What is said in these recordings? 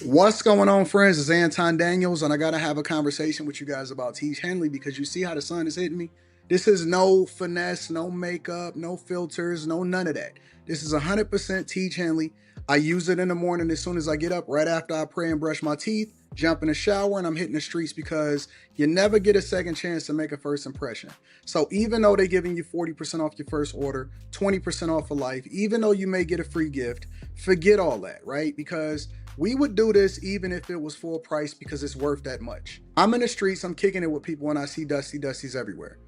What's going on, friends? It's Anton Daniels, and I gotta have a conversation with you guys about Tiege Hanley because you see how the sun is hitting me. This is no finesse, no makeup, no filters, no none of that. This is 100% Tiege Hanley. I use it in the morning as soon as I get up, right after I pray and brush my teeth, jump in the shower, and I'm hitting the streets because you never get a second chance to make a first impression. So even though they're giving you 40% off your first order, 20% off for life, even though you may get a free gift, forget all that, right? Because we would do this even if it was full price because it's worth that much. I'm in the streets, I'm kicking it with people when I see Dusties everywhere.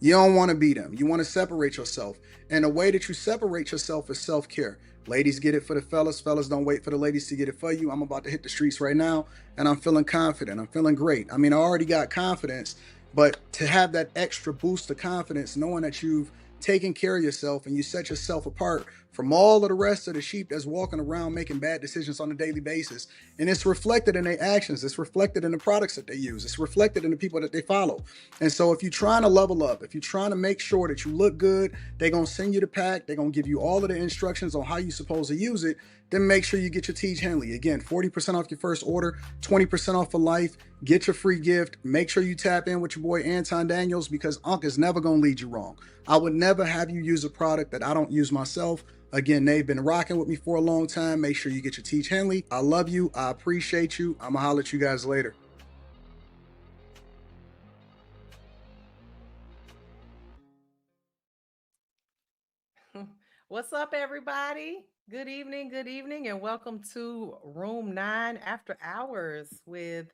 You don't want to be them. You want to separate yourself. And the way that you separate yourself is self care. Ladies get it for the fellas. Fellas don't wait for the ladies to get it for you. I'm about to hit the streets right now and I'm feeling confident. I'm feeling great. I mean, I already got confidence, but to have that extra boost of confidence, knowing that you've taken care of yourself and you set yourself apart from all of the rest of the sheep that's walking around making bad decisions on a daily basis. And it's reflected in their actions. It's reflected in the products that they use. It's reflected in the people that they follow. And so if you're trying to level up, if you're trying to make sure that you look good, they're going to send you the pack. They're going to give you all of the instructions on how you're supposed to use it. Then make sure you get your Tiege Hanley. Again, 40% off your first order, 20% off for life. Get your free gift. Make sure you tap in with your boy Anton Daniels because Unc is never going to lead you wrong. I would never have you use a product that I don't use myself. Again, they've been rocking with me for a long time. Make sure you get your Tiege Hanley. I love you. I appreciate you. I'm going to holler at you guys later. What's up, everybody? Good evening, and welcome to Room 9 After Hours with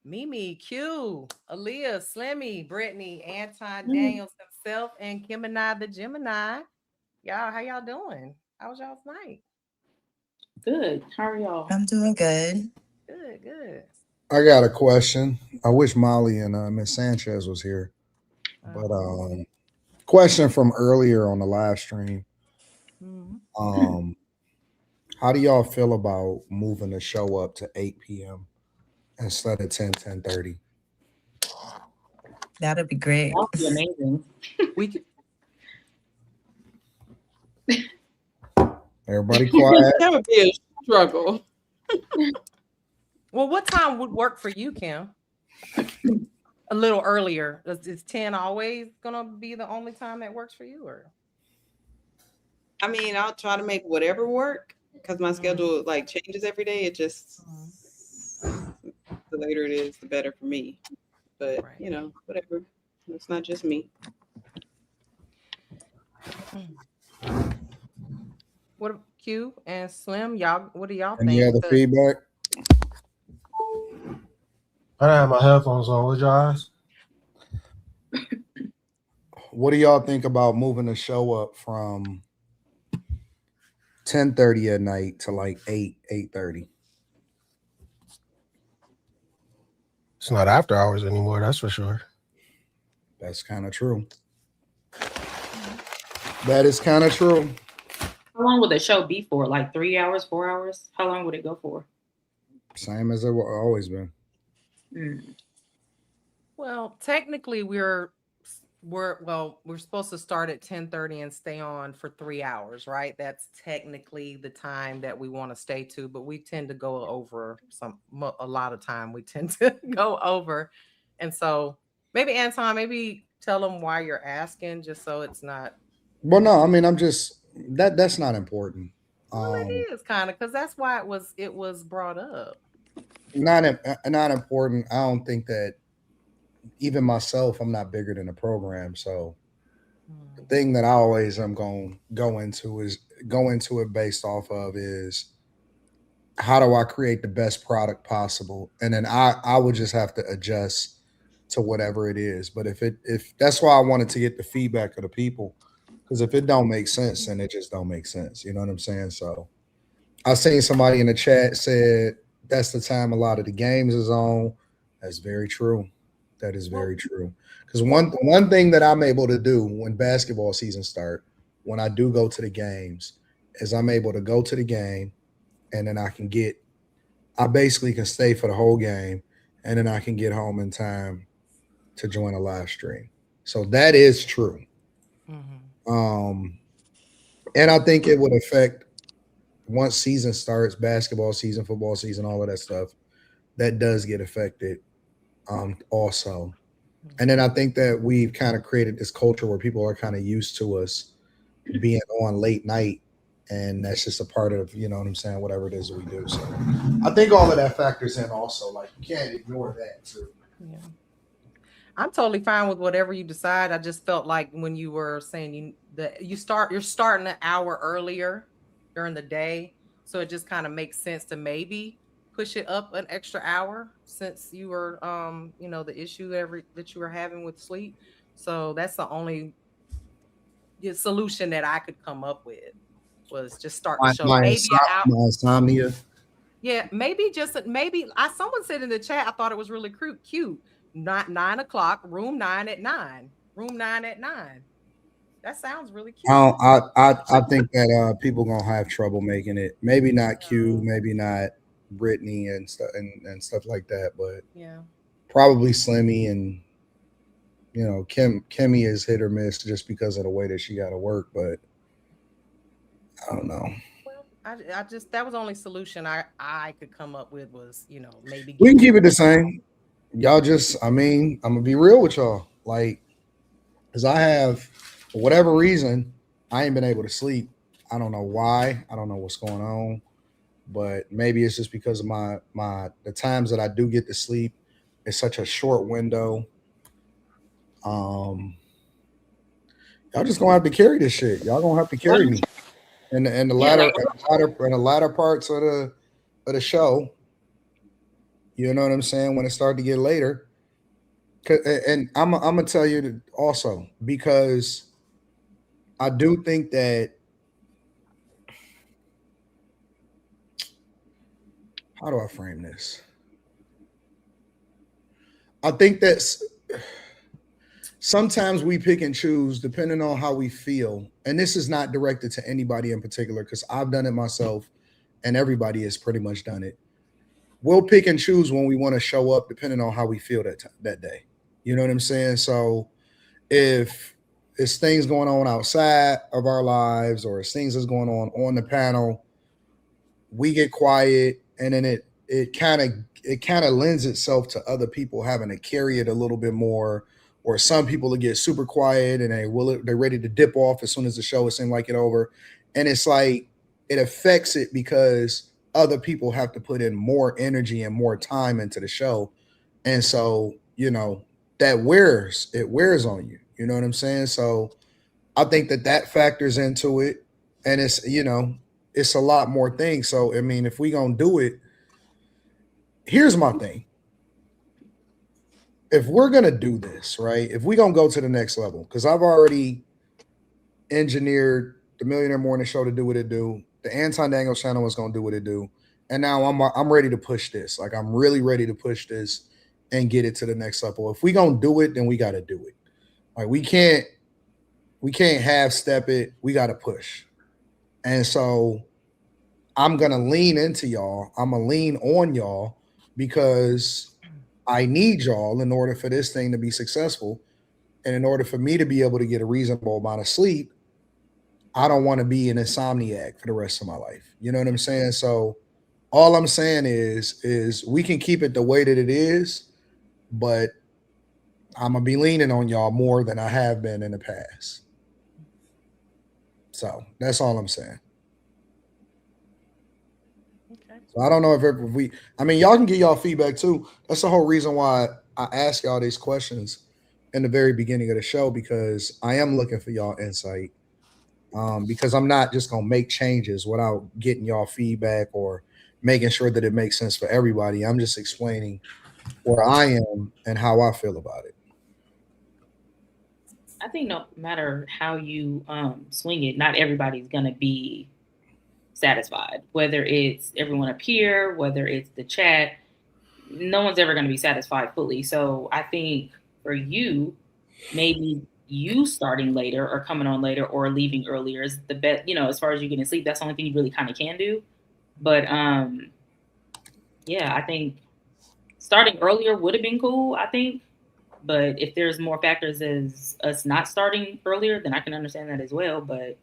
Mimi, Q, Aaliyah, Slimmy, Brittany, Anton Mm, Daniels himself, and Kim and I, the Gemini. Y'all, how y'all doing? How was y'all's night? good. How are y'all? I'm doing good. Good, good. I got a question. I wish Molly and Miss Sanchez was here. But Oh, question from earlier on the live stream. mhm. Um, how do y'all feel about moving the show up to 8 p.m. instead of 10:30? That'd be great. That would be amazing. We could, Everybody quiet. That would be a struggle. well, what time would work for you, Kim? A little earlier. Is 10 always gonna be the only time that works for you, or? I mean, I'll try to make whatever work because my Mhm, schedule like changes every day. It just mhm. the later it is, the better for me. But Right. whatever. It's not just me. What Q and Slim, y'all, what do y'all Any think? other feedback? I didn't have my headphones on. What y'all ask? What do y'all think about moving the show up from 10:30 at night to like 8:30? It's not after hours anymore, that's for sure. That's kind of true. That is kind of true. How long would the show be for? Like 3 hours, 4 hours? How long would it go for? Same as it always been. Mm. Well, technically we're supposed to start at 10:30 and stay on for 3 hours, right? That's technically the time that we want to stay to, but we tend to go over a lot of time we tend to go over. And so maybe Anton, maybe tell them why you're asking, just so it's not. Well, no, I mean, I'm just that's not important. Well, Um, it is kind of because that's why it was brought up. not important. I don't think that even myself, I'm not bigger than the program. So the Hmm. thing that I always am going to go into it based off of is how do I create the best product possible, and then I would just have to adjust to whatever it is. But if that's why I wanted to get the feedback of the people, because if it don't make sense, then it just don't make sense. You know what I'm saying? So I seen somebody in the chat said that's the time a lot of the games is on. That's very true. That is Well, very true. Because well, one thing that I'm able to do when basketball season start, when I do go to the games, is I'm able to go to the game and then I basically can stay for the whole game and then I can get home in time to join a live stream. So that is true. mhm. Um, and I think it would affect once season starts, basketball season, football season, all of that stuff, that does get affected also. And then I think that we've kind of created this culture where people are kind of used to us being on late night, and that's just a part of, you know what I'm saying, whatever it is that we do. So I think all of that factors in also. Like, you can't ignore that too. Yeah. I'm totally fine with whatever you decide. I just felt like when you were saying you're starting an hour earlier during the day, so it just kind of makes sense to maybe push it up an extra hour since you were the issue that you were having with sleep. So that's the only solution that I could come up with, was just start the show maybe an hour. My insomnia. Yeah, maybe someone said in the chat, I thought it was really cute. Not 9 o'clock, room 9 at 9. Room 9 at 9. That sounds really cute. I think that people gonna have trouble making it. Maybe not Q, maybe not Brittany and stuff and stuff like that, but yeah, probably Slimmy and Kimmy is hit or miss just because of the way that she got to work. But I don't know. Well, I just, that was the only solution I could come up with, was maybe we can keep it the same. Y'all just, I'm gonna be real with y'all, like, because I have, for whatever reason, I ain't been able to sleep. I don't know why. I don't know what's going on, but maybe it's just because of the times that I do get to sleep. It's such a short window. Y'all just gonna have to carry this shit. Y'all gonna have to carry me in the latter parts of the show. You know what I'm saying? When it started to get later, and I'm gonna tell you that also, because I do think that, how do I frame this? I think that's sometimes we pick and choose depending on how we feel. And this is not directed to anybody in particular, because I've done it myself and everybody has pretty much done it. We'll pick and choose when we want to show up depending on how we feel that day. You know what I'm saying? So if it's things going on outside of our lives, or it's things that's going on the panel, we get quiet, and then it kind of lends itself to other people having to carry it a little bit more. Or some people will get super quiet and they're ready to dip off as soon as the show seems like it over. And it's like, it affects it because other people have to put in more energy and more time into the show. And so, that wears on you. You know what I'm saying? So I think that factors into it. And it's, it's a lot more things. So, if we gonna do it, here's my thing. If we're going to do this, right, if we're going to go to the next level, because I've already engineered the Millionaire Morning Show to do what it do. The Anton Daniels channel is going to do what it do. And now I'm ready to push this. Like, I'm really ready to push this and get it to the next level. If we're going to do it, then we got to do it. Like, we can't half step it. We got to push. And so I'm going to lean into y'all. I'm going to lean on y'all, because I need y'all in order for this thing to be successful. And in order for me to be able to get a reasonable amount of sleep, I don't want to be an insomniac for the rest of my life. You know what I'm saying? So all I'm saying is we can keep it the way that it is, but I'm going to be leaning on y'all more than I have been in the past. So that's all I'm saying. So I don't know if y'all can get y'all feedback too. That's the whole reason why I ask y'all these questions in the very beginning of the show, because I am looking for y'all insight. Because I'm not just going to make changes without getting y'all feedback or making sure that it makes sense for everybody. I'm just explaining where I am and how I feel about it. I think no matter how you swing it, not everybody's going to be satisfied, whether it's everyone up here, whether it's the chat. No one's ever going to be satisfied fully. So I think for you, maybe you starting later or coming on later or leaving earlier is the best, as far as you getting sleep. That's the only thing you really kind of can do. But yeah, I think starting earlier would have been cool, I think. But if there's more factors as us not starting earlier, then I can understand that as well. But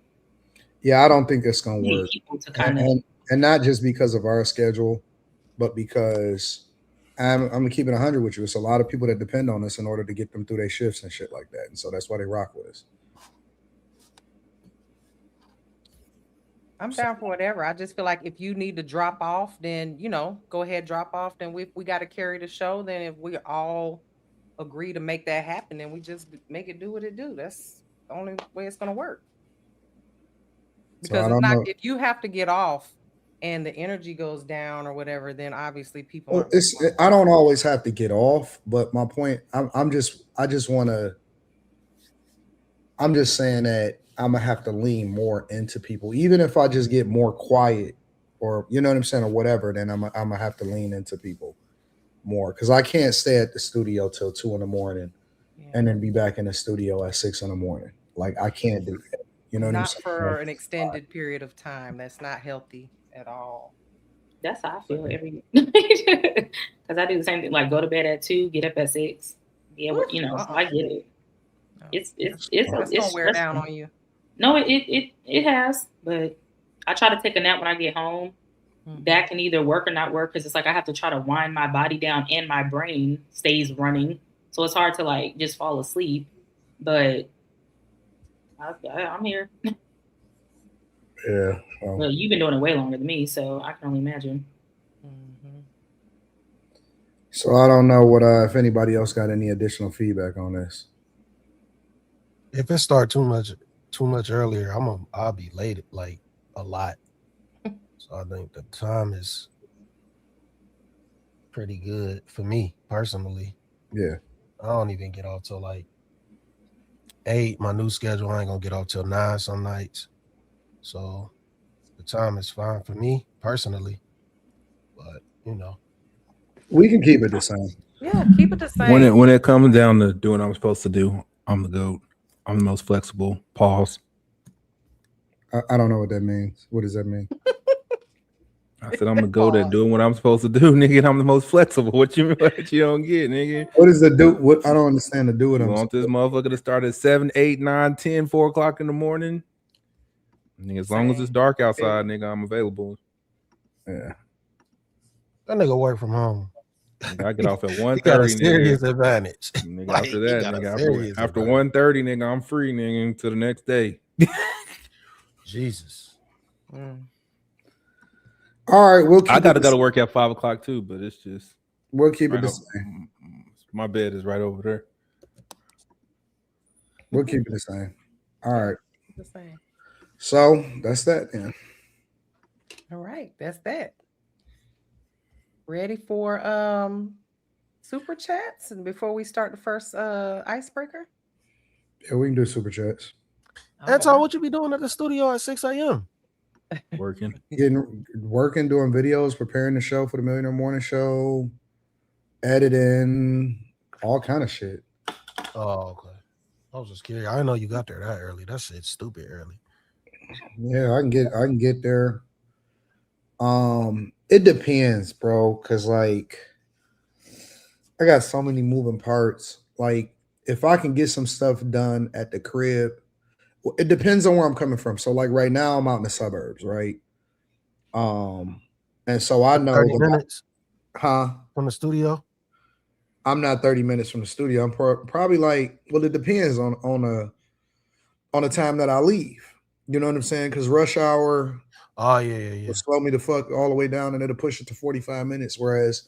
yeah, I don't think it's gonna work. People to kind of And not just because of our schedule, but because I'm gonna keep it 100 with you. It's a lot of people that depend on us in order to get them through their shifts and shit like that, and so that's why they rock with us. I'm down for whatever. I just feel like if you need to drop off, then go ahead, drop off. Then we got to carry the show. Then if we all agree to make that happen, then we just make it do what it do. That's the only way it's gonna work. Because So it's not if you have to get off and the energy goes down or whatever, then obviously people aren't. I don't always have to get off, but my point, I'm just saying that I'm gonna have to lean more into people, even if I just get more quiet, or you know what I'm saying, or whatever. Then I'm gonna have to lean into people more because I can't stay at the studio till 2 a.m. and then be back in the studio at 6 a.m. Like I can't do that. You know what I'm saying? Not for an extended period of time. That's not healthy at all. That's how I feel every because I do the same thing. Like go to bed at 2, get up at 6. Yeah, so I get it. It's gonna wear down on you. No, it has, but I try to take a nap when I get home. That can either work or not work because it's like I have to try to wind my body down and my brain stays running, so it's hard to like just fall asleep. But I'm here. Yeah. Well, you've been doing it way longer than me, so I can only imagine. So I don't know what if anybody else got any additional feedback on this. If it start too much earlier, I'll be late like a lot. So I think the time is pretty good for me personally. Yeah. I don't even get off till like 8. My new schedule, I ain't gonna get off till 9 some nights. So the time is fine for me personally. But we can keep it the same. Yeah, keep it the same. When it comes down to doing what I'm supposed to do, I'm the GOAT. I'm the most flexible. Pause. I don't know what that means. What does that mean? I said I'm the GOAT at doing what I'm supposed to do, nigga. And I'm the most flexible. What you don't get, nigga? What is the do? What I don't understand the do. What You I'm want this motherfucker to start at 7, 8, 9, 10, 4 o'clock in the morning? Nigga, as long as it's dark outside, nigga, I'm available. Yeah. That nigga work from home. Nigga, I get off at 1:30. He got a serious advantage. Nigga, after that, nigga, after 1:30, nigga, I'm free, nigga, until the next day. Jesus. All right, we'll keep I gotta go to work at 5 o'clock too, but it's just we'll keep right it the same. My bed is right over there. We'll keep it the same. All right. The same. So that's that then. All right, that's that. Ready for super chats? And before we start the first icebreaker? Yeah, we can do super chats. Anton, what you be doing at the studio at 6 a.m.? Working, doing videos, preparing the show for the Millionaire Morning Show, editing, all kind of shit. Oh, okay. I was just curious. I didn't know you got there that early. That shit's stupid early. Yeah, I can get there. It depends, bro, because like I got so many moving parts. Like if I can get some stuff done at the crib, it depends on where I'm coming from. So like right now I'm out in the suburbs, right? And so I know 30 minutes from the studio. I'm not 30 minutes from the studio. I'm probably like, well, it depends on the time that I leave. You know what I'm saying? Because rush hour will slow me the fuck all the way down and it'll push it to 45 minutes. Whereas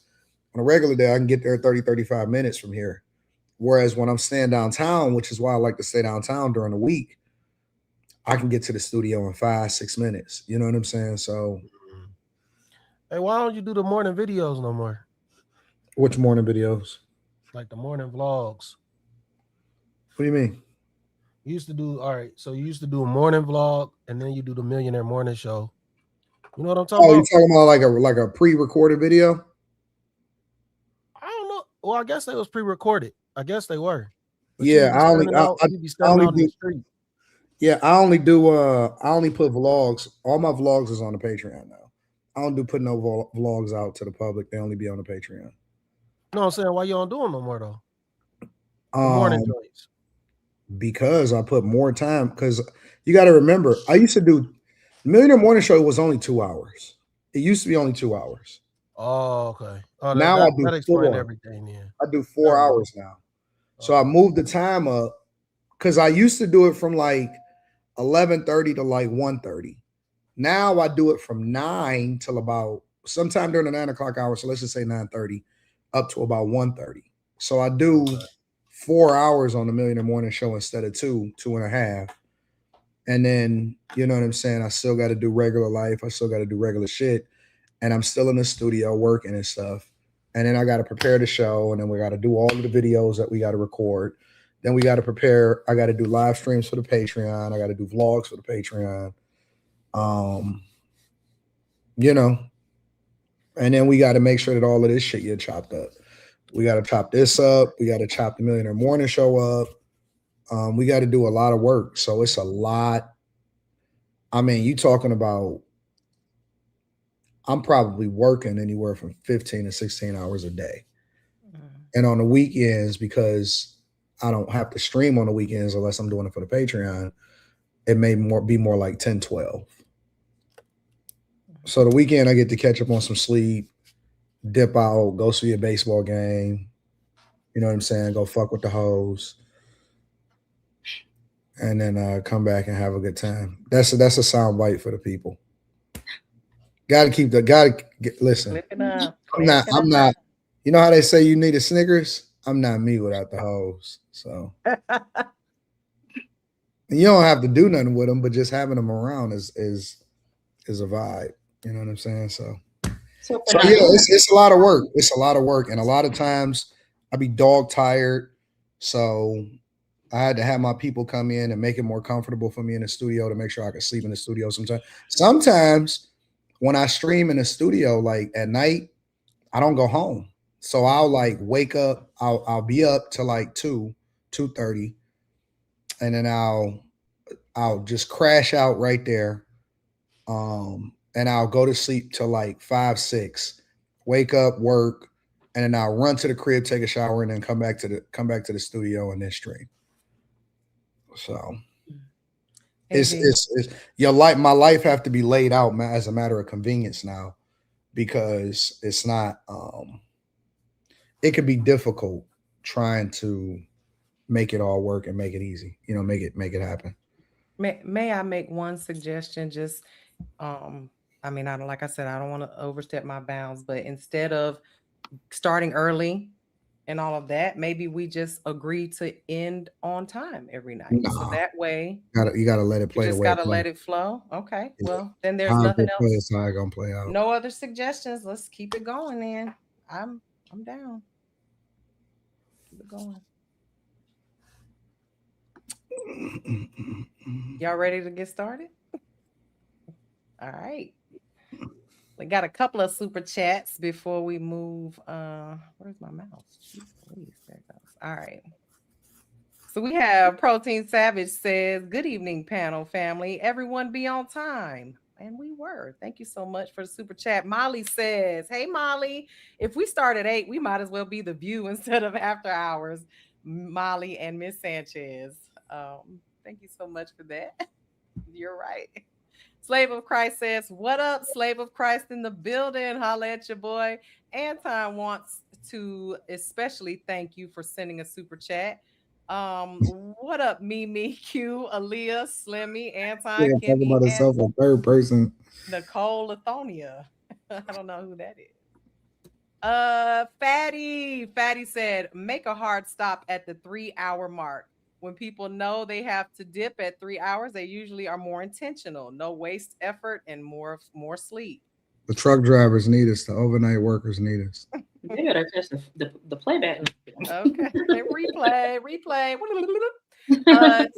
on a regular day, I can get there 30, 35 minutes from here. Whereas when I'm staying downtown, which is why I like to stay downtown during the week, I can get to the studio in 5-6 minutes. You know what I'm saying? So, hey, why don't you do the morning videos no more? Which morning videos? Like the morning vlogs. What do you mean? You used to do you used to do a morning vlog and then you do the Millionaire Morning Show. You know what I'm talking about? You talking about like a pre-recorded video? I don't know. Well, I guess they was pre-recorded. I guess they were. But yeah, I only put vlogs. All my vlogs is on the Patreon now. I don't put no vlogs out to the public. They only be on the Patreon. No, I'm saying why you don't do them no more though? The morning joints. Because I put more time. Because you got to remember, I used to do Millionaire Morning Show was only 2 hours. It used to be only 2 hours. Oh, okay. Oh, Now I do that explains 4. everything. Yeah. I do 4 Never hours now. So I moved the time up because I used to do it from like 11:30 to like 1:30. Now I do it from 9 till about sometime during the 9 o'clock hour. So let's just say 9:30 up to about 1:30. So I do 4 hours on the Millionaire Morning Show instead of 2.5. And then, you know what I'm saying? I still got to do regular life. I still got to do regular shit. And I'm still in the studio working and stuff. And then I got to prepare the show. And then we got to do all of the videos that we got to record. Then we got to prepare. I got to do live streams for the Patreon. I got to do vlogs for the Patreon. You know, and then we got to make sure that all of this shit get chopped up. We got to chop this up. We got to chop the Millionaire Morning Show up. We got to do a lot of work. So it's a lot. I mean, you talking about, I'm probably working anywhere from 15 to 16 hours a day. And on the weekends, because I don't have to stream on the weekends unless I'm doing it for the Patreon, it may be more like 10, 12. So the weekend I get to catch up on some sleep, dip out, go see a baseball game. You know what I'm saying? Go fuck with the hoes. And then come back and have a good time. That's a sound bite for the people. Listen. I'm not. You know how they say you need a Snickers? I'm not me without the hoes. So you don't have to do nothing with them, but just having them around is a vibe. You know what I'm saying? So yeah, it's a lot of work. It's a lot of work, and a lot of times I be dog tired. So I had to have my people come in and make it more comfortable for me in the studio to make sure I could sleep in the studio sometimes when I stream in the studio, like at night, I don't go home. So I'll like wake up, I'll be up till like 2:30, and then I'll just crash out right there. And I'll go to sleep till like 5, 6, wake up, work, and then I'll run to the crib, take a shower, and then come back to the studio and then stream. So it's your life. My life have to be laid out as a matter of convenience now, because it's not. It could be difficult trying to make it all work and make it easy. You know, make it happen. May I make one suggestion? Just I mean, like I said, I don't want to overstep my bounds, but instead of starting early and all of that, maybe we just agree to end on time every night. Nah. So that way, you gotta let it play. Just gotta let it flow. Okay. Yeah. Well, then there's nothing else. How it's gonna play out. No other suggestions. Let's keep it going, then. I'm down. Keep it going. Y'all ready to get started? All right. We got a couple of super chats before we move. Where's my mouse? Jeez, please, there it goes. All right. So we have Protein Savage says, "Good evening, panel family. Everyone be on time." And we were. Thank you so much for the super chat. Molly says, "Hey, Molly, if we start at 8, we might as well be The View instead of After Hours." Molly and Miss Sanchez. Thank you so much for that. You're right. Slave of Christ says, "What up, Slave of Christ in the building? Holla at your boy." Anton wants to especially thank you for sending a super chat. What up, Mimi, Q, Aaliyah, Slimmy, Anton, Yeah, Kimmy, talking about herself in third person. Nicole Lithonia. I don't know who that is. Fatty said, "Make a hard stop at the 3-hour mark. When people know they have to dip at 3 hours, they usually are more intentional. No waste effort and more sleep." The truck drivers need us. The overnight workers need us. They better test the playback. Okay. Replay.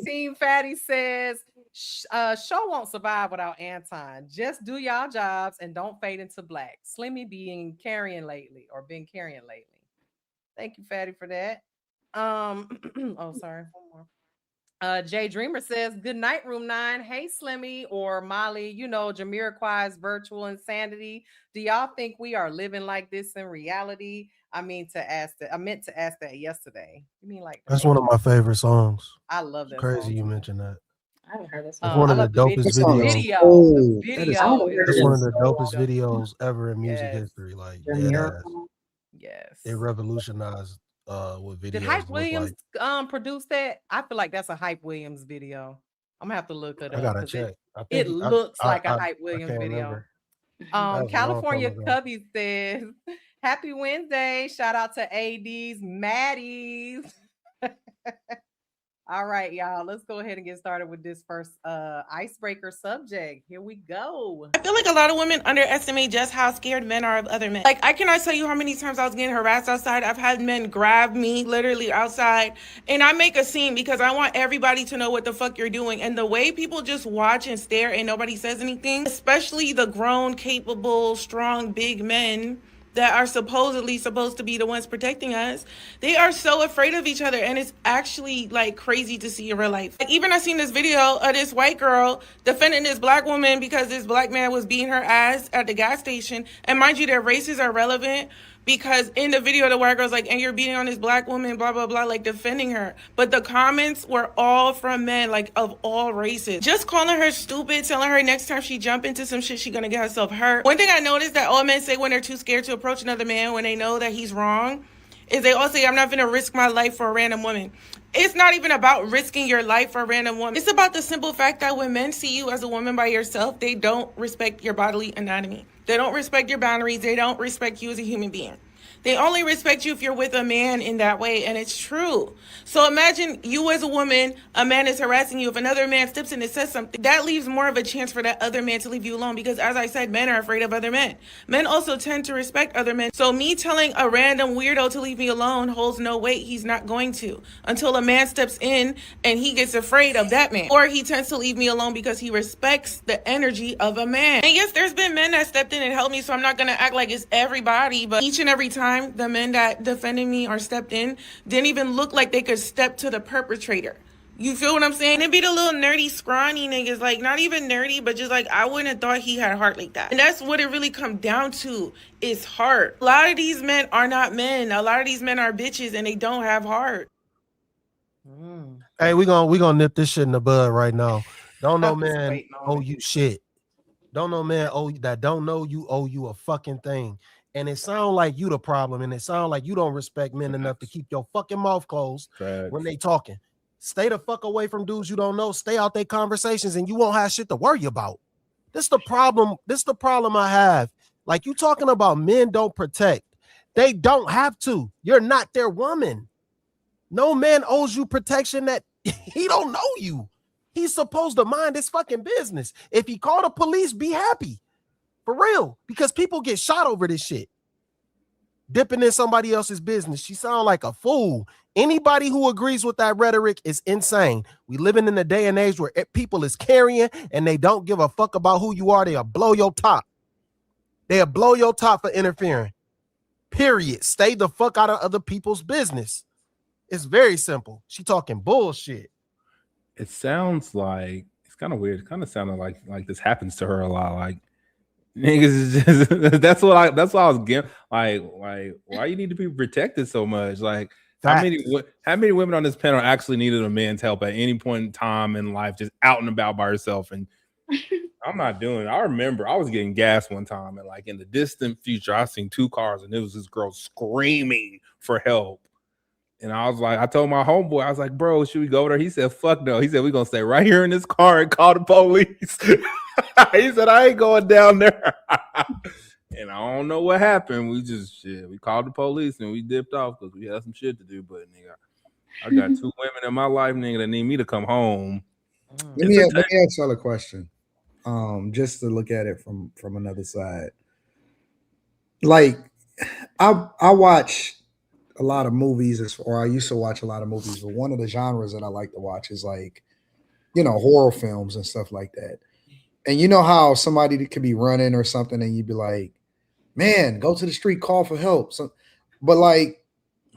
Team Fatty says, "Show won't survive without Anton. Just do y'all jobs and don't fade into black. Slimmy been carrying lately. Thank you, Fatty, for that. Oh, sorry. One more. Jay Dreamer says, "Good night, Room 9. Hey, Slimmy or Molly, Jamiroquai's virtual insanity. Do y'all think we are living like this in reality?" I meant to ask that yesterday. You mean like that's one of my favorite songs. I love that. Crazy song. you mentioned that. I haven't heard that It's song. one I of the love the dopest That song is video. cold. The That is video cold. It's is one of the so dopest dope. videos ever in music Yes. history. Like The dead mural. ass. Yes. It revolutionized what Did videos Hype look Williams like. produce that? I feel like that's a Hype Williams video. I'm gonna have to look it I up gotta because check. I it think looks I like a Hype Williams can't video. remember. That was a long California time ago. Cubby says, "Happy Wednesday! Shout out to AD's Maddie's." All right, y'all. Let's go ahead and get started with this first icebreaker subject. Here we go. I feel like a lot of women underestimate just how scared men are of other men. Like, I cannot tell you how many times I was getting harassed outside. I've had men grab me literally outside, and I make a scene because I want everybody to know what the fuck you're doing. And the way people just watch and stare and nobody says anything, especially the grown, capable, strong, big men that are supposedly supposed to be the ones protecting us, they are so afraid of each other, and it's actually like crazy to see in real life. Like, even I seen this video of this white girl defending this black woman because this black man was beating her ass at the gas station. And mind you, their races are relevant because in the video the white girl's like, and you're beating on this black woman, blah blah blah, like defending her. But the comments were all from men, like of all races, just calling her stupid, telling her next time she jump into some shit she gonna get herself hurt. One thing I noticed that all men say when they're too scared to approach another man when they know that he's wrong is they all say, I'm not gonna risk my life for a random woman. It's not even about risking your life for a random woman. It's about the simple fact that when men see you as a woman by yourself, they don't respect your bodily anatomy. They don't respect your boundaries. They don't respect you as a human being. They only respect you if you're with a man in that way, and it's true. So imagine you as a woman, a man is harassing you. If another man steps in and says something, that leaves more of a chance for that other man to leave you alone because, as I said, men are afraid of other men. Men also tend to respect other men. So me telling a random weirdo to leave me alone holds no weight. He's not going to until a man steps in and he gets afraid of that man. Or he tends to leave me alone because he respects the energy of a man. And yes, there's been men that stepped in and helped me, so I'm not going to act like it's everybody, but each and every time the men that defended me or stepped in didn't even look like they could step to the perpetrator. You feel what I'm saying? It'd be the little nerdy, scrawny niggas, like not even nerdy, but just like I wouldn't have thought he had a heart like that. And that's what it really comes down to, is heart. A lot of these men are not men. A lot of these men are bitches and they don't have heart. Hey, we gonna nip this shit in the bud right now. Don't know, I'm just man, waiting on owe it. you shit. Don't know, man, that don't know you owe you a fucking thing. And it sound like you the problem, and it sound like you don't respect men enough to keep your fucking mouth closed when they talking. Stay the fuck away from dudes you don't know. Stay out their conversations, and you won't have shit to worry about. This the problem. This the problem I have. Like, you talking about men don't protect. They don't have to. You're not their woman. No man owes you protection that he don't know you. He's supposed to mind his fucking business. If he called the police, be happy. For real. Because people get shot over this shit. Dipping in somebody else's business. She sound like a fool. Anybody who agrees with that rhetoric is insane. We living in a day and age where people is carrying and they don't give a fuck about who you are. They'll blow your top. They'll blow your top for interfering. Period. Stay the fuck out of other people's business. It's very simple. She talking bullshit. It sounds like it's kind of weird. It kind of sounded like this happens to her a lot. Like, niggas is just that's what I was getting. Like why you need to be protected so much? Like, how many women on this panel actually needed a man's help at any point in time in life, just out and about by herself? And I'm not doing it. I remember I was getting gas one time, and like in the distant future, I seen two cars, and it was this girl screaming for help. And I was like, I told my homeboy, I was like, bro, should we go there? He said, fuck no. He said, we're going to stay right here in this car and call the police. He said, I ain't going down there. And I don't know what happened. We called the police and we dipped off because we had some shit to do. But nigga, I got two women in my life, nigga, that need me to come home. Let me ask y'all a question. Just to look at it from another side. Like, I watch a lot of movies, or I used to watch a lot of movies, but one of the genres that I like to watch is like, horror films and stuff like that. And you know how somebody could be running or something and you'd be like, man, go to the street, call for help. But like,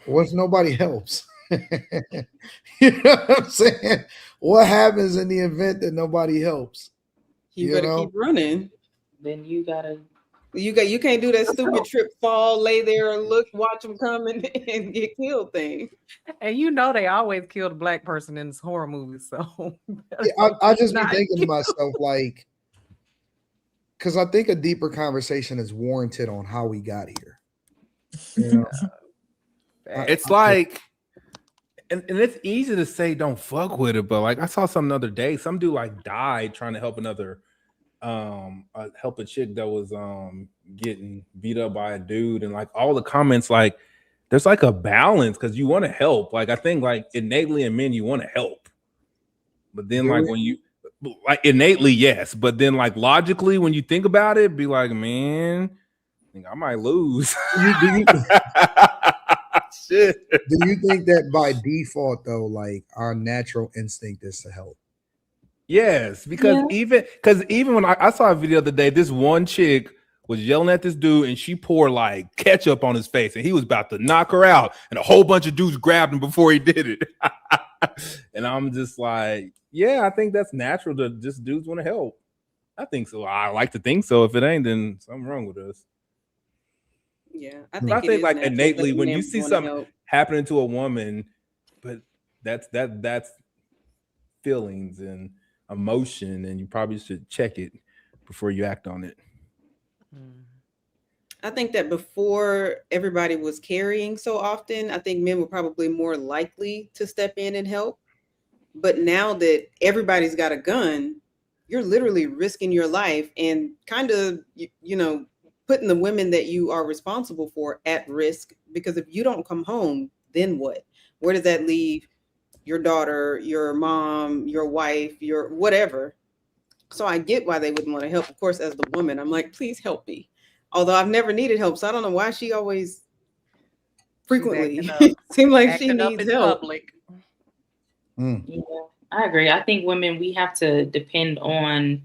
what if nobody helps? You know what I'm saying? What happens in the event that nobody helps? You better keep running. Then you gotta You can't do that stupid trip, fall, lay there, look, watch them come and get killed thing. And you know they always killed a black person in this horror movie, so I just be not thinking to you. myself, like, because I think a deeper conversation is warranted on how we got here. You know? It's like, and it's easy to say don't fuck with it, but like I saw something the other day, some dude like died trying to help another help a chick that was getting beat up by a dude, and like all the comments, like there's like a balance because you want to help. Like I think like innately in men you want to help, but then like when you like innately, yes, but then like logically when you think about it, be like, man, I might lose. Shit. Do you think that by default though, like our natural instinct is to help? Yes, because even when I saw a video the other day, this one chick was yelling at this dude and she poured like ketchup on his face and he was about to knock her out and a whole bunch of dudes grabbed him before he did it. And I'm just like, yeah, I think that's natural to just dudes want to help. I think so. I like to think so. If it ain't, then something wrong with us. Yeah, I think like innately when you see something happening to a woman, but that's feelings and emotion, and you probably should check it before you act on it. I think that before everybody was carrying so often, I think men were probably more likely to step in and help. But now that everybody's got a gun, you're literally risking your life and kind of, you know, putting the women that you are responsible for at risk, because if you don't come home, then what? Where does that leave your daughter, your mom, your wife, your whatever? So I get why they wouldn't want to help. Of course, as the woman, I'm like, please help me. Although I've never needed help, so I don't know why she always frequently seems like she needs help. Yeah, I agree. I think women, we have to depend on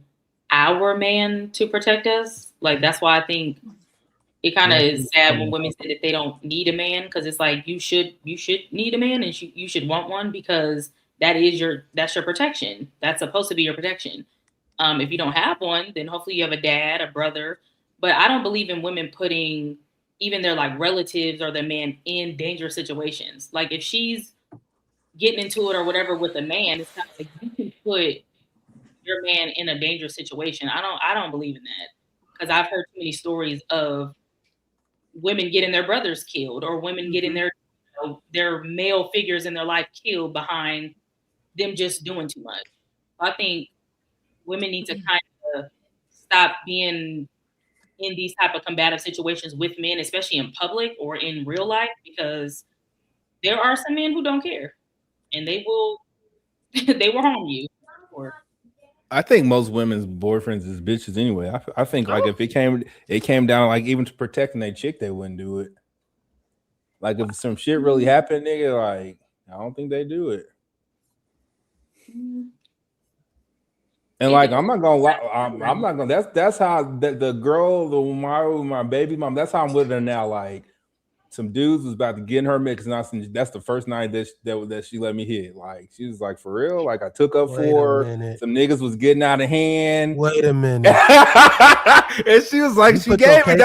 our man to protect us. Like that's why I think it kind of is sad when women say that they don't need a man, because it's like you should need a man and you should want one, because that's your protection. That's supposed to be your protection. If you don't have one, then hopefully you have a dad, a brother. But I don't believe in women putting even their like relatives or their man in dangerous situations. Like if she's getting into it or whatever with a man, it's kind of like you can put your man in a dangerous situation. I don't believe in that, because I've heard too many stories of women getting their brothers killed or women getting their male figures in their life killed behind them just doing too much. I think women need to kind of stop being in these type of combative situations with men, especially in public or in real life, because there are some men who don't care and they will harm you. I think most women's boyfriends is bitches anyway. I think like if it came down like even to protecting their chick, they wouldn't do it. Like if some shit really happened, nigga, like I don't think they do it. And like I'm not gonna lie, I'm not gonna. That's how the girl, my baby mom. That's how I'm with her now. Like some dudes was about to get in her mix, and that's the first night that she let me hit. Like she was like, for real. Like I took up for her. Some niggas was getting out of hand. Wait a minute. And she was like, she gave me.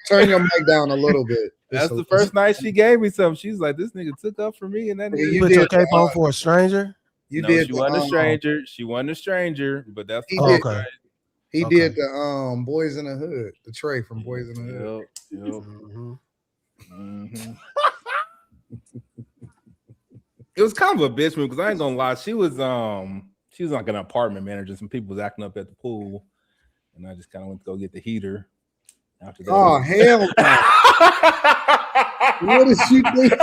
Turn your mic down a little bit. That's the first night she gave me something. She's like, this nigga took up for me, and that nigga you put your cape on for a stranger. She wasn't a stranger. She wasn't a stranger, but that's he did. Okay. He did the Boys in the Hood, the Trey from Boys in the Hood. Yep. Mm-hmm. It was kind of a bitch move because I ain't gonna lie. She was like an apartment manager. Some people was acting up at the pool, and I just kind of went to go get the heater. After that, oh hell no! What is she thinking?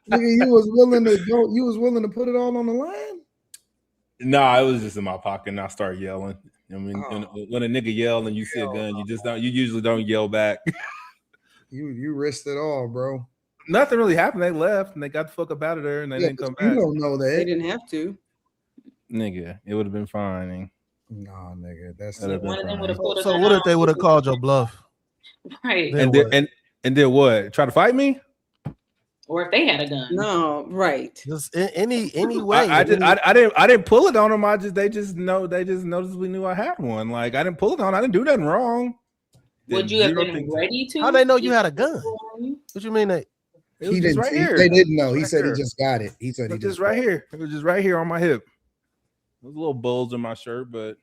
Nigga, you was willing to go. You was willing to put it all on the line. No, it was just in my pocket, and I started yelling. I mean, when a nigga yell and you see a gun, you usually don't yell back. You risked it all, bro. Nothing really happened. They left and they got the fuck up out of there, and they didn't come back. You don't know that. They didn't have to. Nigga, it would have been fine. Nah, nigga, that's one of them would have. So what if they would have called your bluff? Right. And then what? Try to fight me? Or if they had a gun. No, right. Just any way. I didn't pull it on them. They just noticed we knew I had one. Like I didn't pull it on. I didn't do nothing wrong. Would you have been ready to? How they know you had a gun? What you mean that? It was just right here. They didn't know. He Right said here. he just got it. He said he just right here. It was just right here on my hip. There was a little bulge in my shirt, but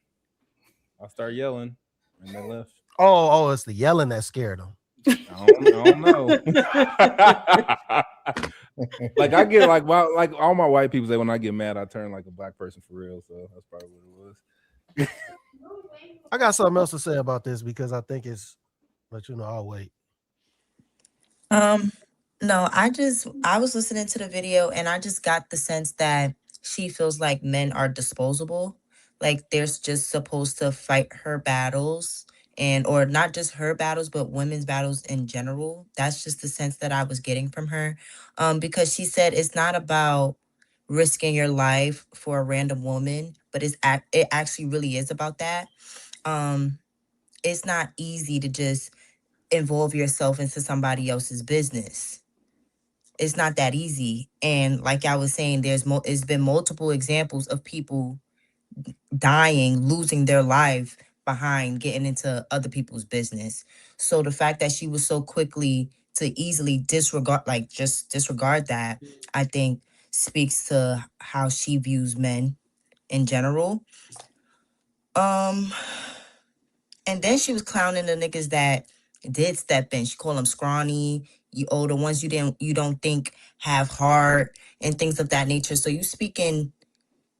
I started yelling and they left. Oh, it's the yelling that scared them. I don't know. Like I get like all my white people say when I get mad, I turn like a black person for real. So that's probably what it was. I got something else to say about this because I think it's, but I'll wait. No, I was listening to the video and I just got the sense that she feels like men are disposable. Like they're just supposed to fight her battles or not just her battles, but women's battles in general. That's just the sense that I was getting from her. Because she said it's not about risking your life for a random woman, but it actually really is about that. It's not easy to just involve yourself into somebody else's business. It's not that easy. And like I was saying, it's been multiple examples of people dying, losing their life behind getting into other people's business. So the fact that she was so quickly to easily disregard that, I think speaks to how she views men in general. And then she was clowning the niggas that did step in. She called them scrawny, the ones you don't think have heart and things of that nature. So you speaking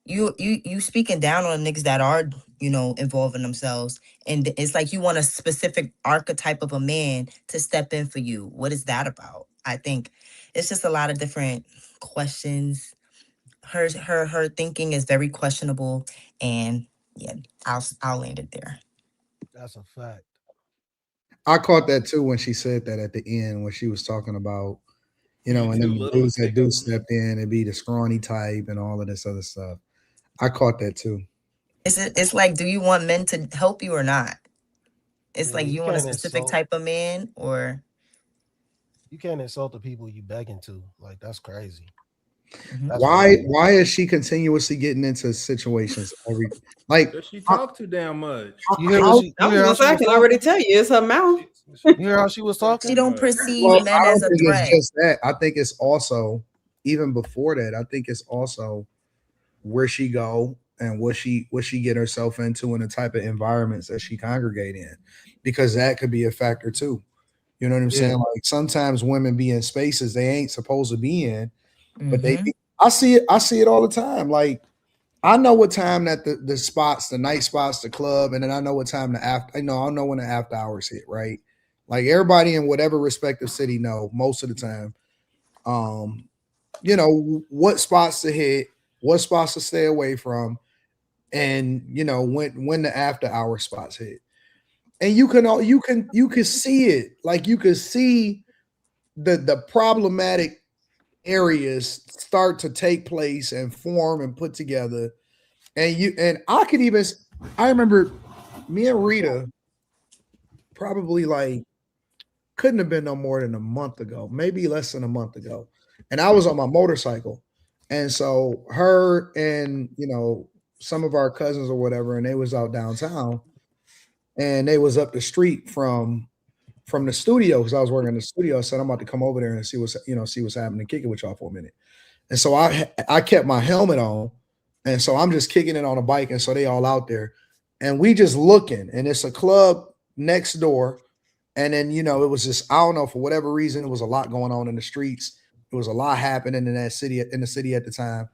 down on niggas that are, involving themselves. And it's like you want a specific archetype of a man to step in for you. What is that about? I think it's just a lot of different questions. Her thinking is very questionable, and yeah, I'll land it there. That's a fact. I caught that too when she said that at the end when she was talking about, and then the dudes that do step in and be the scrawny type and all of this other stuff. I caught that too. It's like, do you want men to help you or not? It's like you want a specific type of man, or you can't insult the people you begging to. Like that's crazy. Mm-hmm. Why is she continuously getting into situations Does she talk too damn much? I can already tell you it's her mouth. You hear how she was talking? She don't perceive men as a threat. It's just that. I think it's also even before that. I think it's also where she go and what she get herself into and the type of environments that she congregate in, because that could be a factor too. You know what I'm saying? Like sometimes women be in spaces they ain't supposed to be in. But I see it all the time. Like I know what time that the spots, the night spots, the club, and then I know what time I know when the after hours hit, right? Like everybody in whatever respective city know most of the time, what spots to hit, what spots to stay away from, and when the after hour spots hit. And you can see it. Like you can see the problematic areas start to take place and form and put together. And I remember me and Rita probably like couldn't have been no more than a month ago, maybe less than a month ago. And I was on my motorcycle. And so her and some of our cousins or whatever, and they was out downtown and they was up the street from the studio, because I was working in the studio. I said, I'm about to come over there and see what's happening, kick it with y'all for a minute. And so I kept my helmet on. And so I'm just kicking it on a bike. And so they all out there and we just looking, and it's a club next door. And then, it was just, I don't know, for whatever reason, it was a lot going on in the streets. It was a lot happening in the city at the time.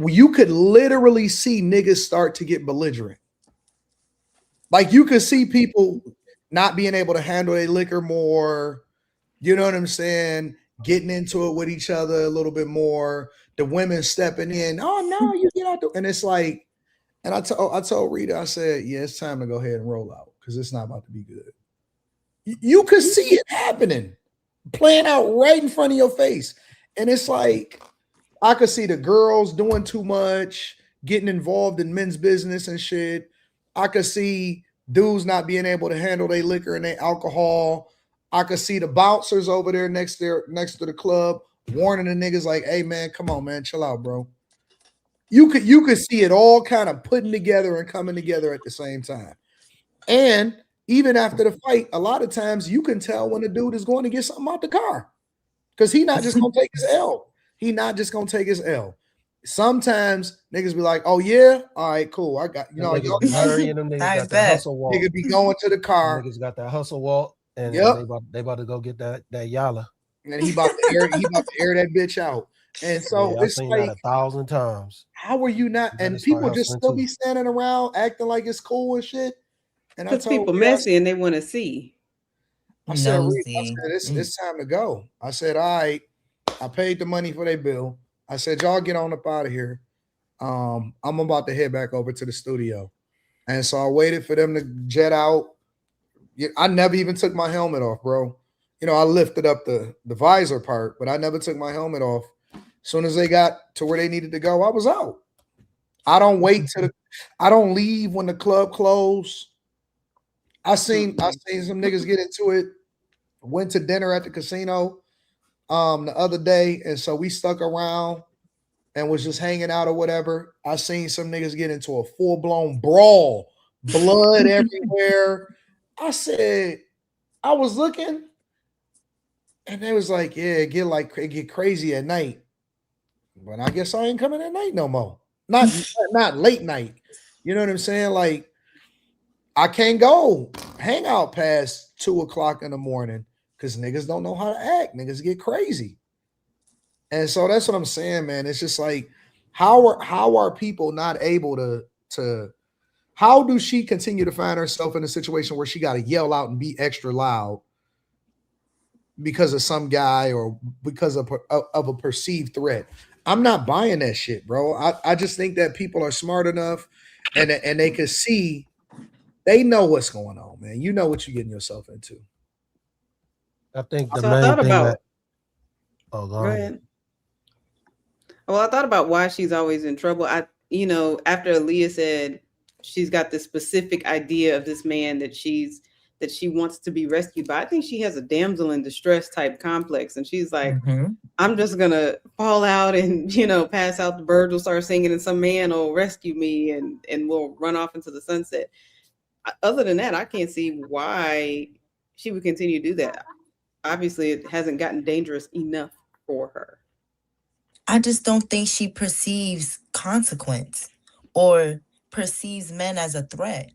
You could literally see niggas start to get belligerent. Like you could see people not being able to handle their liquor more, you know what I'm saying? Getting into it with each other a little bit more. The women stepping in. Oh no, you get out. And it's like, and I told Rita, I said, yeah, it's time to go ahead and roll out because it's not about to be good. You could see it happening, playing out right in front of your face. And it's like, I could see the girls doing too much, getting involved in men's business and shit. I could see dudes not being able to handle their liquor and their alcohol. I could see the bouncers over there next to the club warning the niggas like, hey man, come on, man, chill out, bro. You could see it all kind of putting together and coming together at the same time. And even after the fight, a lot of times you can tell when a dude is going to get something out the car. Because he not just gonna take his L. He not just gonna take his L. Sometimes niggas be like, oh yeah, all right, cool. I got niggas be hurrying, them niggas got that hustle walk. Nigga be going to the car. Niggas got that hustle walk, and they about to go get that yalla. And he about to air that bitch out. And so I've it's seen like that 1,000 times. How are you not? And people just still be standing around acting like it's cool and shit. And because people messy and they want to see. I said, it's time to go. I said, all right, I paid the money for their bill. I said, y'all get on up out of here. I'm about to head back over to the studio. And so I waited for them to jet out. I never even took my helmet off, bro. You know, I lifted up the visor part, but I never took my helmet off. As soon as they got to where they needed to go, I was out. I don't leave when the club closed. I seen some niggas get into it. Went to dinner at the casino the other day, and so we stuck around and was just hanging out or whatever. I seen some niggas get into a full-blown brawl, blood everywhere. I said, I was looking, and they was like, yeah, it get crazy at night. But I guess I ain't coming at night no more. Not late night. You know what I'm saying? Like, I can't go hang out past 2:00 in the morning because niggas don't know how to act. Niggas get crazy. And so that's what I'm saying, man. It's just like, how are people not able to how do she continue to find herself in a situation where she got to yell out and be extra loud because of some guy or because of a perceived threat? I'm not buying that shit, bro. I just think that people are smart enough and they can see, they know what's going on, man. You know what you're getting yourself into. I think the main thing that... Oh, go ahead. Well, I thought about why she's always in trouble. After Aaliyah said she's got this specific idea of this man that she wants to be rescued by, I think she has a damsel in distress type complex. And she's like, I'm just going to fall out and, pass out. The birds will start singing and some man will rescue me and we'll run off into the sunset. Other than that, I can't see why she would continue to do that. Obviously, it hasn't gotten dangerous enough for her. I just don't think she perceives consequence or perceives men as a threat.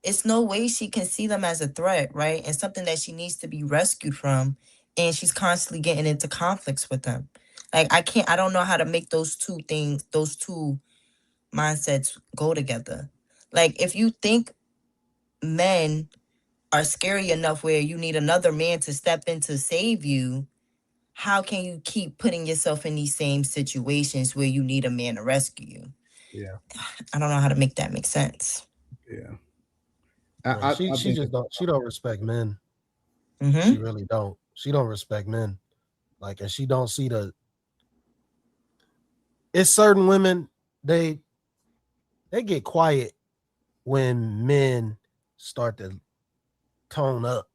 It's no way she can see them as a threat, right? And something that she needs to be rescued from. And she's constantly getting into conflicts with them. Like, I don't know how to make those two mindsets go together. Like, if you think men are scary enough where you need another man to step in to save you, how can you keep putting yourself in these same situations where you need a man to rescue you? Yeah. I don't know how to make that make sense. Yeah. She don't respect men. Mm-hmm. She really don't. She don't respect men. Like, and she don't see it's certain women, they get quiet when men start to tone up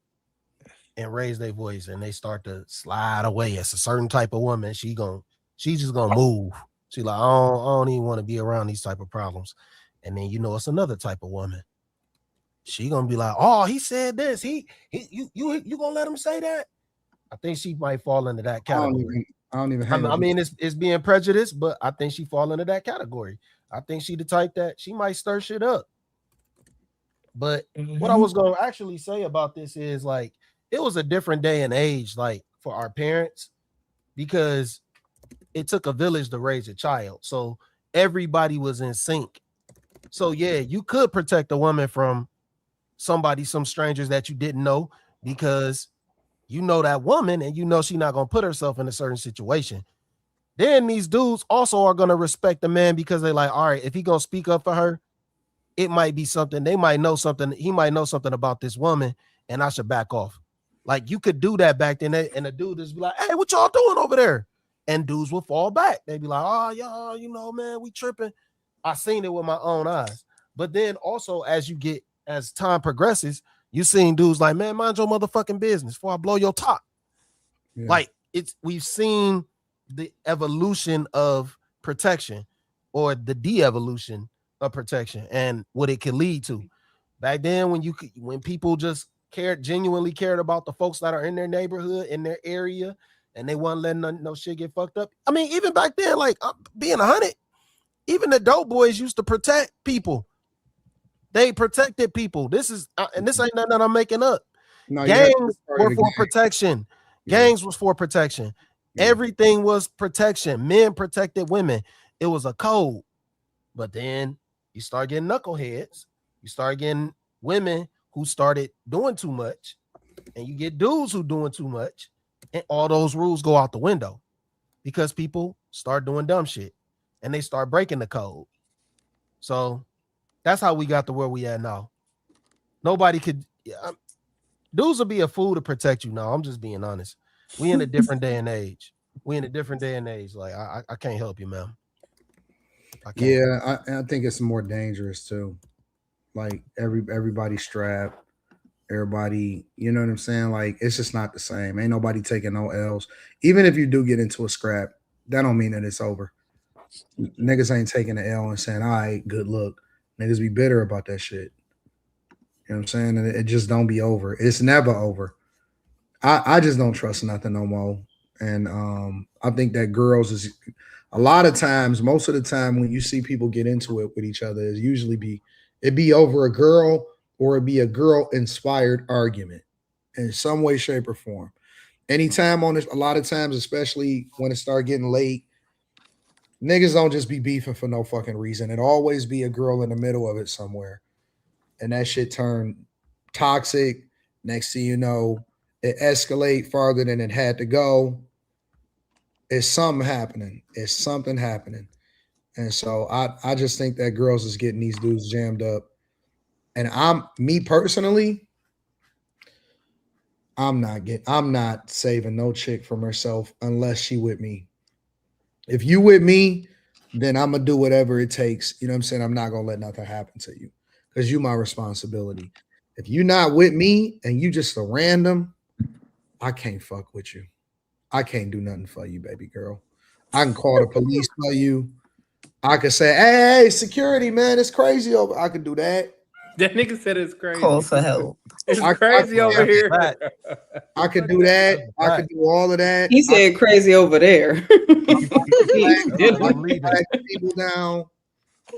and raise their voice and they start to slide away. It's a certain type of woman. She's just gonna move. She like, I don't even want to be around these type of problems. And then it's another type of woman. She gonna be like, oh, he said this. You gonna let him say that? I think she might fall into that category. I don't even. I mean, it's being prejudiced, but I think she fall into that category. I think she the type that she might stir shit up. But what I was going to actually say about this is, like, it was a different day and age, like, for our parents, because it took a village to raise a child. So everybody was in sync. So, yeah, you could protect a woman from some strangers that you didn't know, because you know that woman and she's not going to put herself in a certain situation. Then these dudes also are going to respect the man because they're like, all right, if he going to speak up for her, it might be something. They might know something. He might know something about this woman, and I should back off. Like, you could do that back then, and the dude is like, hey, what y'all doing over there? And dudes will fall back. They'd be like, oh, y'all, man, we tripping. I seen it with my own eyes. But then also, as time progresses, you seen dudes like, man, mind your motherfucking business before I blow your top. Yeah. Like, we've seen the evolution of protection or the de-evolution of protection and what it could lead to. Back then, when people just genuinely cared about the folks that are in their neighborhood, in their area, and they wasn't letting no shit get fucked up. I mean, even back then, like being 100, even the dope boys used to protect people. They protected people. This is and this ain't nothing that I'm making up. No, Gangs were for protection. Gangs was for protection. Everything was protection. Men protected women. It was a code. But then you start getting knuckleheads. You start getting women who started doing too much, and you get dudes who doing too much, and all those rules go out the window because people start doing dumb shit and they start breaking the code. So that's how we got to where we at now. Nobody could. Dudes will be a fool to protect you now. I'm just being honest. We in a different day and age. Like I can't help you, man. Yeah, I think it's more dangerous too. Like everybody strapped, everybody, you know what I'm saying? Like it's just not the same. Ain't nobody taking no L's. Even if you do get into a scrap, that don't mean that it's over. Niggas ain't taking an L and saying, all right, good look. Niggas be bitter about that shit. You know what I'm saying? And it just don't be over. It's never over. I just don't trust nothing no more. And I think that girls is a lot of times, most of the time when you see people get into it with each other, it usually it be over a girl or it be a girl inspired argument in some way, shape, or form. Anytime on this, a lot of times, especially when it start getting late, niggas don't just be beefing for no fucking reason. It always be a girl in the middle of it somewhere. And that shit turned toxic. Next thing you know, it escalate farther than it had to go. It's something happening. And so I just think that girls is getting these dudes jammed up. And me personally, I'm not saving no chick from herself unless she with me. If you with me, then I'm gonna do whatever it takes. You know what I'm saying? I'm not gonna let nothing happen to you because you my responsibility. If you're not with me and you just a random, I can't fuck with you. I can't do nothing for you, baby girl. I can call the police for you. I could say, hey, security, man, it's crazy over. I could do that. That nigga said it's crazy. Call for help. It's crazy over here. I could do that. I could do all of that. He said crazy over there. People down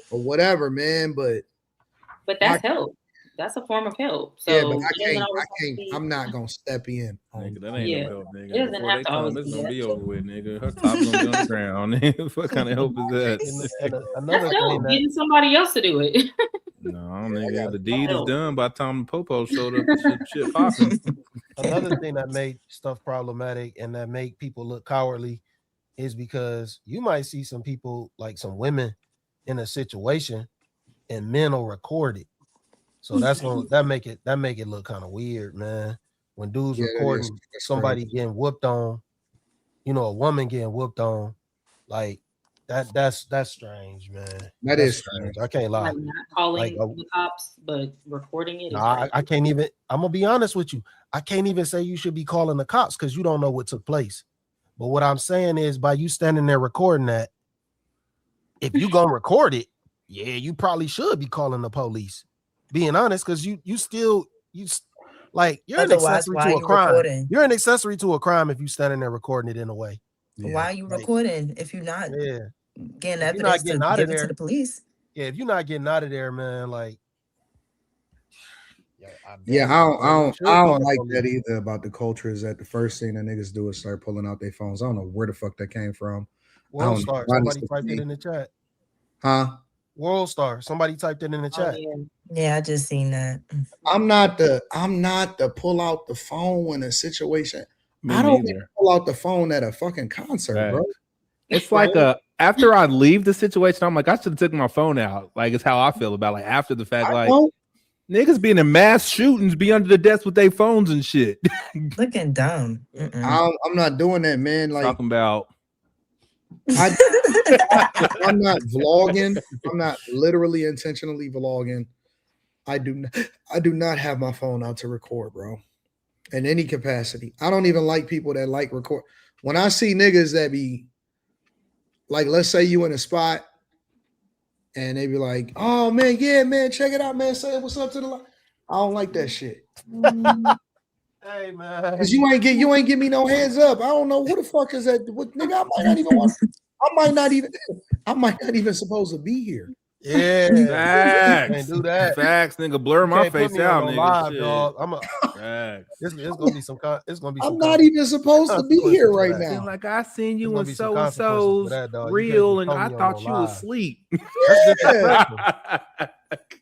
or whatever, man. But that's help. That's a form of help. So yeah, but I can't. I'm not gonna step in. Nigga, that ain't no help, nigga. It doesn't Before have they to come, always it's be gonna be that. over with, nigga. Her top's gonna be on the ground. Nigga. What kind of help is that? Another That's thing help. Getting somebody else to do it. No, nigga. The deed is done by the time the popo showed up. Shit popping. Another thing that made stuff problematic and that make people look cowardly is because you might see some people, like some women, in a situation, and men will record it. So that make it look kind of weird, man. When dudes recording somebody getting whooped on, a woman getting whooped on, like that's strange, man. That is strange. I can't lie. Like not calling the cops, but recording it. No, I can't even. I'm gonna be honest with you. I can't even say you should be calling the cops because you don't know what took place. But what I'm saying is, by you standing there recording that, if you gonna record it, yeah, you probably should be calling the police. Being honest, because you're an accessory to a crime. Recording? You're an accessory to a crime if you standing there recording it in a way. Yeah. Why are you recording if you're not getting evidence to give it to the police? Yeah, if you're not getting out of there, man, like I don't like that either about the culture. Is that the first thing that niggas do is start pulling out their phones? I don't know where the fuck that came from. World Star, somebody typed it in the chat. Huh? World Star, somebody typed it in the chat. Yeah, I just seen that. I'm not the pull out the phone when a situation. I don't even pull out the phone at a fucking concert, bro. It's like after I leave the situation, I'm like, I should have took my phone out. Like, it's how I feel about like after the fact. Like niggas being in mass shootings, be under the desk with their phones and shit. Looking dumb. I'm not doing that, man. Like talking about. I'm not vlogging. I'm not literally intentionally vlogging. I do not have my phone out to record, bro. In any capacity. I don't even like people that like record. When I see niggas that be like, let's say you in a spot and they be like, oh man, yeah, man, check it out, man. Say what's up to the line. I don't like that shit. Hey man, Cause you ain't give me no hands up. I don't know who the fuck is that. What nigga? I might not even supposed to be here. yeah, Facts. can't do that. Facts, nigga. Blur my Can't put face me out, on no nigga. live, Shit. dog. Facts. It's gonna be some. It's gonna be. I'm some not even supposed to be here consequences for right that. now. Then, like, I seen you There's gonna in be some so and consequences so's for that, dog. You can't reel, just and throw I me on thought no you was live. asleep. That's disrespectful.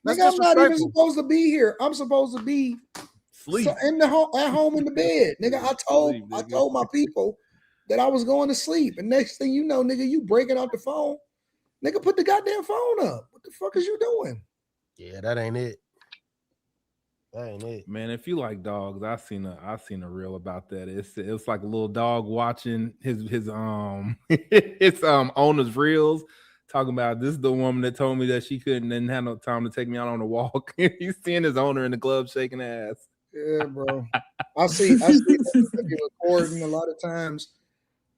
That's Nigga, I'm not even disrespectful. supposed to be here. I'm supposed to be Sleep. at home in the bed. Nigga, I Sleep, nigga. told my people that I was going to sleep. And next thing you know, nigga, you breaking out the phone. Nigga, put the goddamn phone up. What the fuck is you doing? Yeah, that ain't it. That ain't it. Man, if you like dogs, I seen a reel about that. It's like a little dog watching his his owner's reels, talking about this is the woman that told me that she didn't have no time to take me out on a walk. He's seeing his owner in the club shaking ass. Yeah, bro. I see that be recording a lot of times,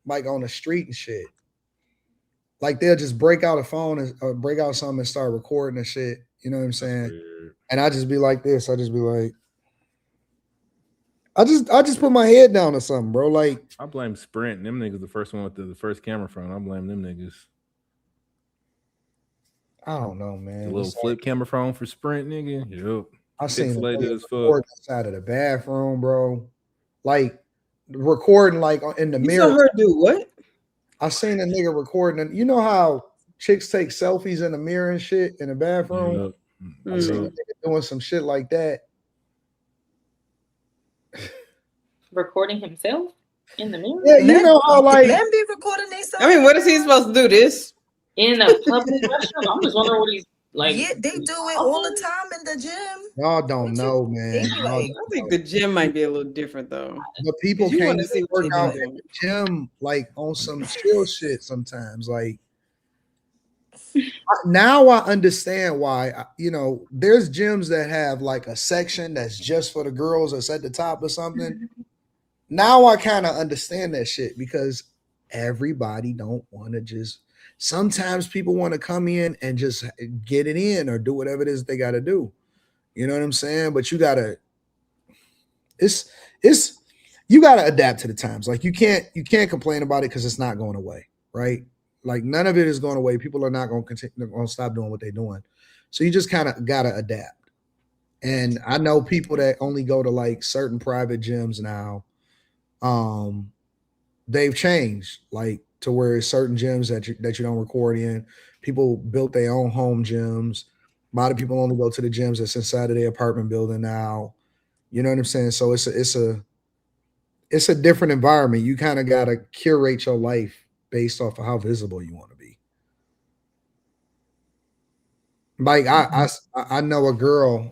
like on the street and shit. Like they'll just break out a phone or break out something and start recording and shit. You know what I'm saying? Weird. And I just be like this. I just be like, I just put my head down or something, bro. Like I blame Sprint. Them niggas the first one with the first camera phone. I blame them niggas. I don't know, man. The little It's flip camera phone for Sprint, nigga. Yep. I seen a Pixelated nigga as fuck. record inside of the bathroom, bro. Like recording like in the You mirror. saw her do what? I seen a nigga recording. And you know how chicks take selfies in the mirror and shit in the bathroom? Yep. I seen a Yep. nigga doing some shit like that. Recording himself in the mirror? Yeah, you know how like men be recording themselves. I mean, what is he supposed to do? This? In a public restroom? I'm just wondering what he's like. Yeah, they do it all the time in the gym. y'all don't know, man. They be like, I think the gym might be a little different though. But people 'Cause you can't wanna see even what work they be out doing. in the gym like on some chill shit sometimes. Like now I understand why, you know, there's gyms that have like a section that's just for the girls that's at the top or something. Now I kind of understand that shit because everybody don't want to just, sometimes people want to come in and just get it in or do whatever it is they got to do. You know what I'm saying? But you gotta, you gotta adapt to the times. Like you can't complain about it because it's not going away, right? Like none of it is going away. People are not going to continue, they're going to stop doing what they're doing. So you just kind of gotta adapt. And I know people that only go to like certain private gyms now. They've changed like to where it's certain gyms that you don't record in. People built their own home gyms. A lot of people only go to the gyms that's inside of their apartment building now. You know what I'm saying? So it's a different environment. You kind of gotta curate your life based off of how visible you want to be. Like I know a girl.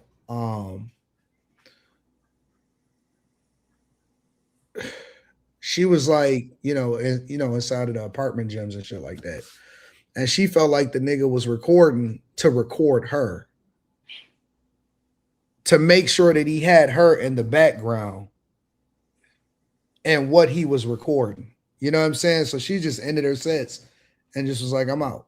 She was like, inside of the apartment gyms and shit like that. And she felt like the nigga was recording to record her, to make sure that he had her in the background and what he was recording. You know what I'm saying? So she just ended her sets and just was like, I'm out.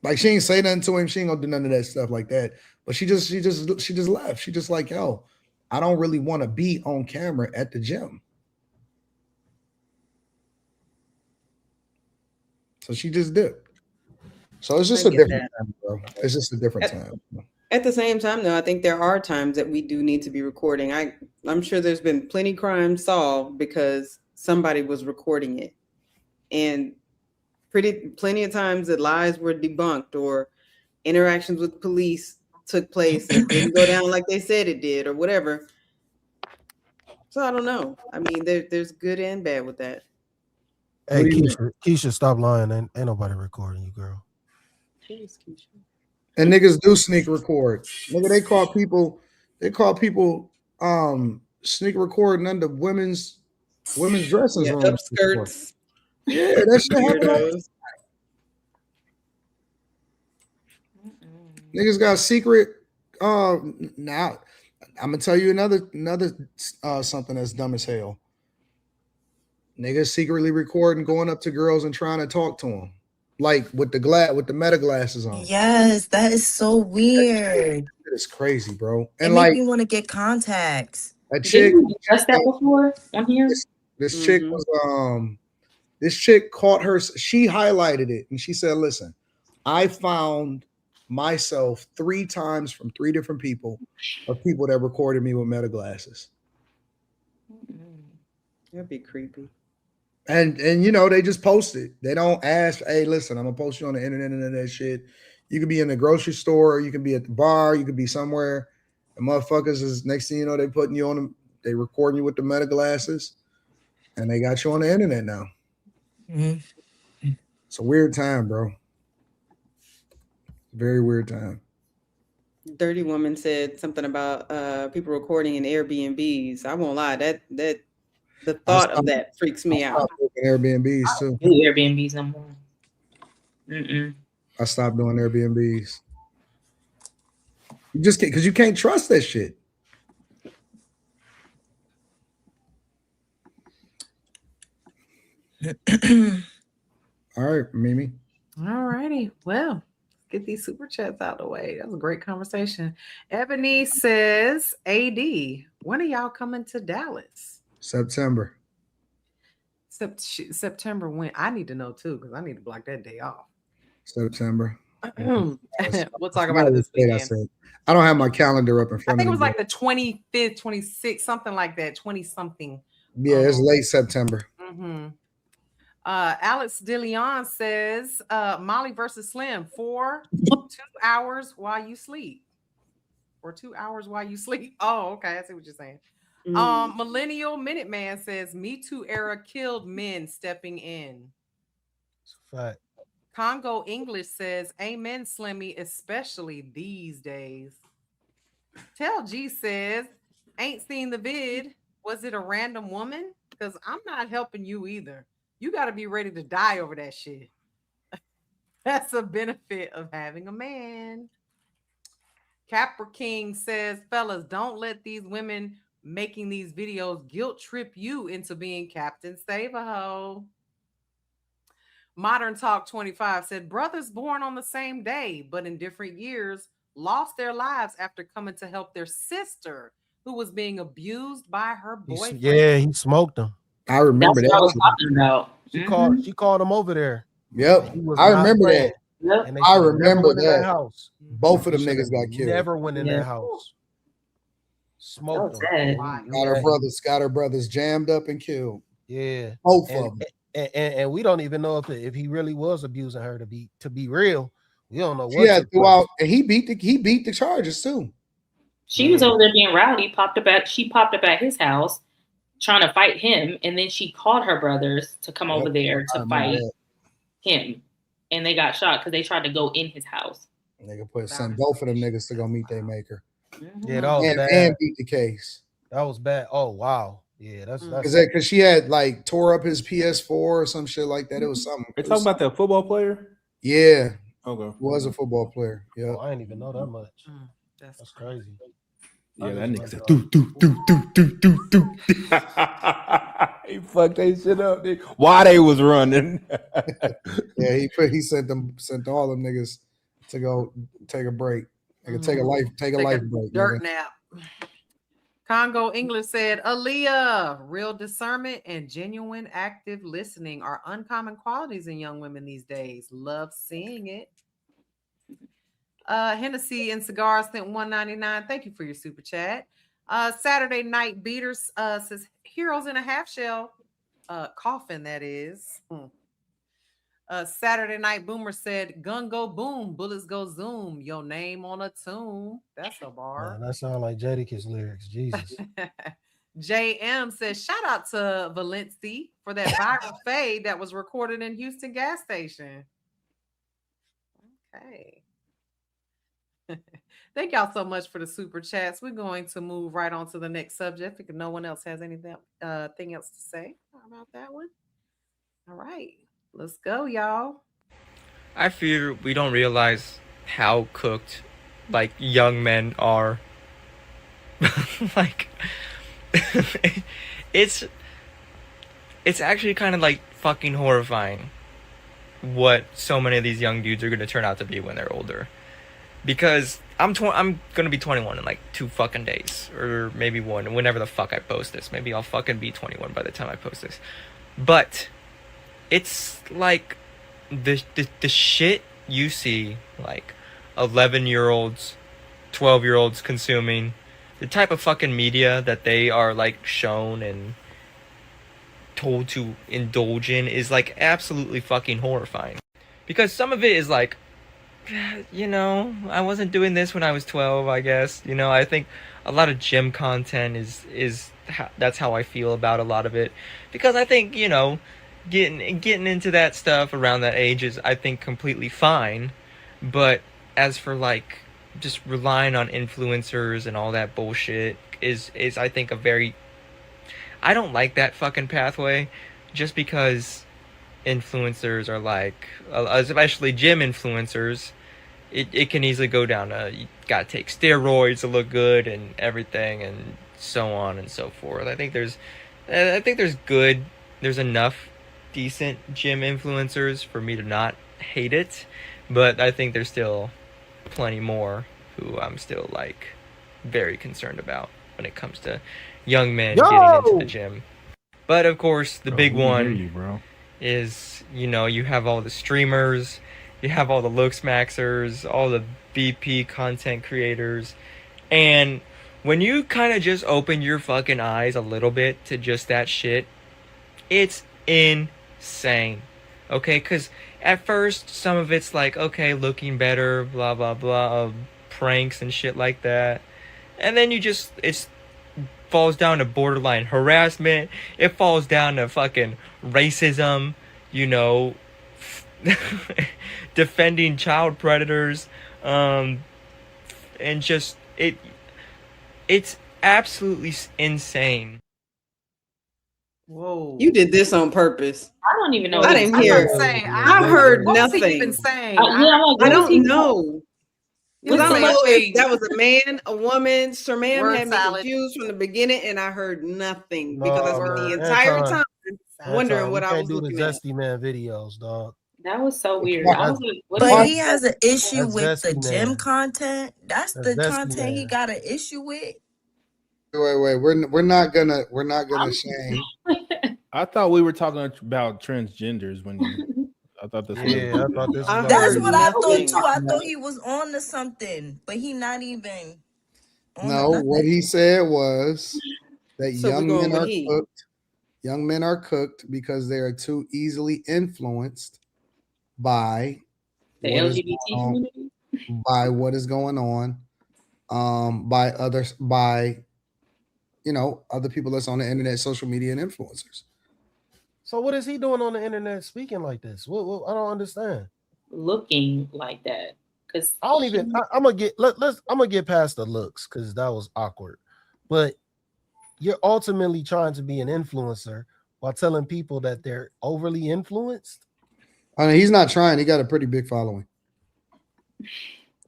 Like she ain't say nothing to him. She ain't gonna do none of that stuff like that. But she just left. She just like, yo, I don't really want to be on camera at the gym. So she just dipped. So it's just I a get different that. time, bro. It's just a different time. At the same time, though, I think there are times that we do need to be recording. I'm sure there's been plenty crimes solved because somebody was recording it, and plenty of times that lies were debunked or interactions with police took place and didn't go down like they said it did or whatever. So I don't know. I mean, there's good and bad with that. Hey, What do you Keisha, stop lying. Ain't nobody recording you, girl. Jeez, Keisha. And niggas do sneak record. Nigga, they call people sneak recording under women's dressing rooms. Upskirts. Yeah, that shit happen all the Weirdos. Niggas got secret. Now I'm gonna tell you another something that's dumb as hell. Niggas secretly recording, going up to girls and trying to talk to them, like with the meta glasses on. Yes, that is so weird. It's crazy, bro. It And makes like me want to get contacts. a chick, Didn't we discuss that before on here? this chick was this chick caught her. She highlighted it and she said, "Listen, I found myself 3 times from 3 different people of people that recorded me with meta glasses." That'd be creepy. And you know, they just post it. They don't ask, "Hey, listen, I'm gonna post you on the internet and that shit." You could be in the grocery store, you could be at the bar, you could be somewhere. The motherfuckers is next thing you know, they putting you on them, they recording you with the meta glasses, and they got you on the internet now. Mm-hmm. It's a weird time, bro. Very weird time. Dirty Woman said something about people recording in Airbnbs. I won't lie, that the thought of that freaks me out. Airbnbs too. Do Airbnbs no more. I stopped doing Airbnbs. You just can't, because you can't trust that shit. All right, Mimi. All righty. Well, get these super chats out of the way. That was a great conversation. Ebony says, AD, when are y'all coming to Dallas? September. September when? I need to know too, because I need to block that day off. September. We'll talk about it this weekend. I don't have my calendar up in front of me. I think it was like the 25th, 26th, something like that, 20 something. Yeah, it's late September. Mm-hmm. Alex DeLeon says, Molly versus Slim for 2 hours while you sleep. Or 2 hours while you sleep. Oh, okay. I see what you're saying. Millennial Minuteman says, Me Too era killed men stepping in. It's a fact. Congo English says, Amen, Slimmy, especially these days. Tell G says, ain't seen the vid. Was it a random woman? Because I'm not helping you either. You got to be ready to die over that shit. That's a benefit of having a man. Capra King says, fellas, don't let these women making these videos guilt trip you into being Captain Save-A-Ho. Modern Talk 25 said, brothers born on the same day, but in different years, lost their lives after coming to help their sister who was being abused by her boyfriend. He smoked him. I remember That's that. what I was talking about. She called him over there. Yep. I remember that. Yep. And I remember that. House. Both of them niggas got killed. Never went in their house. Smoked them. Got her brothers jammed up and killed. Yeah. Both of them. And we don't even know if he really was abusing her to be real. We don't know what. Yeah, throughout, and he beat the charges too. She was over there being rowdy. She popped up at his house, trying to fight him, and then she called her brothers to come over there to fight him, and they got shot because they tried to go in his house. Nigga send both of them niggas to go meet their maker. Yeah, that was bad. And beat the case. That was bad. Oh wow. Yeah, that's because she had like tore up his PS4 or some shit like that. It was something. They talking about that football player? Yeah. Okay. Was a football player. Yeah. Oh, I didn't even know that much. That's crazy. Yeah, that nigga said do. He fucked that shit up, dude. Why they was running? Yeah, he sent all them niggas to go take a break. Nigga, take a life break. Dirt nap. Congo English said, Aaliyah, real discernment and genuine active listening are uncommon qualities in young women these days. Love seeing it. Hennessy and Cigars sent $1.99. Thank you for your super chat. Saturday Night Beaters says, Heroes in a Half Shell. Coffin, that is. Saturday Night Boomer said, gun go boom, bullets go zoom, your name on a tomb. That's a bar. Man, that sounds like Jadakiss lyrics. Jesus. JM says, shout out to Valenci for that viral fade that was recorded in Houston gas station. Okay. Thank y'all so much for the super chats. We're going to move right on to the next subject if no one else has anything else to say about that one. All right. Let's go, y'all. I fear we don't realize how cooked, like, young men are. Like, it's it's actually kind of like fucking horrifying what so many of these young dudes are going to turn out to be when they're older. Because I'm going to be 21 in like 2 fucking days, or maybe 1, whenever the fuck I post this. Maybe I'll fucking be 21 by the time I post this. But it's like the shit you see like 11-year-olds, 12-year-olds consuming, the type of fucking media that they are like shown and told to indulge in is like absolutely fucking horrifying. Because some of it is like, you know, I wasn't doing this when I was 12, I guess. You know, I think a lot of gym content is that's how I feel about a lot of it. Because I think, you know, getting into that stuff around that age is, I think, completely fine. But as for like just relying on influencers and all that bullshit is I think a very, I don't like that fucking pathway, just because influencers are like, especially gym influencers, it can easily go down to, you gotta take steroids to look good and everything and so on and so forth. I think there's enough decent gym influencers for me to not hate it, but I think there's still plenty more who I'm still like very concerned about when it comes to young men getting into the gym. But of course, the big one is, you know, you have all the streamers, you have all the looks maxers, all the BP content creators, and when you kind of just open your fucking eyes a little bit to just that shit, it's insane. Okay, because at first some of it's like, okay, looking better, blah blah blah, pranks and shit like that, and then it falls down to borderline harassment. It falls down to fucking racism, you know, defending child predators, and just it's absolutely insane. Whoa! You did this on purpose. I don't even know. I didn't hear. I heard what nothing. Was he even saying? I don't know. Because I don't know if that was a man, a woman. Sir Ma'am had me confused from the beginning, and I heard nothing because I spent the entire time wondering what I was looking at. Zesty Man videos, dog. That was so weird. But he has an issue with the gym content. That's the content he got an issue with. Wait. We're not gonna shame. I thought we were talking about transgenders when you. I thought this. I thought this. That's what I thought too. I thought he was on to something, but he not even. No, what he said was that young men are cooked. Young men are cooked because they are too easily influenced by the LGBT community, by what is going on, by others, by other people that's on the internet, social media, and influencers. So what is he doing on the internet speaking like this? What I don't understand. Looking like that, because I don't even. I'm gonna get past the looks because that was awkward. But you're ultimately trying to be an influencer while telling people that they're overly influenced. I mean, he's not trying. He got a pretty big following.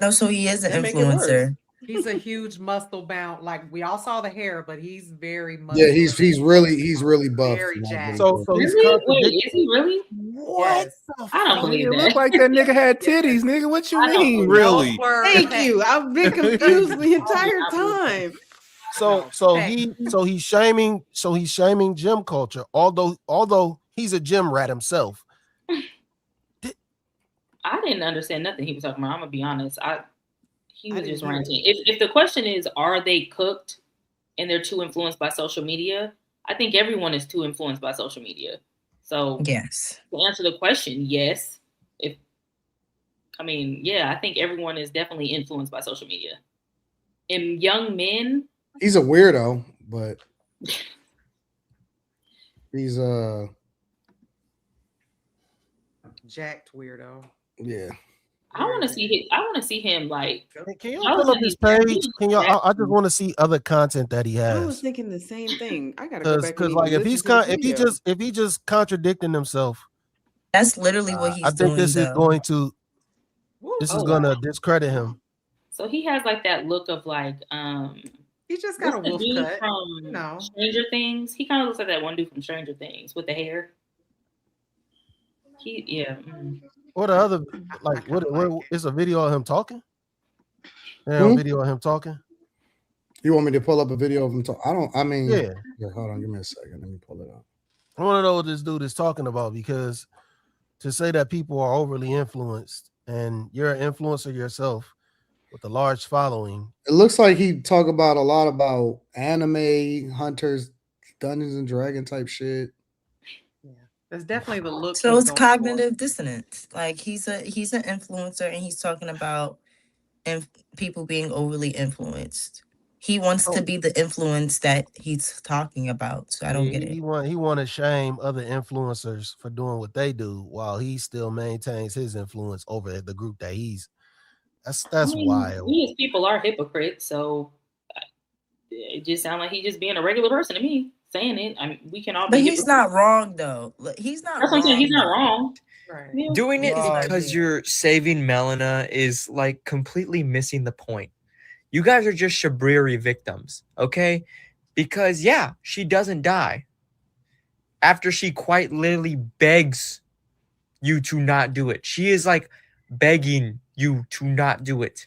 No, so he is an influencer. He's a huge muscle bound. Like we all saw the hair, but he's very much. Yeah, he's really buff. Very jacked. So really? Wait, is he really? What? Yes. I don't believe that. Look like that nigga had titties, nigga. What you mean, really? Thank you. I've been confused the entire time. So he's shaming gym culture, although he's a gym rat himself. I didn't understand nothing he was talking about. I'm gonna be honest. He was just ranting. If the question is, are they cooked and they're too influenced by social media? I think everyone is too influenced by social media. So yes, to answer the question, yes. I think everyone is definitely influenced by social media. And young men, he's a weirdo, but he's a jacked weirdo. Yeah. I want to see him like. Can y'all pull up his page? I just want to see other content that he has. I was thinking the same thing. I gotta go back because like if he just contradicting himself, that's literally what he's doing. I think this is going to discredit him. So he has like that look of like He just got a What's the wolf dude cut. from No. Stranger Things? He kind of looks like that one dude from Stranger Things with the hair. What the other like? I kinda What like- is a video of him talking? Yeah, video of him talking. You want me to pull up a video of him talk? I mean, Yeah. Hold on, give me a second. Let me pull it up. I want to know what this dude is talking about, because to say that people are overly influenced, and you're an influencer yourself with a large following. It looks like he talk about a lot about anime, hunters, Dungeons and Dragon type shit. That's definitely the look. So he's it's going cognitive dissonance. Like he's an influencer and he's talking about people being overly influenced. He wants to be the influence that he's talking about. So I don't get it. He want to shame other influencers for doing what they do while he still maintains his influence over the group that he's. That's wild. We as people are hypocrites, so it just sounds like he's just being a regular person to me saying it. I mean, we can all. But he's not wrong though. He's not. That's what I'm saying. He's not wrong. Right. Yeah. Doing it Right. because you're saving Melina is like completely missing the point. You guys are just Shabriri victims, okay? Because yeah, she doesn't die after she quite literally begs you to not do it. She is like begging you to not do it.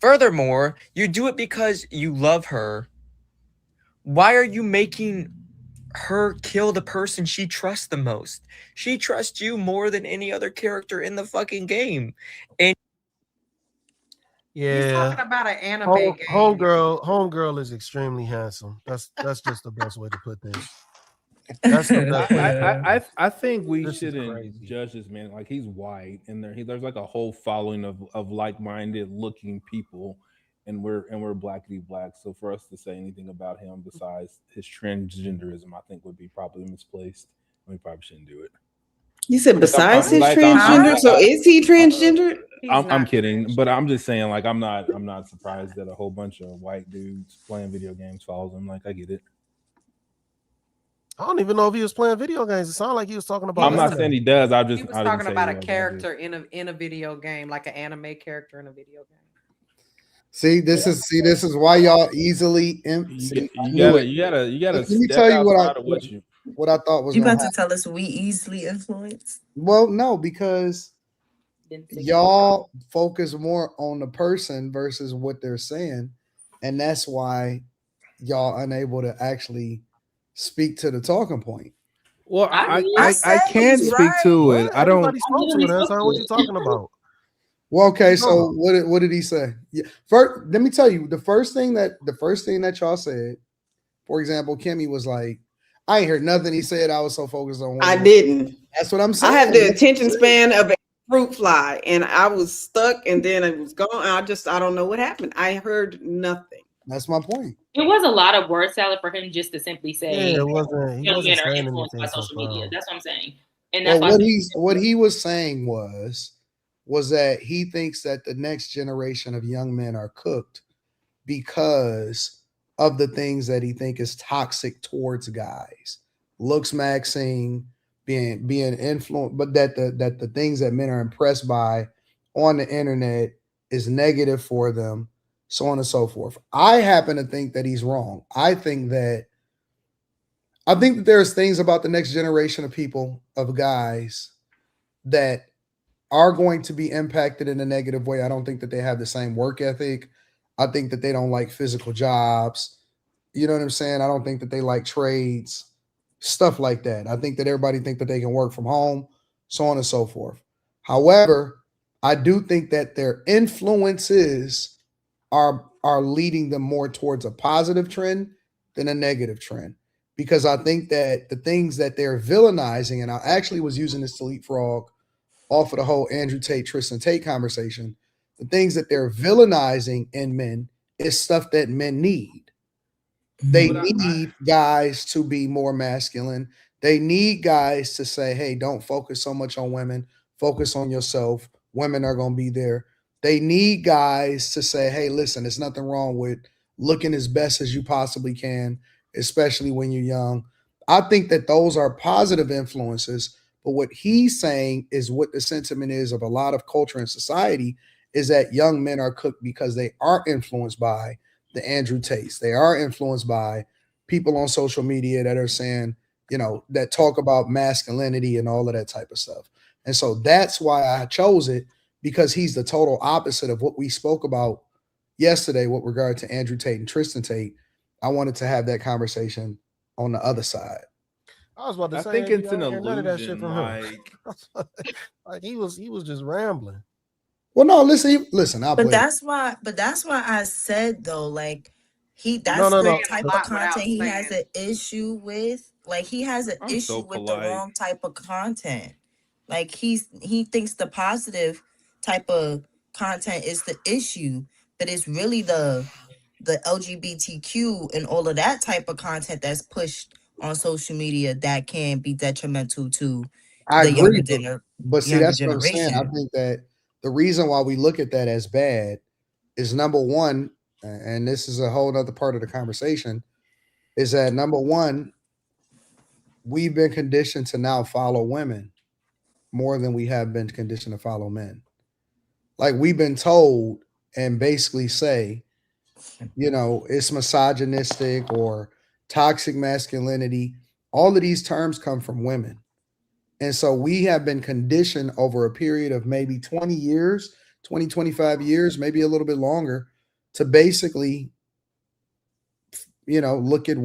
Furthermore, you do it because you love her. Why are you making her kill the person she trusts the most? She trusts you more than any other character in the fucking game. And He's Yeah, talking about an anime game. homegirl is extremely handsome. That's just the best way to put this. That's the best way. I think we This is shouldn't crazy. judge this man. Like, he's white, and there's like a whole following of like-minded looking people, and we're blackity black. So for us to say anything about him besides his transgenderism, I think would be probably misplaced. We probably shouldn't do it. You said besides his like, transgender, so is he transgender? I'm kidding, but I'm just saying, like, I'm not surprised that a whole bunch of white dudes playing video games follows him. Like, I get it. I don't even know if he was playing video games. It sounded like he was talking about. I'm not saying he does. He was talking about a character in a video game, like an anime character in a video game. See, this is why y'all easily. You gotta. Let me tell you what I thought was. You gonna about to happen. tell us we easily influenced? Well, no, because y'all focus more on the person versus what they're saying, and that's why y'all unable to actually speak to the talking point. Well, I said can he's speak right. to it. I don't. Everybody spoke to it. That's what you talking about. Well, okay, so what did he say? Yeah, first, let me tell you the first thing that y'all said. For example, Kimmy was like, "I ain't heard nothing he said. I was so focused on." I didn't. That's what I'm saying. I have the attention span of a fruit fly, and I was stuck, and then it was gone. I don't know what happened. I heard nothing. That's my point. It was a lot of word salad for him just to simply say, Yeah, it wasn't. He young wasn't men are saying influenced by anything. social media. That's what I'm saying. And that's Well, why what he was saying was that he thinks that the next generation of young men are cooked because of the things that he think is toxic towards guys, looks maxing, being influenced, but that the things that men are impressed by on the internet is negative for them, so on and so forth. I happen to think that he's wrong. I think that there's things about the next generation of people, of guys, that are going to be impacted in a negative way. I don't think that they have the same work ethic. I think that they don't like physical jobs. You know what I'm saying? I don't think that they like trades, stuff like that. I think that everybody think that they can work from home, so on and so forth. However, I do think that their influences are leading them more towards a positive trend than a negative trend. Because I think that the things that they're villainizing, and I actually was using this to leapfrog off of the whole Andrew Tate, Tristan Tate conversation, the things that they're villainizing in men is stuff that men need. They need guys to be more masculine. They need guys to say, hey, don't focus so much on women. Focus on yourself. Women are going to be there. They need guys to say, hey, listen, there's nothing wrong with looking as best as you possibly can, especially when you're young. I think that those are positive influences. But what he's saying is what the sentiment is of a lot of culture and society. is that young men are cooked because they are influenced by the Andrew Tates. They are influenced by people on social media that are saying, that talk about masculinity and all of that type of stuff. And so that's why I chose it, because he's the total opposite of what we spoke about yesterday with regard to Andrew Tate and Tristan Tate. I wanted to have that conversation on the other side. I was about to I say, think it's an none of that shit illusion. from him. Like he was just rambling. Well, no, listen. But that's why I said though, like that's No. the type of content he has an issue with. Like he has an issue with the wrong type of content. Like he thinks the positive type of content is the issue, but it's really the LGBTQ and all of that type of content that's pushed on social media that can be detrimental to the agree, younger but see, younger that's what I'm saying. I generation. think that the reason why we look at that as bad is, number one, and this is a whole other part of the conversation, is that number one, we've been conditioned to now follow women more than we have been conditioned to follow men. Like we've been told and basically say, it's misogynistic or toxic masculinity. All of these terms come from women. And so we have been conditioned over a period of maybe 20 years, 20, 25 years, maybe a little bit longer, to basically, look to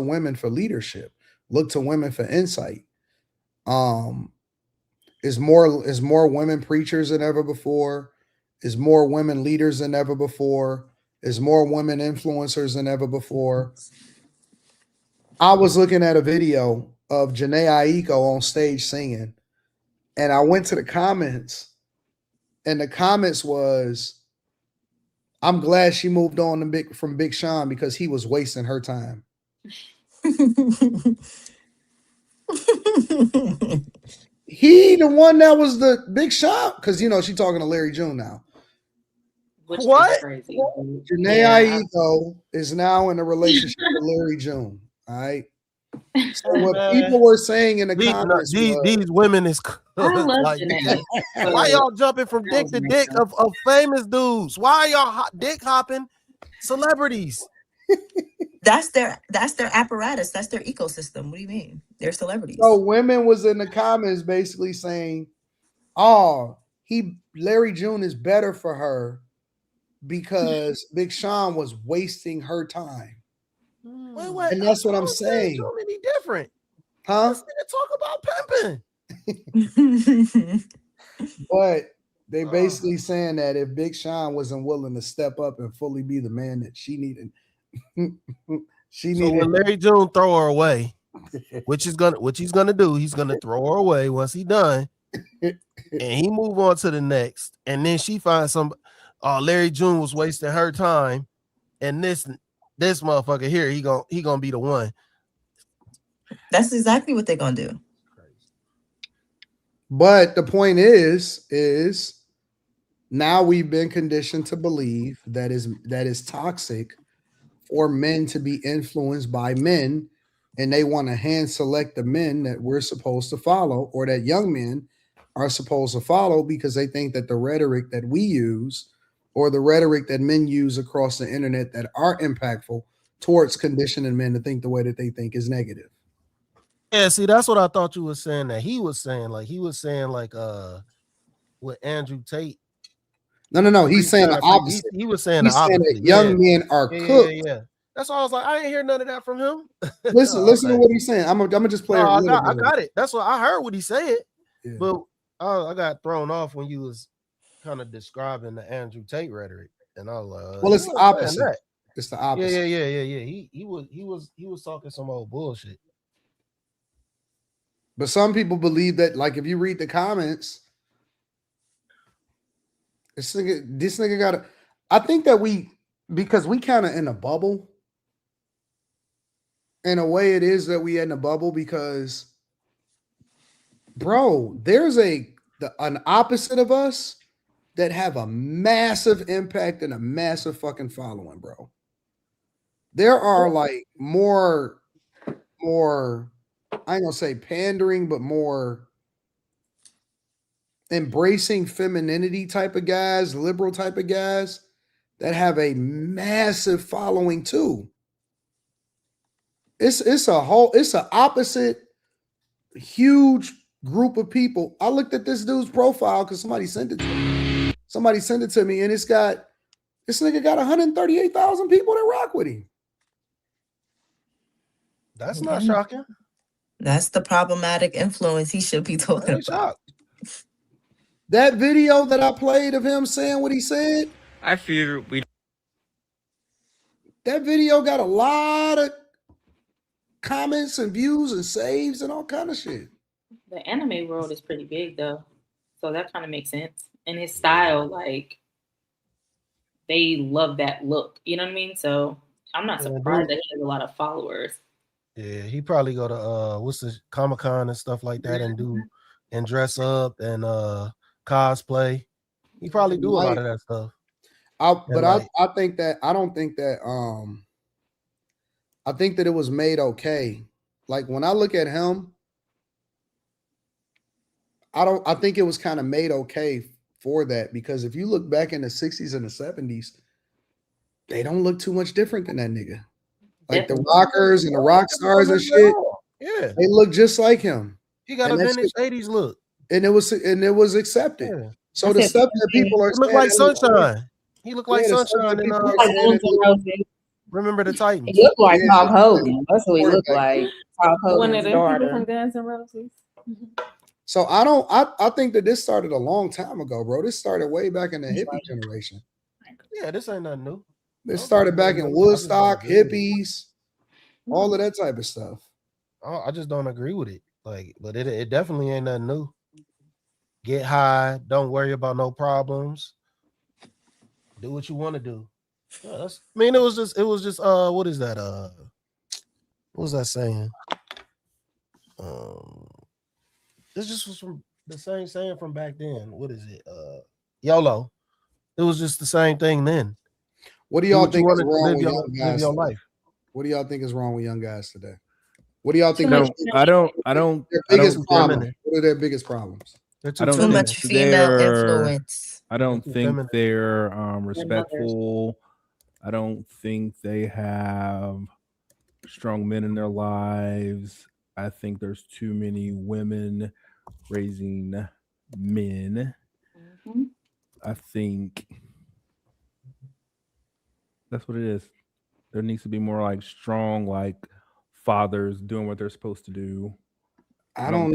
women for leadership, look to women for insight. Is more women preachers than ever before, is more women leaders than ever before, is more women influencers than ever before. I was looking at a video of Janae Aiko on stage singing, and I went to the comments, and the comments was, I'm glad she moved on from Big Sean because he was wasting her time. He the one that was the Big Sean, because she talking to Larry June now. Which What? is crazy. Janae Aiko is now in a relationship with Larry June. All right. So what people were saying in the comments these women is I love like, Janae. why y'all jumping from dick to dick of famous dudes? Why are y'all dick hopping celebrities? That's their apparatus. That's their ecosystem. What do you mean? They're celebrities. So women was in the comments basically saying, "Oh, Larry June is better for her because Big Sean was wasting her time." Wait, and that's what I'm saying. So many different, huh? Let's talk about pimping. But they basically saying that if Big Sean wasn't willing to step up and fully be the man that she needed, So when Larry June throw her away, which he's gonna do, he's gonna throw her away once he done, and he move on to the next, and then she finds Larry June was wasting her time, and this motherfucker here, he gonna be the one. That's exactly what they're gonna do. But the point is now we've been conditioned to believe that is toxic for men to be influenced by men, and they want to hand select the men that we're supposed to follow, or that young men are supposed to follow, because they think that the rhetoric that we use, or the rhetoric that men use across the internet that are impactful towards conditioning men to think the way that they think, is negative. Yeah, see, that's what I thought you were saying. That he was saying with Andrew Tate. No. He's saying the opposite. He was saying the opposite. Saying that young men are cooked. Yeah. That's why I was like, I didn't hear none of that from him. Listen to what he's saying. I'm gonna just play. I got it. That's what I heard. What he said, yeah. But I got thrown off when you was kind of describing the Andrew Tate rhetoric, and I was like, well, it's the opposite. It's the opposite. Yeah. He was talking some old bullshit. But some people believe that, like, if you read the comments, this nigga got to. I think that because we kind of in a bubble. In a way, it is that we in a bubble because, bro, there's an opposite of us that have a massive impact and a massive fucking following, bro. There are like more, I ain't gonna say pandering, but more embracing femininity type of guys, liberal type of guys that have a massive following too. It's an opposite huge group of people. I looked at this dude's profile because somebody sent it to me. And this nigga got 138,000 people that rock with him. That's not shocking. That's the problematic influence he should be talking about. Shocked. That video that I played of him saying what he said, I fear that video got a lot of comments and views and saves and all kind of shit. The anime world is pretty big though, so that kind of makes sense. And his style, like, they love that look. You know what I mean? So I'm not surprised that he has a lot of followers. Yeah, he probably go to what's the Comic-Con and stuff like that and dress up and cosplay. He probably do a lot of that stuff. I think that it was made okay. Like when I look at him, I think it was kind of made okay for that, because if you look back in the 60s and the 70s, they don't look too much different than that nigga. Like the rockers and the rock stars and shit. Yeah. They look just like him. He got a vintage 80s look. And it was accepted. Yeah. So the stuff that people are look like Sunshine. He looked like Sunshine in Remember the Titans. He looked like Hulk Hogan. That's what he looked like. Hulk One Hogan's of them daughter. people from Guns N' Roses. So I think that this started a long time ago, bro. This started way back in the hippie generation. Yeah, this ain't nothing new. This started back in Woodstock, hippies, all of that type of stuff. I just don't agree with it. Like, but it definitely ain't nothing new. Get high, don't worry about no problems. Do what you want to do. Yeah, it was just what is that? What was that saying? This just was from the same saying from back then. What is it? YOLO. It was just the same thing then. What do y'all think is wrong with young young guys? life. What do y'all think is wrong with young guys today? What do y'all think? I don't. Their biggest problem. What are their biggest problems? Too much female influence. I don't think they're respectful. I don't think they have strong men in their lives. I think there's too many women raising men. Mm-hmm. I think that's what it is. There needs to be more like strong, like fathers doing what they're supposed to do. I don't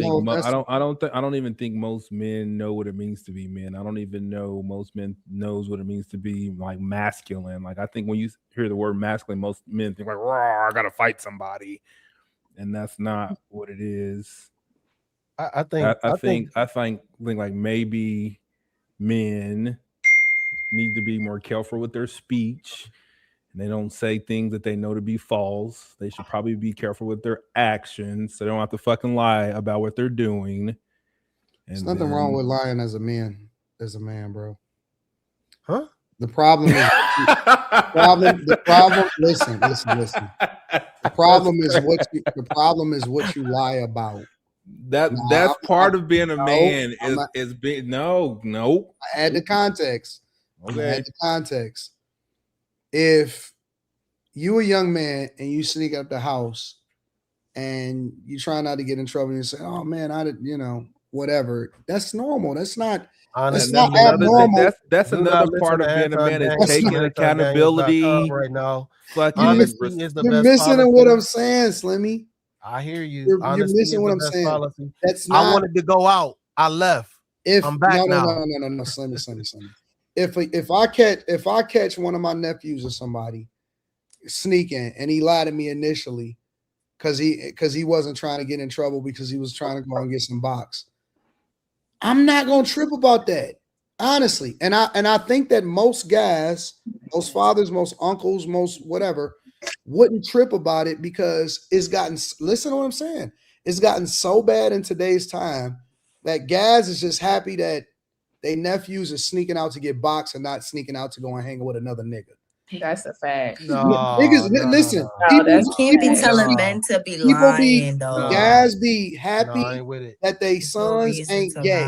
even think most men know what it means to be men. I don't even know most men knows what it means to be like masculine. Like I think when you hear the word masculine, most men think like, "Raw, I gotta fight somebody," and that's not what it is. I think like maybe men need to be more careful with their speech. And they don't say things that they know to be false. They should probably be careful with their actions so they don't have to fucking lie about what they're doing. There's nothing wrong with lying as a man, bro. Huh? The problem is listen. The problem is what you lie about. That's part of being a man is being no. I add the context. Okay. Add the context. If you a young man and you sneak out the house and you try not to get in trouble and you say, "Oh man, whatever." That's normal. That's not abnormal. That's another part of being a man is taking accountability right now. Honesty is the best missing in what I'm saying, Slimmy. I hear you. You're missing what I'm saying. Policy. That's not. I wanted to go out. I left. I'm back now. No, Slimmy. If I catch one of my nephews or somebody sneaking and he lied to me initially because he wasn't trying to get in trouble because he was trying to go and get some box, I'm not gonna trip about that, honestly. And I think that most guys, most fathers, most uncles, most whatever, wouldn't trip about it because it's gotten. Listen to what I'm saying. It's gotten so bad in today's time that guys is just happy that they nephews are sneaking out to get boxed and not sneaking out to go and hang with another nigga. That's a fact. Listen. You can't be telling men to be lying, though. Guys be happy that they sons ain't gay.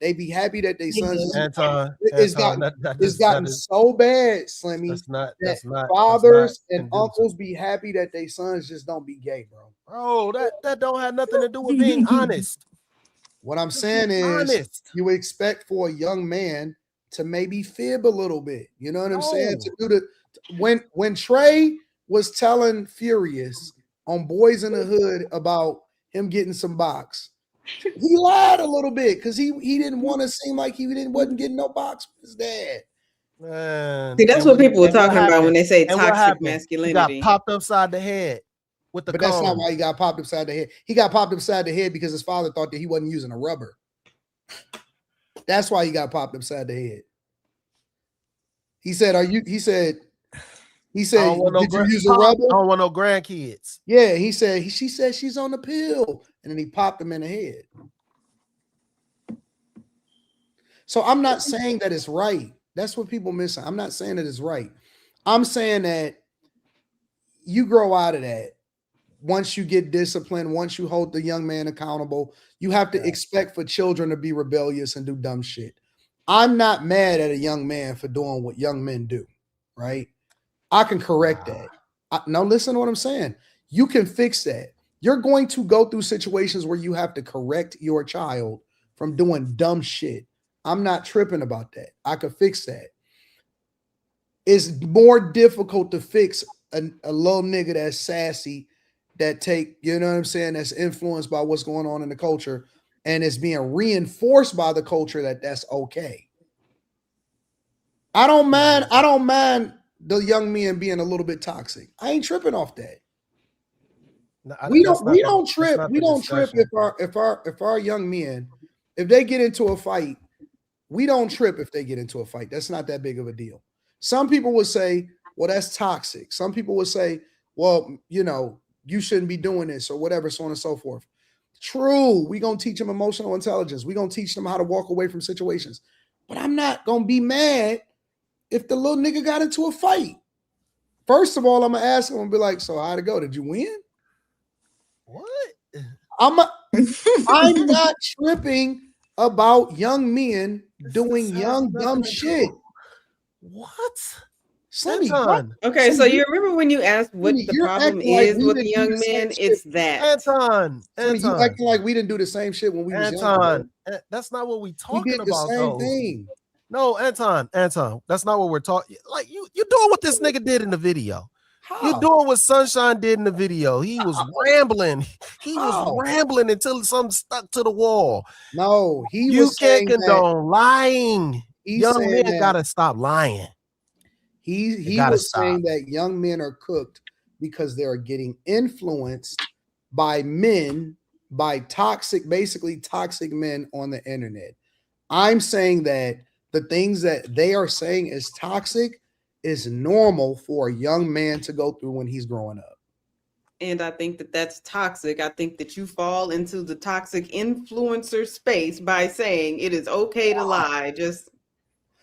They be happy that they sons. Anton, It's gotten so bad, Slimmy. That's not fathers and conducive. uncles be happy that they sons just don't be gay, bro. Bro, that don't have nothing to do with being honest. What I'm saying is, you expect for a young man to maybe fib a little bit. You know what I'm saying? To do when Trey was telling Furious on Boys in the Hood about him getting some box, he lied a little bit because he didn't want to seem like he wasn't getting no box from his dad. Man, see, that's what people were talking about when they say toxic masculinity. He got popped upside the head with the But comb. that's not why he got popped upside the head. He got popped upside the head because his father thought that he wasn't using a rubber. That's why he got popped upside the head. He said, He said, did you use a rubber? I don't want no grandkids. Yeah, she said she's on the pill. And then he popped him in the head. So I'm not saying that it's right. That's what people miss. I'm not saying that it's right. I'm saying that you grow out of that. Once you get disciplined, once you hold the young man accountable, you have to expect for children to be rebellious and do dumb shit. I'm not mad at a young man for doing what young men do, right? I can correct that. Now listen to what I'm saying. You can fix that. You're going to go through situations where you have to correct your child from doing dumb shit. I'm not tripping about that. I could fix that. It's more difficult to fix a little nigga that's sassy, that you know what I'm saying, that's influenced by what's going on in the culture and is being reinforced by the culture that's okay. I don't mind the young men being a little bit toxic. I ain't tripping off that. No, we don't trip if our young men, if they get into a fight, we don't trip if they get into a fight. That's not that big of a deal. Some people would say, well, that's toxic. Some people would say, well, you shouldn't be doing this or whatever, so on and so forth. True. We're going to teach them emotional intelligence. We're going to teach them how to walk away from situations. But I'm not going to be mad if the little nigga got into a fight. First of all, I'm going to ask him and be like, so how'd it go? Did you win? What? I'm not tripping about young men doing young dumb shit. What? Slimmy, okay, so you remember when you asked what the problem is with the young men? It's that. Anton. You acting like we didn't do the same shit when we was young. That's not what we talking about. The same thing. No, Anton, that's not what we're talking. Like you're doing what this nigga did in the video. You're doing what Sunshine did in the video. He was rambling. He was rambling until something stuck to the wall. No, you can't condone lying. Young men gotta stop lying. He was saying that young men are cooked because they're getting influenced by men, by basically toxic men on the internet. I'm saying that the things that they are saying is toxic is normal for a young man to go through when he's growing up. And I think that that's toxic. I think that you fall into the toxic influencer space by saying it is okay to lie.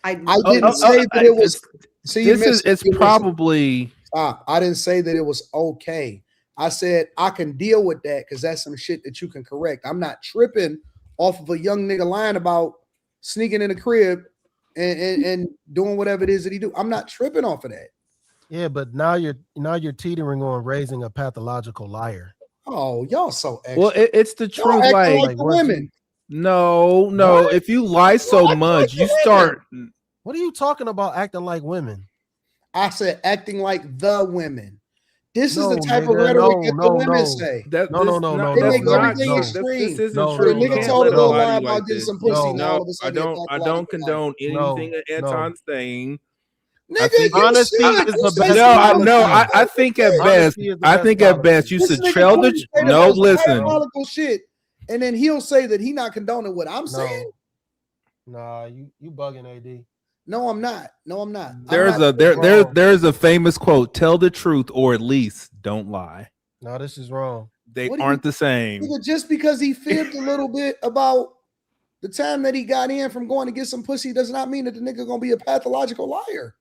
I didn't say that it was. It's probably. Stop. I didn't say that it was okay. I said I can deal with that because that's some shit that you can correct. I'm not tripping off of a young nigga lying about sneaking in the crib and doing whatever it is that he do. I'm not tripping off of that. Yeah, but now you're teetering on raising a pathological liar. Oh, y'all so extra. Well, it's the truth. Like women. No. What? If you lie so much, you start. What are you talking about? Acting like women? I said acting like the women. This is the type of rhetoric that the women say. No. They make everything extreme. This isn't true. The nigga told a little lie about getting some pussy. No, I don't condone anything that Anton's saying. Nigga, honesty is the best. I think at best, you should trail the. No, listen. Shit, and then he'll say that he's not condoning what I'm saying. Nah, you bugging, AD. No, I'm not. There's a famous quote: "Tell the truth, or at least don't lie." No, this is wrong. They aren't the same. Just because he fibbed a little bit about the time that he got in from going to get some pussy does not mean that the nigga gonna be a pathological liar.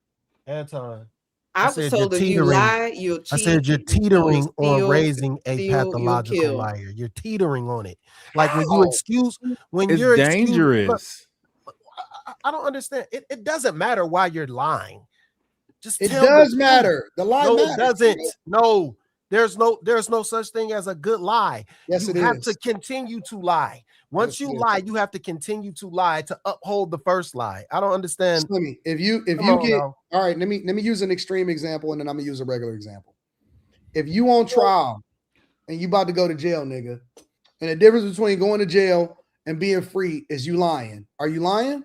Anton, I was said told you're if you teetering. lie, you'll cheat. I said you're teetering on raising a steal, you'll pathological kill. liar. You're teetering on it. Like when It's you're dangerous. I don't understand. It doesn't matter why you're lying. Just It tell does the matter. The lie no, matters. it doesn't. No, there's no such thing as a good lie. Yes, you it have is. to continue to lie. Once Yes, you it is. lie, you have to continue to lie to uphold the first lie. I don't understand. Slimmy, if you get all right, let me use an extreme example and then I'm gonna use a regular example. If you on trial and you about to go to jail, nigga, and the difference between going to jail and being free is you lying. Are you lying?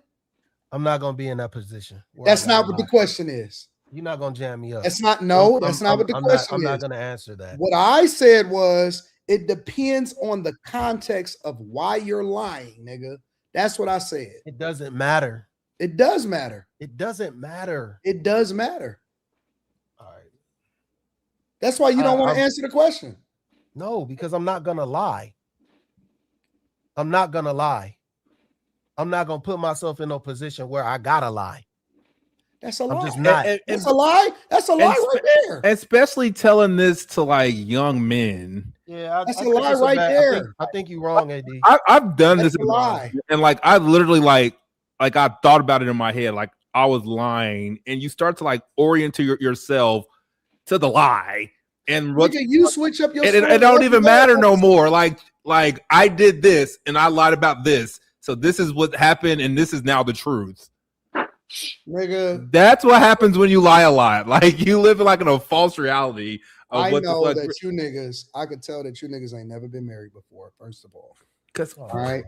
I'm not gonna be in that position. That's not what the question is. You're not gonna jam me up. That's not what the question is. I'm not gonna answer that. What I said was it depends on the context of why you're lying, nigga. That's what I said. It doesn't matter. It does matter. It doesn't matter. It does matter. All right. That's why you don't want to answer the question. No, because I'm not gonna lie. I'm not gonna lie. I'm not gonna put myself in a position where I gotta lie. That's a lie. I'm just not. That's a lie. That's a lie right there. Especially telling this to like young men. Yeah, that's a lie right there. I think you're wrong, AD. I've done this a lie. And like I literally like I thought about it in my head, like I was lying, and you start to like orient yourself to the lie. And what you switch up your it don't even matter no more. Like I did this and I lied about this. So this is what happened, and this is now the truth. Nigga, that's what happens when you lie a lot. Like you live like in a false reality. I know that you niggas. I could tell that you niggas ain't never been married before. First of all, all right.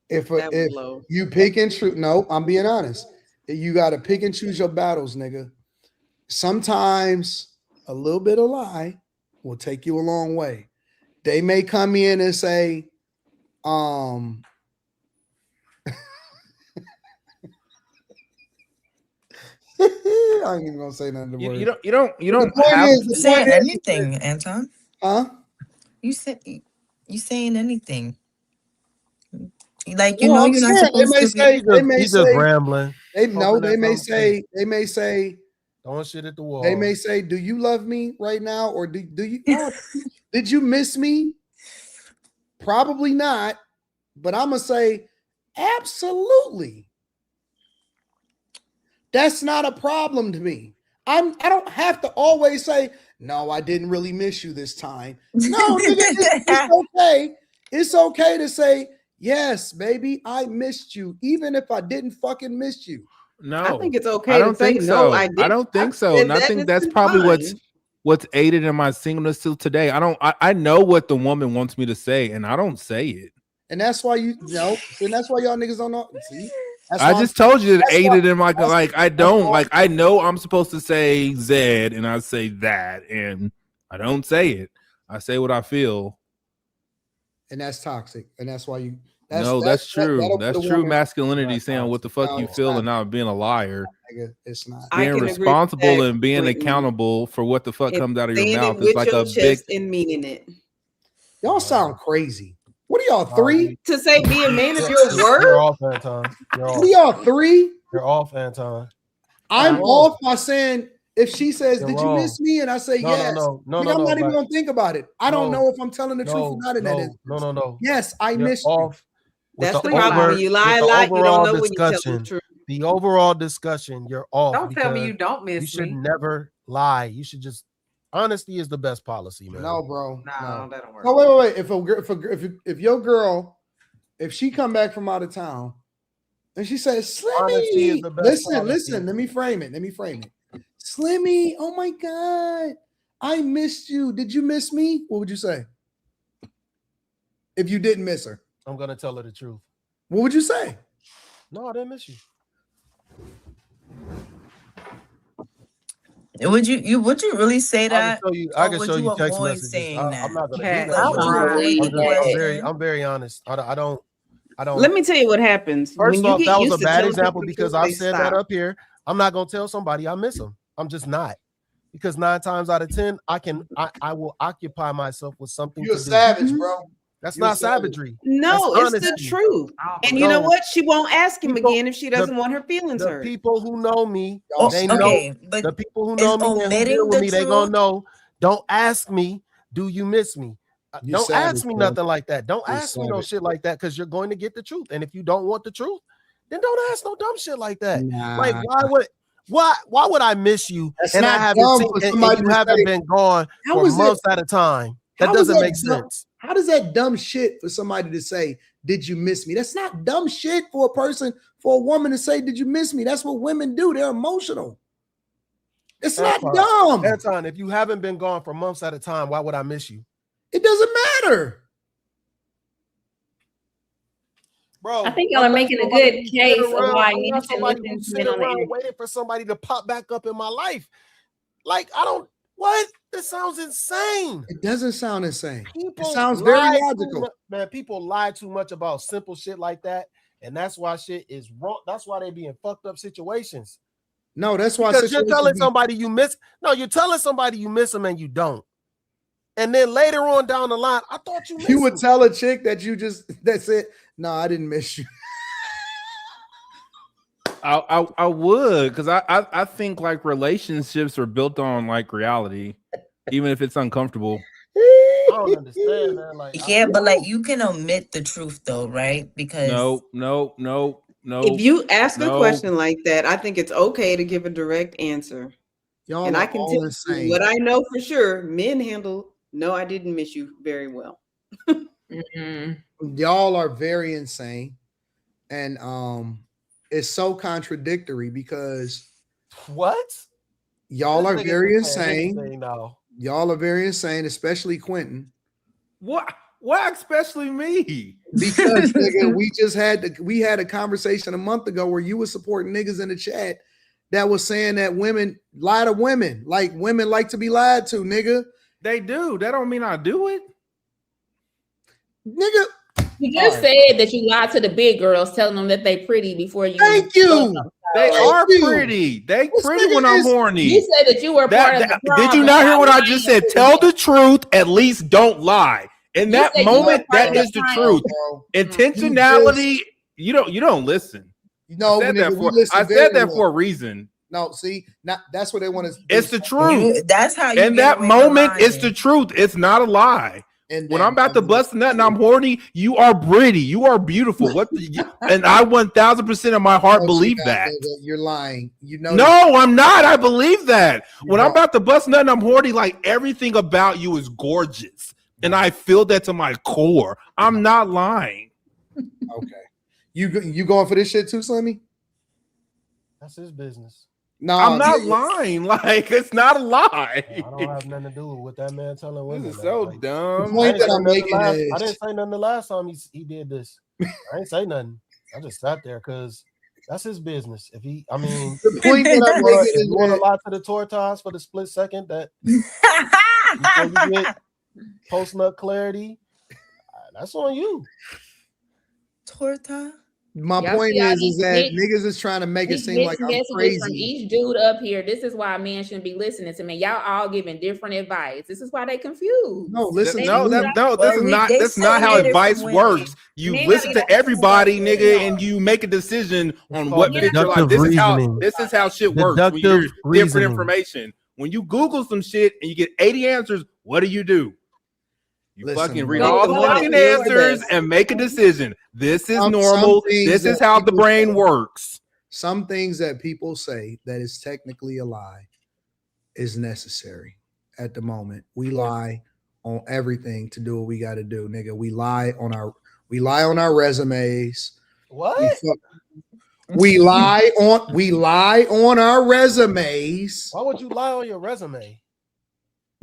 If you pick and choose, no, I'm being honest. You got to pick and choose your battles, nigga. Sometimes a little bit of lie will take you a long way. They may come in and say, I ain't even gonna say nothing. You don't have to say anything, Anton. Huh? You saying anything? Like you're not supposed to be. They may say rambling. They may say throwing shit at the wall. They may say, "Do you love me right now, or do you? Did you miss me?" Probably not, but I'm gonna say, absolutely. That's not a problem to me. I don't have to always say, "No, I didn't really miss you this time." No, nigga, it's okay. It's okay to say, "Yes, baby, I missed you," even if I didn't fucking miss you. No, I think it's okay. I don't think so. No, I don't think so. And I think that's probably what's aided in my singleness till today. I know what the woman wants me to say, and I don't say it. And that's why and that's why y'all niggas don't know. See, I just told you that aided in my I don't I know I'm supposed to say Z and I say that, and I don't say it. I say what I feel. And that's toxic. And that's why you that's true. That's true masculinity, saying what the fuck you feel and not being a liar. It's not being responsible and being accountable for what the fuck comes out of your mouth is like a big and meaning it. Y'all sound crazy. What are y'all, 3? To say be a man is your word? You're off, Anton. What are y'all, 3? You're off, Anton. I'm off by saying, if she says, "Did you miss me?" and I say yes, I'm not even gonna think about it. I don't know if I'm telling the truth or not in that instance. No. Yes, I missed you. That's the problem. When you lie a lot, you don't know when you tell the truth. The overall discussion, you're off. Don't tell me you don't miss me. You should never lie. You should just honesty is the best policy, man. No, bro. No, that don't work. No, wait. If your girl, if she come back from out of town and she says, "Slimmy," listen, let me frame it. Slimmy, oh my God, I missed you. Did you miss me? What would you say? If you didn't miss her, I'm gonna tell her the truth. What would you say? No, I didn't miss you. Would you really say that? I can show you text messages. I'm not gonna do that. I'm very honest. I don't. Let me tell you what happens. First off, that was a bad example because I said that up here. I'm not gonna tell somebody I miss them. I'm just not, because 9 times out of 10, I will occupy myself with something. You're a savage, bro. That's You're not savage. savagery. No, That's it's the honesty. truth. I'll And believe you know No. what? She won't ask him People- again if she doesn't want her feelings The hurt. people who know me, Y'all they savage. know. Okay, but The people who is know me and who omitting deal with the me, they gonna truth? know. Don't ask me, do you miss me? You Don't savage, ask me bro. nothing like that. Don't You're ask me no savage. shit like that because you're going to get the truth. And if you don't want the truth, then don't ask no dumb shit like that. Like, why would I miss you That's and I not haven't dumb seen for and somebody you to haven't say. been gone How for is it- months at a time? That How is doesn't make dumb? sense. How does that dumb shit for somebody to say, did you miss me? That's not dumb shit for a person, for a woman to say, did you miss me? That's what women do. They're emotional. It's not dumb. Anton, if you haven't been gone for months at a time, why would I miss you? It doesn't matter. Bro, I think y'all are making a good case of why I'm men not should somebody listen who's to sitting men on the around internet. waiting for somebody to pop back up in my life. Like, I don't, what? This sounds insane. It doesn't sound insane. People It sounds very lie too logical. much, man. People lie too much about simple shit like that. And that's why shit is wrong. That's why they be in fucked up situations. No, that's why Because you're telling situations be- somebody you miss. No, you're telling somebody you miss them and you don't. And then later on down the line, I thought you missed you would me. tell a chick that you just, that's it. No, I didn't miss you. I would, because I think like relationships are built on like reality, even if it's uncomfortable. I don't understand, man. Like, Yeah, but like you can omit the truth though, right? Because No. If you ask a no. question like that, I think it's okay to give a direct answer. Y'all And are I can all tell you insane. what I know for sure, men handle, no, I didn't miss you very well. Y'all are very insane. And it's so contradictory because what? y'all This are nigga very is saying insane. anything now. Y'all are very insane, especially Quentin. What? Why especially me? Because nigga, we had a conversation a month ago where you were supporting niggas in the chat that was saying that women lie to women, like women like to be lied to, nigga. They do. That don't mean I do it. Nigga, You just said that you lied to the big girls, telling them that they pretty before you. thank you. They Thank are you. pretty. They This pretty nigga when I'm is- horny. You said that you were part of the problem. Did you not hear what I just said? lying. Tell the truth, at least don't lie. In You that said you were moment, part that of is the the problem. truth. bro. Intentionality, you don't listen. No, I said nigga, that we for listen I very said that well. for a reason. No, see, not that's what they want to. It's the truth. that's how you In get that away moment, with it's the lying. truth. It's not a lie. And When I'm about to bust a nut and I'm horny, you are pretty. You are beautiful. And I 1000% of my heart believe that. You're lying. You know. No, I'm not. I believe that. When I'm wrong. about to bust a nut and I'm horny, like everything about you is gorgeous. And I feel that to my core. I'm not lying. Okay. You going for this shit too, Slimmy? That's his business. No, I'm not lying. Like, it's not a lie. I don't have nothing to do with what that man telling women. This is man. so Like, dumb. The point that I'm making I is didn't say nothing the last time he did this. I didn't say nothing. I just sat there because that's his business. If he, I mean, the point that I'm making if is you want to that lie to the tortoise for the split second that before you get post nut clarity, that's on you. Torta. my Y'all point see all is these that mixed- niggas is trying to make it These seem like mixed I'm messages from crazy. each dude up here. This is why men shouldn't be listening to me. Y'all all giving different advice. This is why they confused. No, listen. No, to me. that's not how separated advice from women. works. You Men listen gotta to get everybody, that nigga, stuff. and you make a decision on called what fits your life. deductive This reasoning. is how shit works. When you Deductive hear reasoning. different information. When you Google some shit and you get 80 answers, what do? You Listen, fucking read bro. all the Go out fucking and do answers this. and make a decision. This is Some normal. things This is that how the people brain say- works. Some things that people say that is technically a lie is necessary at the moment. We lie on everything to do what we got to do, nigga. We lie on our resumes. What? We lie on our resumes. Why would you lie on your resume?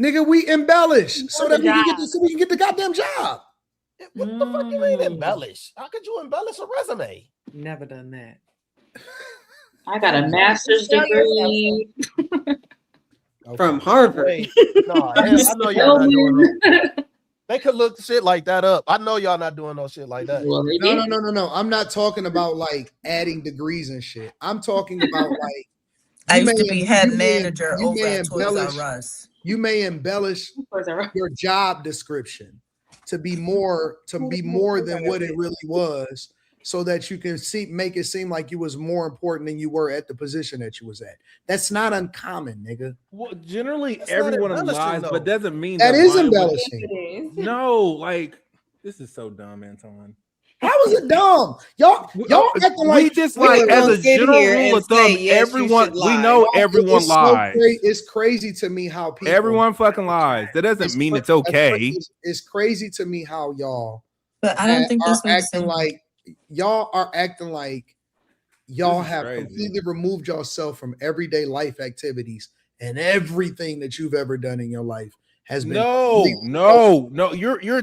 Nigga, we embellish so that the we can get the goddamn job. What the fuck you mean embellish? How could you embellish a resume? Never done that. I got a master's degree. From Harvard. Wait, no, I know y'all not doing that. They could look shit like that up. I know y'all not doing no shit like that. Well, they No, did. no. I'm not talking about like adding degrees and shit. I'm talking about like I you used to may- be head you may- manager you over may at Toys R embellish- Us. you may embellish Toys R Us. your job description. to be more than what it really was, so that you can make it seem like you was more important than you were at the position that you was at. That's not uncommon, nigga. Well, generally That's not everyone embellishing, lies, though. but doesn't mean That is lying would- embellishing. It is. No, like this is so dumb, Anton. How is it dumb? Y'all acting like We just We like just as gonna a sit general here rule and of thumb, say, yes, you everyone should we lie. know everyone It's so lies. it's crazy to me how people Everyone fucking lies. That doesn't mean it's okay. It's crazy to me how y'all But I don't think that's what I'm acting saying. like y'all This is have crazy. completely removed yourself from everyday life activities, and everything that you've ever done in your life has been No. You're.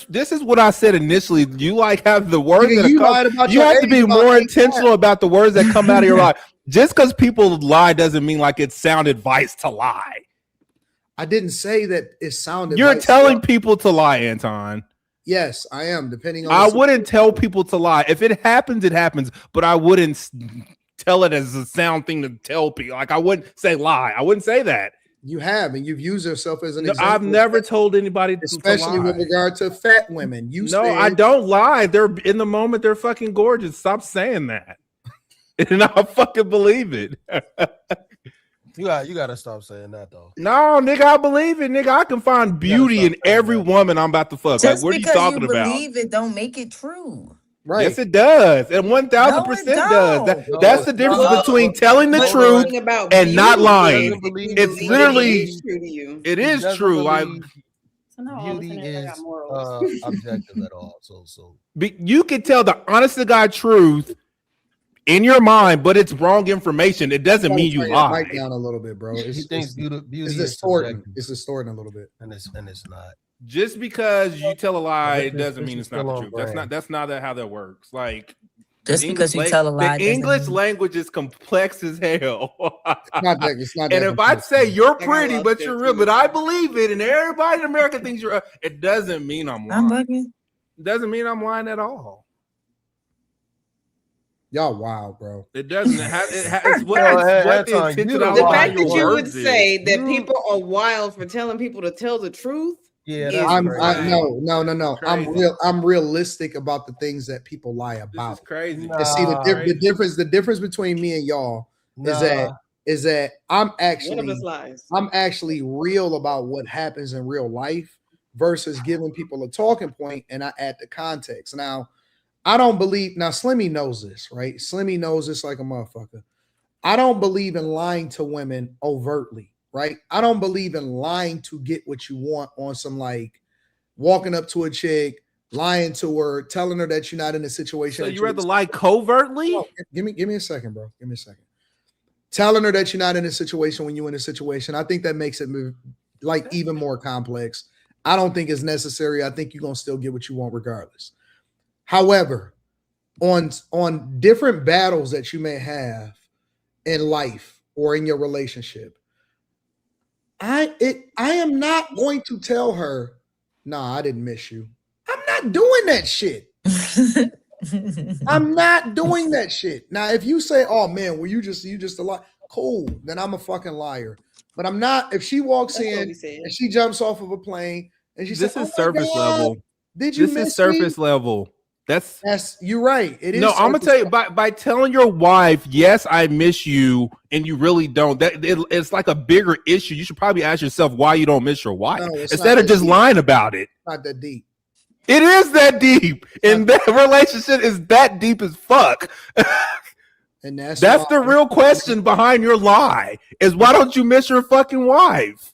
This is what I said initially. You like have the words Nigga, that you come. lied about You your have to age be about more 8 intentional about the words that come out of your life. Just because people lie doesn't mean like it's sound advice to lie. I didn't say that it sounded. You're like telling people to lie, Anton. Yes, I am. Depending on. I wouldn't tell people to lie. If it happens, it happens. But I wouldn't tell it as a sound thing to tell people. Like I wouldn't say lie. I wouldn't say that. You have, and you've used yourself as an No, example. I've never told anybody especially to lie. with regard to fat women. I don't lie. They're in the moment. They're fucking gorgeous. Stop saying that. And I fucking believe it. You gotta stop saying that though. No, nigga, I believe it, nigga. I can find beauty in every woman I'm about to fuck. Just like, what are you because talking you about? believe it, don't make it true. Right. Yes, it does, and 1000% No, it does. don't. That's the difference No. between telling the But truth talking about and not beauty, lying. if you It's believe literally- it is true to you. It is true. Like So no, all of a Beauty sudden everybody is got morals. objective at all. So you can tell the honest to God truth in your mind, but it's wrong information. It doesn't mean you Turn your lie. mic down a little bit, bro. he thinks beauty it's is distorting. subjective, It's distorting a little bit. and it's not. Just because you tell a lie, it This doesn't mean is it's not still the on truth. brand. That's not how that works. Like Just the because you English tell a lie, the doesn't English mean- language is complex as hell. It's not And that if I complex. say you're I got pretty, lost but there, you're real, too. but I believe it, and everybody in America thinks you're, it doesn't mean I'm I'm lying. bugging. It doesn't mean I'm lying at all. Y'all wild, bro. It doesn't have. It's what, Yo, it's what the Anton, intention you the of The lie. fact your that you would words is. say that You- people are wild for telling people to tell the truth. Yeah, Yeah, that's crazy. No. Crazy. I'm realistic about the things that people lie This about. is crazy. And see the difference between me and y'all is that I'm One of us actually lies. real about what happens in real life versus giving people a talking point and I add the context. Now, I don't believe Slimmy knows this, right? Slimmy knows this like a motherfucker. I don't believe in lying to women overtly, right? I don't believe in lying to get what you want on some like walking up to a chick, lying to her, telling her that you're not in a situation. So that you you're rather lie covertly? Oh, give me a second, bro. Give me a second. Telling her that you're not in a situation when you're in a situation, I think that makes it like even more complex. I don't think it's necessary. I think you're gonna still get what you want regardless. However, on different battles that you may have in life or in your relationship, I am not going to tell her, nah, I didn't miss you. I'm not doing that shit. I'm not doing that shit. Now, if you say, "Oh man, well you just a lie," cool, then I'm a fucking liar. But I'm not. If she walks That's what in we said. and she jumps off of a plane and she This says, is "Oh my surface God, level. did you This miss is surface me?" level. That's You're right. It is. no. I'm gonna surface tell you level. by telling your wife, "Yes, I miss you," and you really don't. It's like a bigger issue. You should probably ask yourself why you don't miss your wife No, it's instead not of just that deep. lying about it. It's not that deep. It is that deep, and that relationship is that deep as fuck. And that's That's why- the real question behind your lie: is why don't you miss your fucking wife?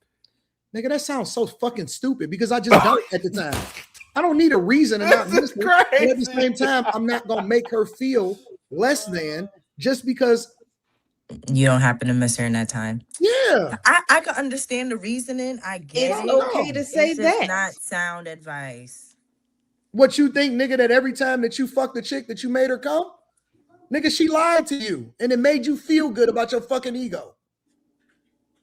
Nigga, that sounds so fucking stupid because I just don't at the time. I don't need a reason to not This miss is her. But at the crazy. same time, I'm not gonna make her feel less than just because. You don't happen to miss her in that time. Yeah, I can understand the reasoning. I get It's it. okay to say It's just that. not sound advice. what you think, nigga? That every time that you fuck the chick that you made her come, nigga, she lied to you and it made you feel good about your fucking ego.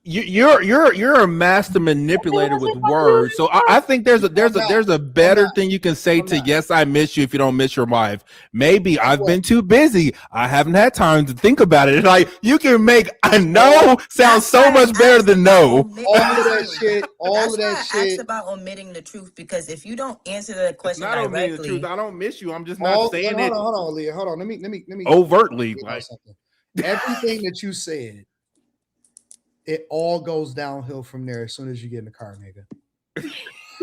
You're a master manipulator with words. So I think there's a better thing you can say to yes, I miss you if you don't miss your wife. Maybe I've been too busy. I haven't had time to think about it. Like you can make I know sound so much better than no. All of that shit. All of that I shit. asked about omitting the truth because if you don't answer the It's question not omitting the directly, truth. I don't miss you. I'm just not saying it Hold on, Leah. Hold on. Let me overtly. like something. Everything that you said, it all goes downhill from there as soon as you get in the car, nigga.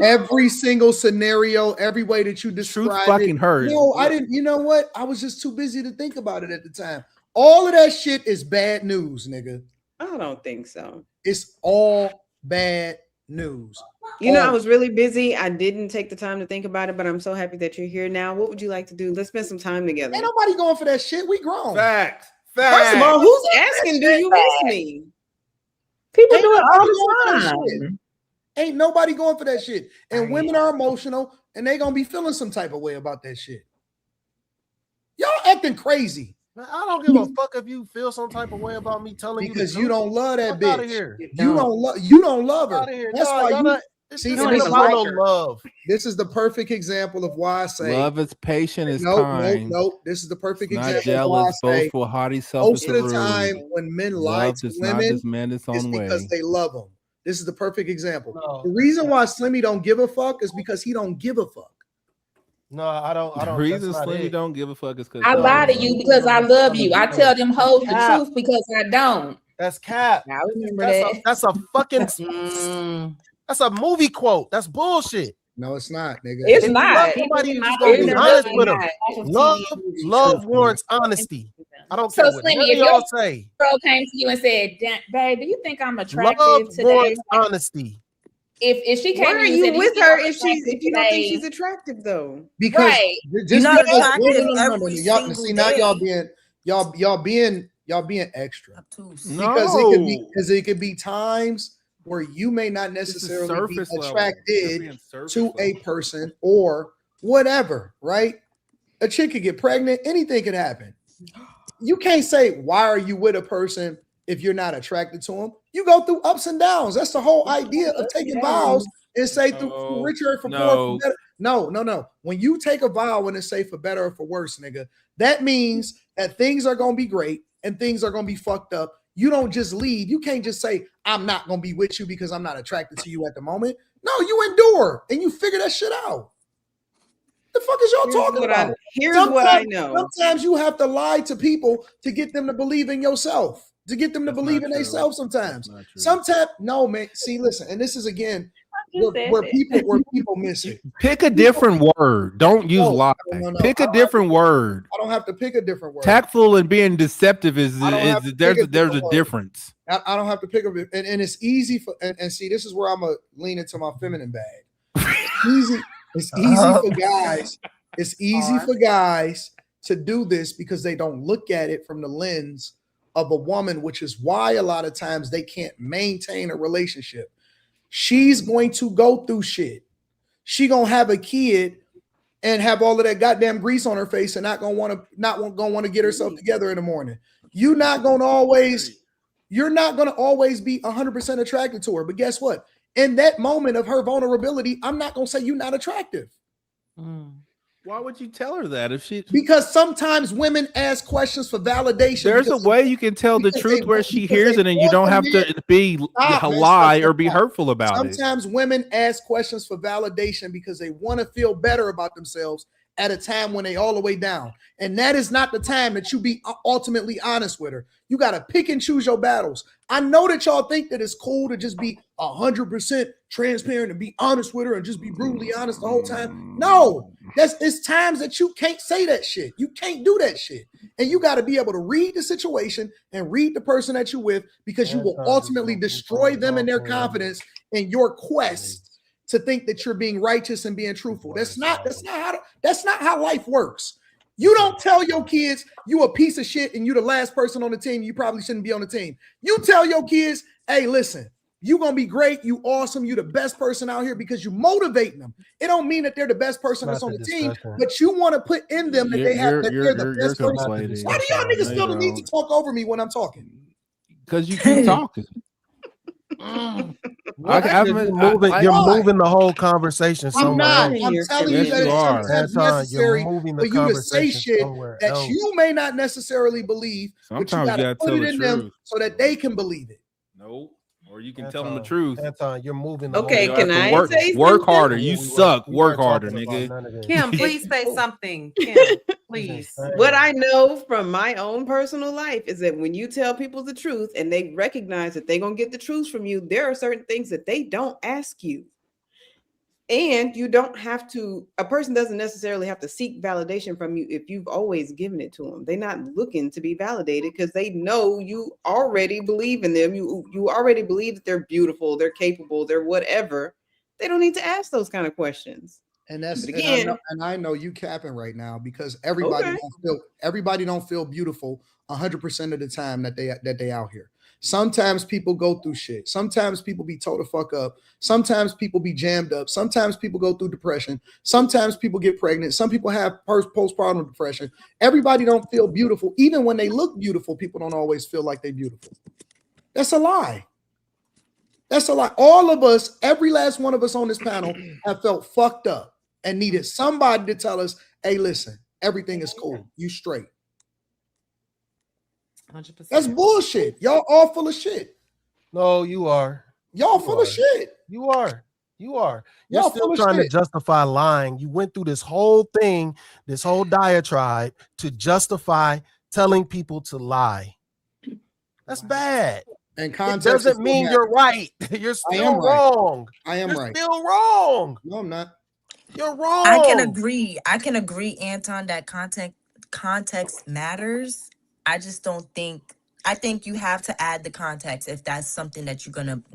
Every single scenario, every way that you describe Truth fucking it. hurts. No, I didn't. You know what? I was just too busy to think about it at the time. All of that shit is bad news, nigga. I don't think so. It's all bad news. You know, I was really busy. I didn't take the time to think about it, but I'm so happy that you're here now. What would you like to do? Let's spend some time together. Ain't nobody going for that shit. We grown. Facts. First of all, who's asking, do you miss me? People Ain't do it nobody all going the for that time. shit. Ain't nobody going for that shit. And women are emotional and they gonna be feeling some type of way about that shit. Y'all acting crazy. Man, I don't give a fuck if you feel some type of way about me telling you Because you don't love that Fuck bitch. outta here. You don't love her. Outta here. That's Nah, why y'all you not- see. This ain't about no love. This is the perfect example of why I say Love is patient, is nope, kind. Nope. This is the perfect Not example jealous, of why I say boastful, haughty, selfish, most of the or time rude. when men lie Love to does not women, demand its it's own because way. they love them. This is the perfect example. No. The reason why Slimmy don't give a fuck is because he don't give a fuck. No, I don't. The reason Slimmy don't give a fuck is because I lie to you because I love you. I tell them hoes the Cap. truth because I don't. That's cap. I remember That's a fucking. Mm. That's a movie quote. That's bullshit. No, it's not, nigga. It's If you not. love somebody, you just gonna be honest with them. Love Love warrants honesty. I don't So, care what Slimmy, none of if your y'all say. girl came to you and said, "Babe, do you think I'm attractive Love today?" warrants honesty. If she came Why to are you and you said, "Do with think her I'm if attractive you don't think today?" she's attractive though? Because Right. just You're not because attractive no, every y'all single see now day. y'all being extra. No. Because it could be times where you may not necessarily be surface level. You're attracted being surface to a level. person or whatever, right? A chick could get pregnant, anything could happen. You can't say, why are you with a person if you're not attracted to him? You go through ups and downs. That's the whole idea of taking vows and say through richer or for poor, for better. No. When you take a vow and it say for better or for worse, nigga, that means that things are gonna be great and things are gonna be fucked up. You don't just leave. You can't just say, I'm not gonna be with you because I'm not attracted to you at the moment. No, you endure and you figure that shit out. The fuck is y'all talking about? Here's what I know. Sometimes you have to lie to people to get them to believe in yourself, to get them to believe in themselves sometimes. Sometimes, no, man. See, listen, and this is again where people miss it. Pick a different word. Don't use lie. No. Pick a different word. I don't have to pick a different word. Tactful and being deceptive is there's a difference. I don't have to pick up, and it's easy for and see, this is where I'm gonna lean into my feminine bag. It's easy for guys. It's easy for guys to do this because they don't look at it from the lens of a woman, which is why a lot of times they can't maintain a relationship. She's going to go through shit. She gonna have a kid and have all of that goddamn grease on her face and not gonna want to get herself together in the morning. You're not gonna always be 100% attracted to her. But guess what? In that moment of her vulnerability, I'm not gonna say you're not attractive. Why would you tell her that if she? Because sometimes women ask questions for validation. There's a way you can tell the truth where she hears it, and you don't have to be lie or be hurtful about it. Sometimes women ask questions for validation because they want to feel better about themselves at a time when they all the way down. And that is not the time that you be ultimately honest with her. You got to pick and choose your battles. I know that y'all think that it's cool to just be 100% transparent and be honest with her and just be brutally honest the whole time. No, it's times that you can't say that shit. You can't do that shit. And you got to be able to read the situation and read the person that you're with, because you will ultimately destroy them and their confidence in your quest to think that you're being righteous and being truthful. That's not how life works. You don't tell your kids you a piece of shit and you the last person on the team. You probably shouldn't be on the team. You tell your kids, hey, listen, you gonna be great. You awesome. You the best person out here, because you motivating them. It don't mean that they're the best person that's on the team, but you want to put in them that they're the best person. Why do y'all niggas feel the need to talk over me when I'm talking? Because you keep talking. You're moving the whole conversation somewhere I'm not. else. I'm telling you Yes, that you it's are. sometimes Anton, necessary you're moving for the you to say conversation shit somewhere that else. you may not necessarily believe, but you Sometimes you gotta gotta put tell it the in them truth. so that they can believe it. No, or you can tell them the truth. Anton, you're moving the Okay, whole can have to I work, say work something? harder. You suck. We Work weren't harder, talking about nigga. none of this. Kim, please say something. Kim, please. What I know from my own personal life is that when you tell people the truth and they recognize that they're going to get the truth from you, there are certain things that they don't ask you. And you don't have to, a person doesn't necessarily have to seek validation from you if you've always given it to them. They're not looking to be validated because they know you already believe in them. You already believe that they're beautiful, they're capable, they're whatever. They don't need to ask those kind of questions. And that's But again, and I know you capping right now because everybody don't feel beautiful 100% of the time that they out here. Sometimes people go through shit. Sometimes people be told to fuck up. Sometimes people be jammed up. Sometimes people go through depression. Sometimes people get pregnant. Some people have postpartum depression. Everybody don't feel beautiful. Even when they look beautiful, people don't always feel like they're beautiful. That's a lie. That's a lie. All of us, every last one of us on this panel have felt fucked up and needed somebody to tell us, hey, listen, everything is cool. You straight. 100%. That's bullshit. Y'all all full of shit. No, you are. Y'all full of shit. You are. You're Y'all still full of trying to shit. justify lying. You went through this whole thing, this whole diatribe to justify telling people to lie. That's bad. And It context doesn't mean you're right. You're still wrong. I am right. Still wrong. No, I'm not. You're wrong. I can agree, Anton, that context matters. I just don't think. I think you have to add the context if that's something that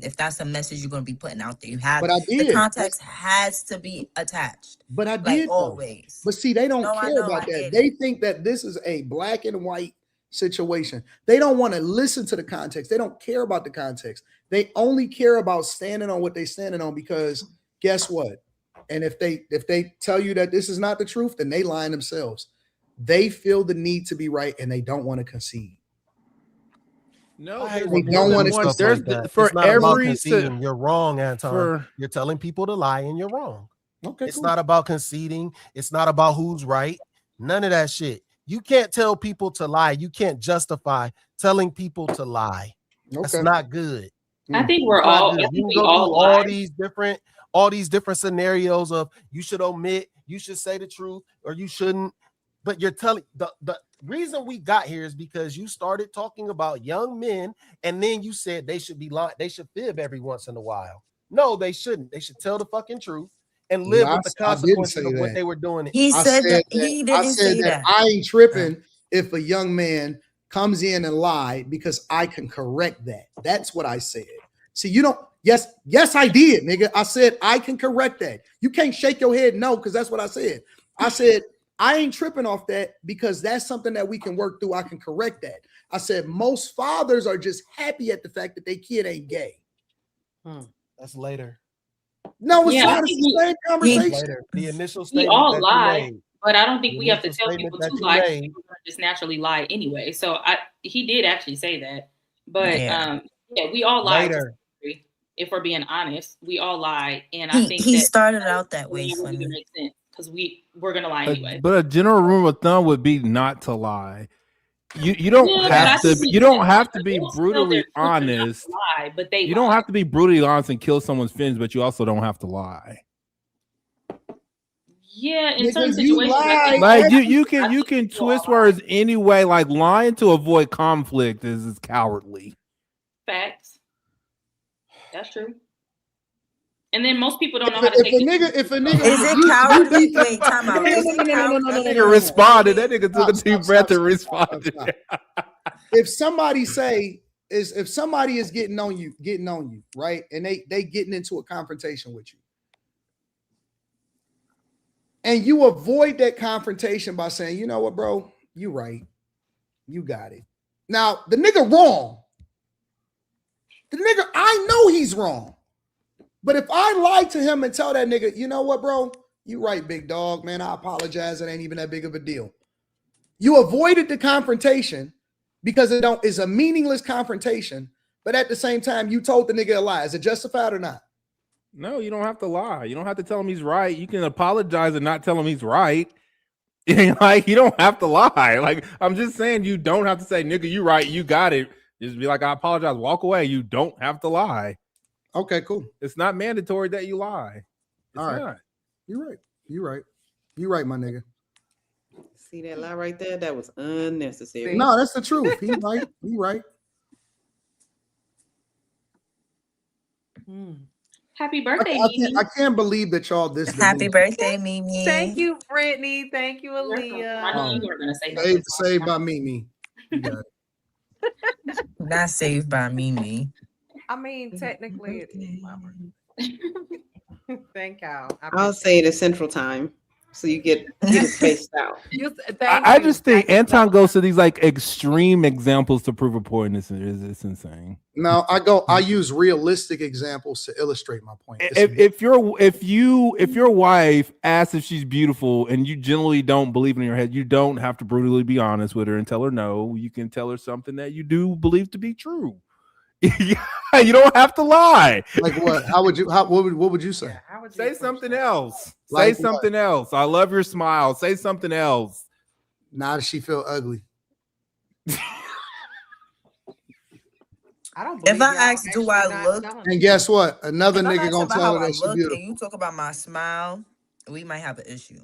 if that's a message you're gonna be putting out there. You have, but I did. The context has to be attached. But I did, like always. But see, they don't care about that. They think that this is a black and white situation. They don't want to listen to the context. They don't care about the context. They only care about standing on what they're standing on because guess what? And if they tell you that this is not the truth, then they lying themselves. They feel the need to be right and they don't want to concede. No, they don't want to. There's for every conceding. You're wrong, Anton. You're telling people to lie and you're wrong. Okay, it's not about conceding. It's not about who's right. None of that shit. You can't tell people to lie. You can't justify telling people to lie. Okay. That's not good. I think we're all. You can go through all these different scenarios of you should omit, you should say the truth, or you shouldn't. But you're telling the reason we got here is because you started talking about young men, and then you said they should be lying. They should fib every once in a while. No, they shouldn't. They should tell the fucking truth and live with the consequences of what they were doing. He said that he didn't say that. I ain't tripping if a young man comes in and lied because I can correct that. That's what I said. See, you don't. Yes, I did, nigga. I said I can correct that. You can't shake your head no, because that's what I said. I said I ain't tripping off that because that's something that we can work through. I can correct that. I said most fathers are just happy at the fact that their kid ain't gay. That's later. No, it's not. It's the same conversation. The initial statement. We all lie, but I don't think we have to tell people to lie. People just naturally lie anyway. So he did actually say that. But we all lie. If we're being honest, we all lie, and I think he started out that way. Because we're gonna lie anyway. But a general rule of thumb would be not to lie. You don't have to. You don't have to be brutally honest. Lie, but you don't have to be brutally honest and kill someone's feelings, but you also don't have to lie. Yeah, in certain situations, like you can twist words anyway. Like lying to avoid conflict is cowardly. Facts. That's true. And then most people don't know how to take it. If a nigga is it cowardly? Wait, time out. That nigga responded. That nigga took a deep breath and responded. If somebody if somebody is getting on you, right? And they getting into a confrontation with you. And you avoid that confrontation by saying, you know what, bro? You right. You got it. Now, the nigga wrong. The nigga, I know he's wrong. But if I lie to him and tell that nigga, you know what, bro? You right, big dog, man. I apologize. It ain't even that big of a deal. You avoided the confrontation because it's a meaningless confrontation but at the same time, you told the nigga a lie. Is it justified or not? No, you don't have to lie. You don't have to tell him he's right. You can apologize and not tell him he's right. Like, you don't have to lie. Like, I'm just saying, you don't have to say, nigga, you right, you got it. Just be like, I apologize, walk away. You don't have to lie. Okay, cool. It's not mandatory that you lie. It's all right. not. You're right. You're right. You're right, my nigga. See that lie right there? That was unnecessary. No, that's the truth. He right. He right. Happy birthday, Mimi. I can't believe that y'all this. Happy birthday, Mimi. Thank you, Brittany. Thank you, Aaliyah. I knew you were gonna say that. Saved by Mimi. You got it. Not saved by Mimi. I mean, technically, it is my birthday. Thank y'all. I'll say it at Central Time, so you get it spaced out. I just think Anton goes to these like extreme examples to prove a point. It's insane. No, I use realistic examples to illustrate my point. If your wife asks if she's beautiful and you generally don't believe in your head, you don't have to brutally be honest with her and tell her no. You can tell her something that you do believe to be true. You don't have to lie. Like what? What would you say? Say something else. Like say something else. I love your smile. Say something else. Now does she feel ugly? I don't. If I ask, do I look? And guess what? Another nigga gonna tell her that she beautiful. And you talk about my smile, we might have an issue.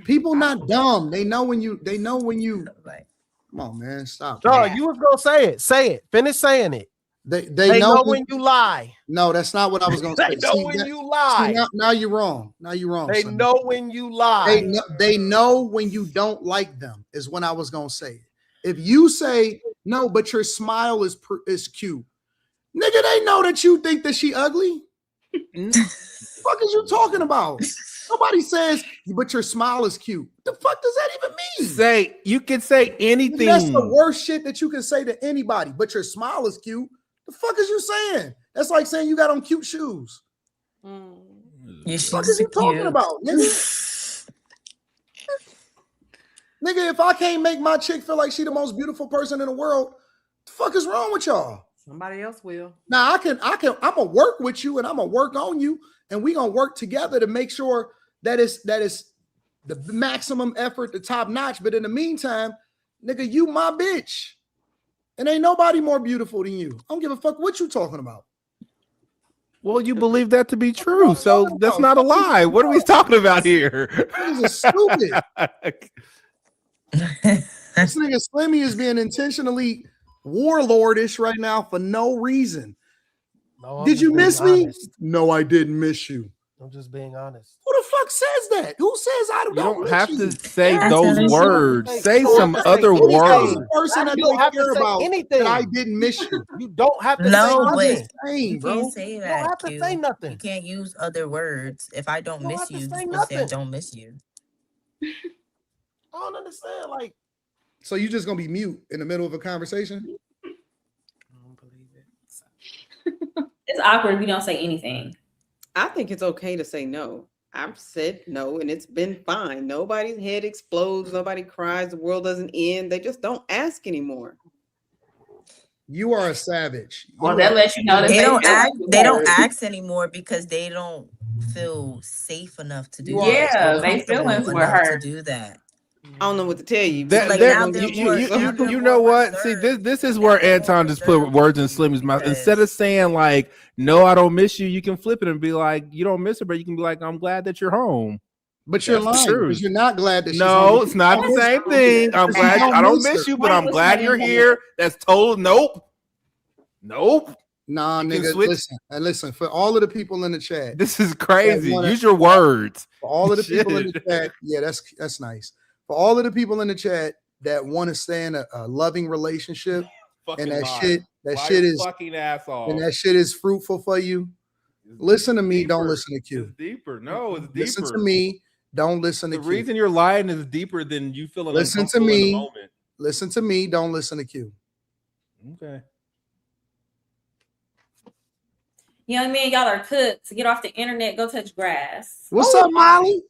People not dumb. They know when you. Like, come on, man, stop. Dog, you was gonna say it. Say it. Finish saying it. They know when you lie. No, that's not what I was gonna say. They know when you lie. Now you're wrong. Now you're wrong. They son. know when you lie. They know when you don't like them. Is when I was gonna say. If you say no, but your smile is cute, nigga, they know that you think that she ugly. What the fuck is you talking about? Nobody says, but your smile is cute. The fuck does that even mean? You can say anything. That's the worst shit that you can say to anybody. But your smile is cute. The fuck is you saying? That's like saying you got on cute shoes. your What shoes are you are talking cute. about, nigga? Nigga, if I can't make my chick feel like she the most beautiful person in the world, the fuck is wrong with y'all? Somebody else will. Now I'm gonna work with you and I'm gonna work on you, and we gonna work together to make sure that is the maximum effort, the top notch. But in the meantime, nigga, you my bitch. And ain't nobody more beautiful than you. I don't give a fuck what you talking about. Well, you believe that to be true, so that's not a lie. What are we talking about here? Niggas are stupid. This nigga Slimmy is being intentionally warlordish right now for no reason. No, Did you miss me? Honest. No, I didn't miss you. I'm just being honest. Who the fuck says that? Who says I You don't miss have you? to say Yeah, those you words. don't Say have to some say other anything. words. Person that You don't they have to care say about anything. that I didn't miss you. You don't have to No, say but nothing. Saying, you bro. can't say You don't that. have to Q. say nothing. You can't use other words. If I don't You don't miss have to you, say just say I nothing. don't miss you. I don't understand. Like, So you just gonna be mute in the middle of a conversation? It's awkward if you don't say anything. I think it's okay to say no. I've said no, and it's been fine. Nobody's head explodes. Nobody cries. The world doesn't end. They just don't ask anymore. You are a savage. Well, that lets you know that They don't feel act. like They don't it. ask anymore because they don't feel safe enough to do You that. are- Yeah, Or they comfortable feelings were enough to hurt. do that. I don't know what to tell you. That, Like, that- now they're you, more- you- now you- they're you more know what? See, reserved. this is Now where they're more Anton just put reserved words in Slimmy's mouth. because- Instead of saying like, "No, I don't miss you," you can flip it and be like, "You don't miss her," but you can be like, "I'm glad that you're home." But you're That's lying true. because you're not glad that she's No, home. it's not the You same don't thing. I'm miss her. glad You I don't miss miss her. you, but Why I'm was glad that you're in here. That's total. Nope. Nah, You can nigga, switch. listen. And listen, for all of the people in the chat, This is crazy. wanna- Use your words. for all of the people in the Shit. chat, yeah, that's nice. For all of the people in the chat that want to stay in a loving relationship, Fucking and lie. that Lie shit your is fucking ass off. and that shit is fruitful for you. It's Listen to me, don't deeper. listen to Q. It's deeper. No, it's deeper. Listen to me, don't listen to The Q. reason you're lying is deeper than you feeling Listen to uncomfortable in the me. moment. Listen to me, don't listen to Q. Okay. Young men, y'all are cooked. Get off the internet. Go touch grass. What's up, Molly?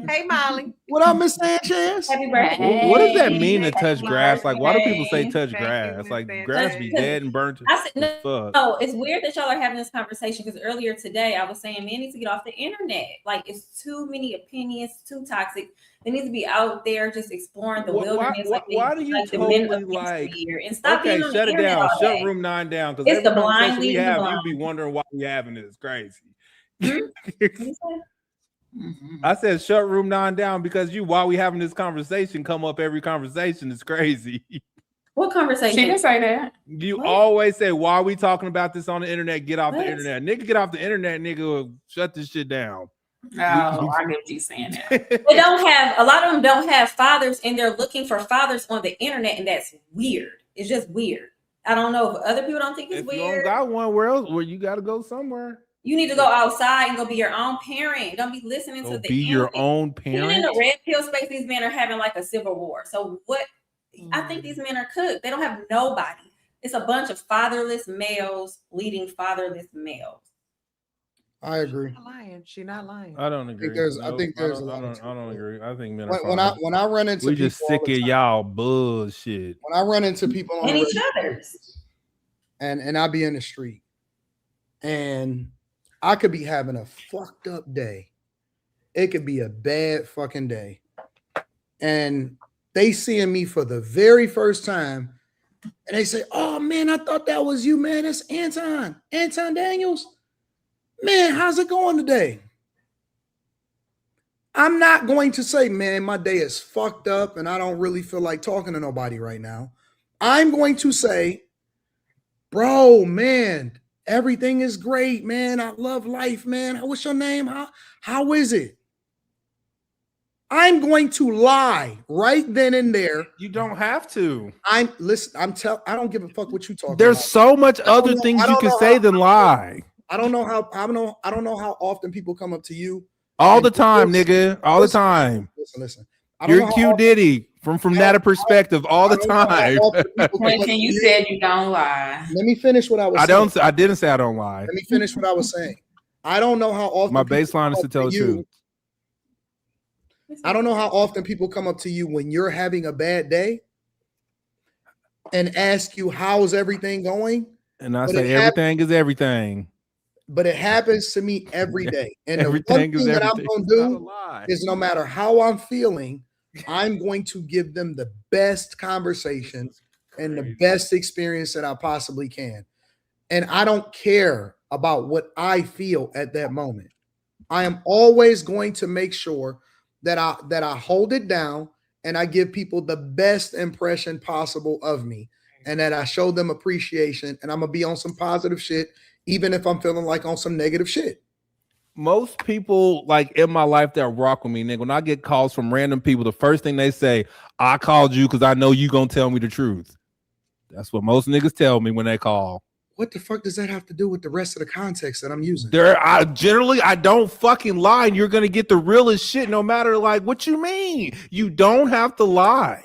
Hey, Molly. What up, Miss Sanchez? Happy birthday. What does that mean to Happy touch grass? Like, why do people say birthday. touch Thank you, grass? Miss Like, Sanchez. grass be dead and burnt I said, as fuck. no, it's weird that y'all are having this conversation because earlier today I was saying men need to get off the internet. Like, it's too many opinions, too toxic. They need to be out there just exploring the wilderness. Why do you like the men totally of like? yesteryear, and stop Okay, being on shut the it internet down. all Shut day. room 9 down. Because It's every the blind conversation we leading the have, blind. you'd be wondering why we having it. It's crazy. What you say? I said shut room 9 down because while we having this conversation, come up every conversation. It's crazy. What conversation? She didn't say that. You What? always say, why are we talking about this on the internet? Get off What? the internet. Nigga, get off the internet, nigga. Shut this shit down. Oh, I get what you're saying now. They don't have, a lot of them don't have fathers, and they're looking for fathers on the internet, and that's weird. It's just weird. I don't know if other people don't think it's If you don't weird. got one, where else? Where you got to go somewhere. You need to go outside and go be your own parent. Don't be listening Go to the be your enemy. own Even in parent. the red pill space, these men are having like a civil war. So what? I think these men are cooked. They don't have nobody. It's a bunch of fatherless males leading fatherless males. I agree. She's not lying. She's not lying. I don't agree. I think there's a lot of I don't agree. I think men are When fine. when I run into We people just sick all the of time, y'all bullshit. when I run into people on And the each road, other's. and I be in the street, and I could be having a fucked up day. It could be a bad fucking day, and they seeing me for the very first time, and they say, "Oh man, I thought that was you, man. That's Anton Daniels. Man, how's it going today?" I'm not going to say, "Man, my day is fucked up, and I don't really feel like talking to nobody right now." I'm going to say, "Bro, man, everything is great, man. I love life, man. What's your name? How is it?" I'm going to lie right then and there. You don't have to. I don't give a fuck what you talking There's about. so much I don't other know- things I you don't can know say how- than lie. I don't know how often people come up to you. All and the time, listen, nigga. All the listen, time. Listen. I don't know You're how Q often- Diddy from that perspective all the I don't know how time. often people come up to Quentin, you said you don't lie. Let me finish what I was saying. I didn't say I don't lie. Let me finish what I was saying. I don't know how often My people baseline come is to up tell the you. truth. I don't know how often people come up to you when you're having a bad day and ask you how's everything going. And I But say it everything is everything. But it happens to me every day. And the one Everything is thing that I'm everything. going It's to not a do lie. is no matter how I'm feeling, I'm going to give them the best conversation and the best experience that I possibly can. And I don't care about what I feel at that moment. I am always going to make sure that I hold it down and I give people the best impression possible of me and that I show them appreciation, and I'm going to be on some positive shit even if I'm feeling like on some negative shit. Most people like in my life that rock with me, nigga, when I get calls from random people, the first thing they say, "I called you because I know you gonna tell me the truth." That's what most niggas tell me when they call. What the fuck does that have to do with the rest of the context that I'm using? I don't fucking lie, and you're gonna get the realest shit no matter like what you mean. You don't have to lie.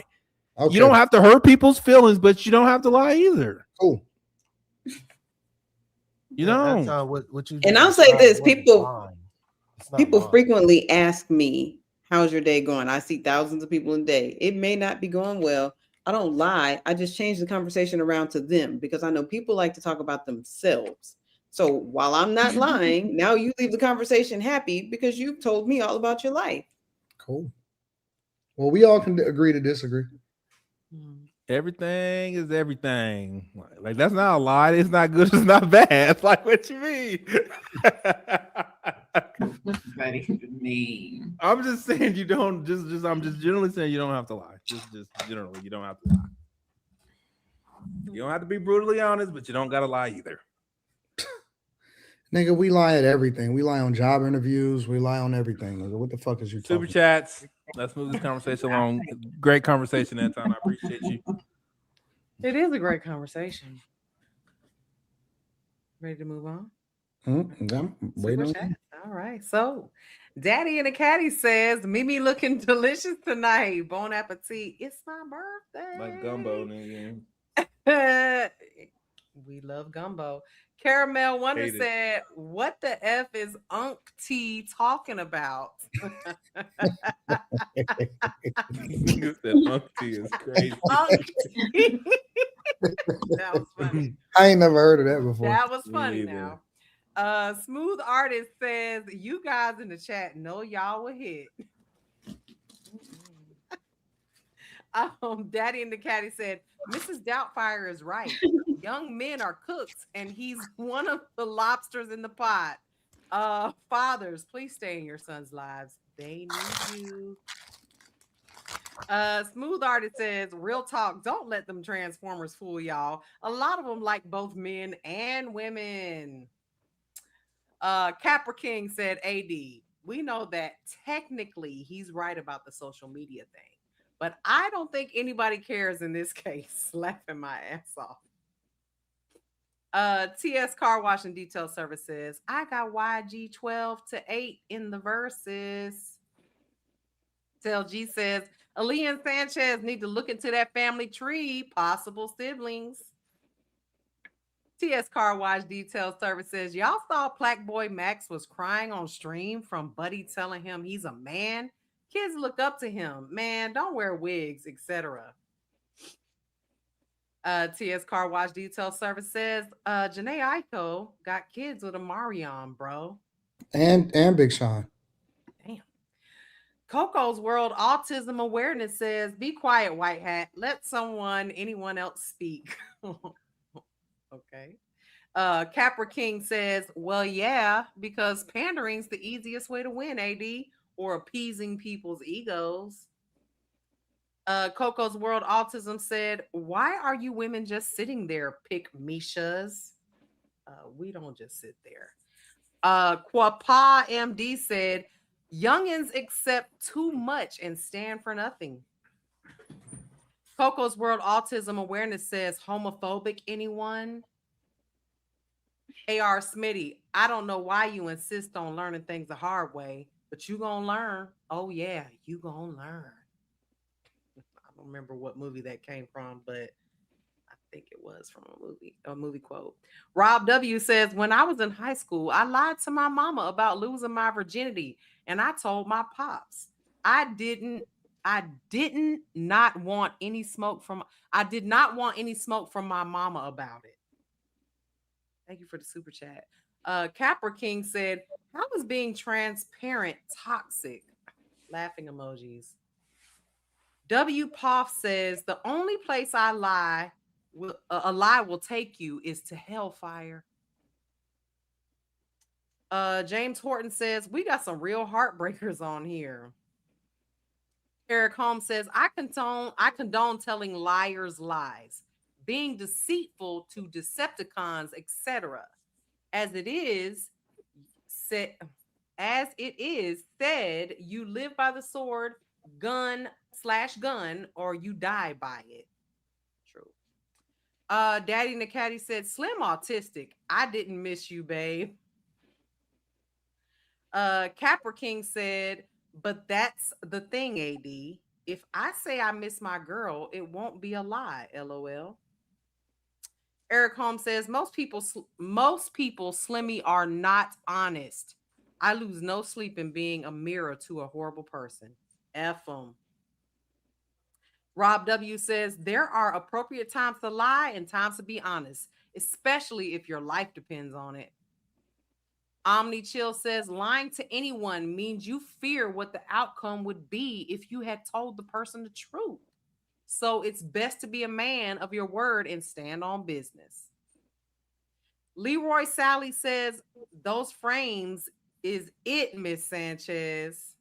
Okay. You don't have to hurt people's feelings, but you don't have to lie either. Cool. You know. What you And I'll say this: people frequently ask me, "How's your day going?" I see thousands of people a day. It may not be going well. I don't lie. I just change the conversation around to them because I know people like to talk about themselves. So while I'm not lying, now you leave the conversation happy because you've told me all about your life. Cool. Well, we all can agree to disagree. Everything is everything. Like that's not a lie. It's not good. It's not bad. Like what you mean? I'm just saying you don't. I'm just generally saying you don't have to lie. Just generally, you don't have to lie. You don't have to be brutally honest, but you don't gotta lie either. Nigga, we lie at everything. We lie on job interviews. We lie on everything. Nigga, what the fuck is you talking? Super chats. Let's move this conversation along. Great conversation, Anton. I appreciate you. It is a great conversation. Ready to move on? Wait on. All right. So, Daddy in the Caddy says, Mimi looking delicious tonight. Bon appetit. It's my birthday. Like gumbo, nigga. We love gumbo. Caramel Wonder Hate it. said, "What the f is Unc T talking about?" Nigga said Uncle is crazy. Unc T. That was funny. I ain't never heard of that before. That was Me funny. neither. Now, Smooth Artist says, "You guys in the chat know y'all will hit." Daddy and the Caddy said, "Mrs. Doubtfire is right. Young men are cooks, and he's one of the lobsters in the pot. Fathers, please stay in your sons' lives. They need you." Smooth Artist says, "Real talk, don't let them Transformers fool y'all. A lot of them like both men and women." Capra King said, "AD, we know that technically he's right about the social media thing, but I don't think anybody cares in this case." Laughing my ass off. TS Car Wash and Detail Service says, "I got YG 12-8 in the verses." Tel G says, "Ali and Sanchez need to look into that family tree, possible siblings." TS Car Wash Detail Service says, "Y'all saw Black Boy Max was crying on stream from Buddy telling him he's a man? Kids look up to him. Man, don't wear wigs, etc." TS Car Wash Detail Service says, "Janae Aiko got kids with a Marion, bro." And Big Sean. Damn. Coco's World Autism Awareness says, "Be quiet, white hat. Let anyone else speak." Okay. Capra King says, "Well, yeah, because pandering's the easiest way to win, AD, or appeasing people's egos." Coco's World Autism said, "Why are you women just sitting there, pick Mishas?" We don't just sit there. Quapa MD said, "Youngins accept too much and stand for nothing." Coco's World Autism Awareness says, "Homophobic anyone?" AR Smitty, "I don't know why you insist on learning things the hard way, but you gonna learn. Oh yeah, you gonna learn." I don't remember what movie that came from, but I think it was from a movie quote. Rob W says, "When I was in high school, I lied to my mama about losing my virginity, and I told my pops I did not want any smoke from my mama about it." Thank you for the super chat. Capra King said, "How is being transparent toxic?" Laughing emojis. W Poff says, "The only place a lie will take you is to hellfire." James Horton says, "We got some real heartbreakers on here." Eric Holmes says, I condone telling liars lies, being deceitful to Decepticons, etc. As it is said, you live by the sword, gun, or you die by it." True. Daddy Nakati said, "Slim autistic. I didn't miss you, babe." Capra King said, "But that's the thing, AD. If I say I miss my girl, it won't be a lie, LOL." Eric Holmes says, most people, Slimmy, are not honest. I lose no sleep in being a mirror to a horrible person. F them." Rob W says, "There are appropriate times to lie and times to be honest, especially if your life depends on it." Omni Chill says, "Lying to anyone means you fear what the outcome would be if you had told the person the truth. So it's best to be a man of your word and stand on business." Leroy Sally says, "Those frames is it, Miss Sanchez."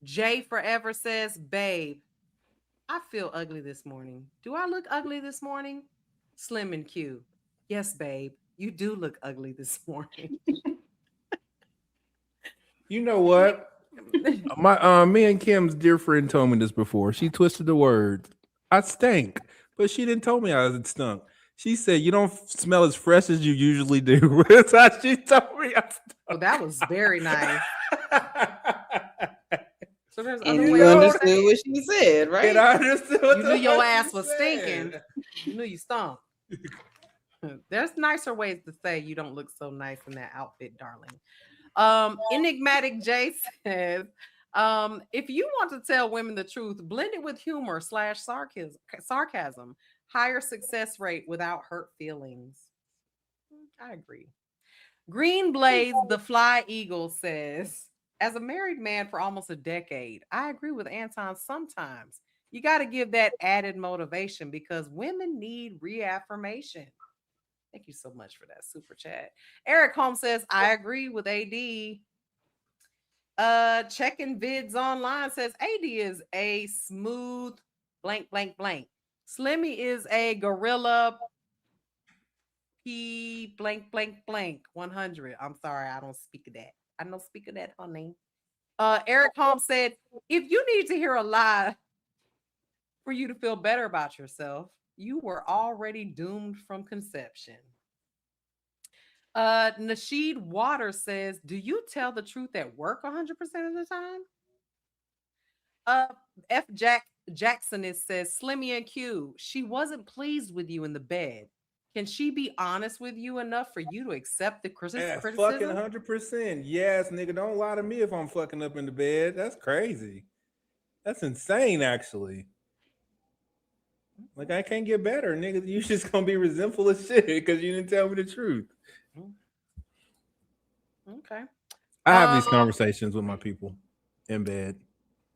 Jay Forever says, "Babe, I feel ugly this morning. Do I look ugly this morning?" Slim and Q, "Yes, babe, you do look ugly this morning." You know what? My me and Kim's dear friend told me this before. She twisted the word. I stank, but she didn't tell me I stunk. She said, "You don't smell as fresh as you usually do." That's how she told me I stunk. Well, that was very nice. So there's And other you ways to understood say what it. she said, right? And I understood what You the knew your fuck ass she was said. stinking. You knew you stunk. There's nicer ways to say you don't look so nice in that outfit, darling. Enigmatic J says, if you want to tell women the truth, blend it with humor / sarcasm, higher success rate without hurt feelings. I agree. Green Blaze, the Fly Eagle says, as a married man for almost a decade, I agree with Anton sometimes. You got to give that added motivation because women need reaffirmation. Thank you so much for that super chat. Eric Holmes says, I agree with AD. Checking vids online says, AD is a smooth blank, blank, blank. Slimmy is a gorilla P blank, blank, blank 100. I'm sorry, I don't speak of that. I don't speak of that, honey. Eric Holmes said, if you need to hear a lie for you to feel better about yourself, you were already doomed from conception. Nasheed Waters says, do you tell the truth at work 100% of the time? F. Jackson says, Slimmy and Q, she wasn't pleased with you in the bed. Can she be honest with you enough for you to accept the criticism? Fucking 100%. Yes, nigga, don't lie to me if I'm fucking up in the bed. That's crazy. That's insane, actually. Like, I can't get better, nigga. You just gonna be resentful as shit because you didn't tell me the truth. Okay. I have these conversations with my people in bed.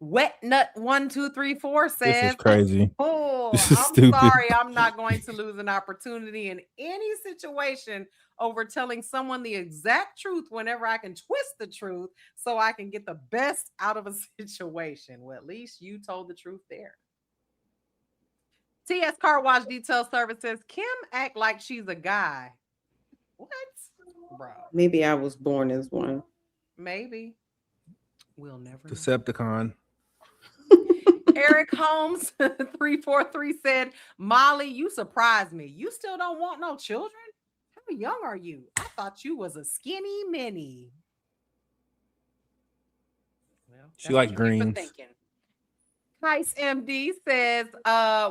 Wet Nut 1234 says, this is crazy. Oh, this is I'm stupid. sorry, I'm not going to lose an opportunity in any situation over telling someone the exact truth whenever I can twist the truth so I can get the best out of a situation. Well, at least you told the truth there. TS Car Wash Detail Service says, Kim act like she's a guy. What? Bro. Maybe I was born as one. Maybe. We'll never know. Decepticon. Eric Holmes 343 said, Molly, you surprised me. You still don't want no children? How young are you? I thought you was a skinny mini. Well, she like greens. Nice MD says,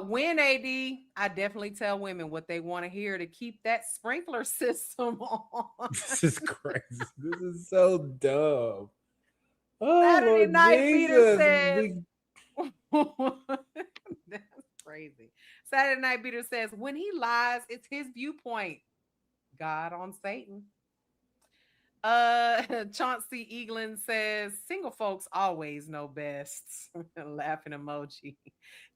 when AD, I definitely tell women what they want to hear to keep that sprinkler system on. This is crazy. This is so dumb. Oh, Saturday Night Beater Jesus. says, that's crazy. Saturday Night Beater says, when he lies, it's his viewpoint. God on Satan. Chauncey Eaglin says, single folks always know best. Laughing emoji.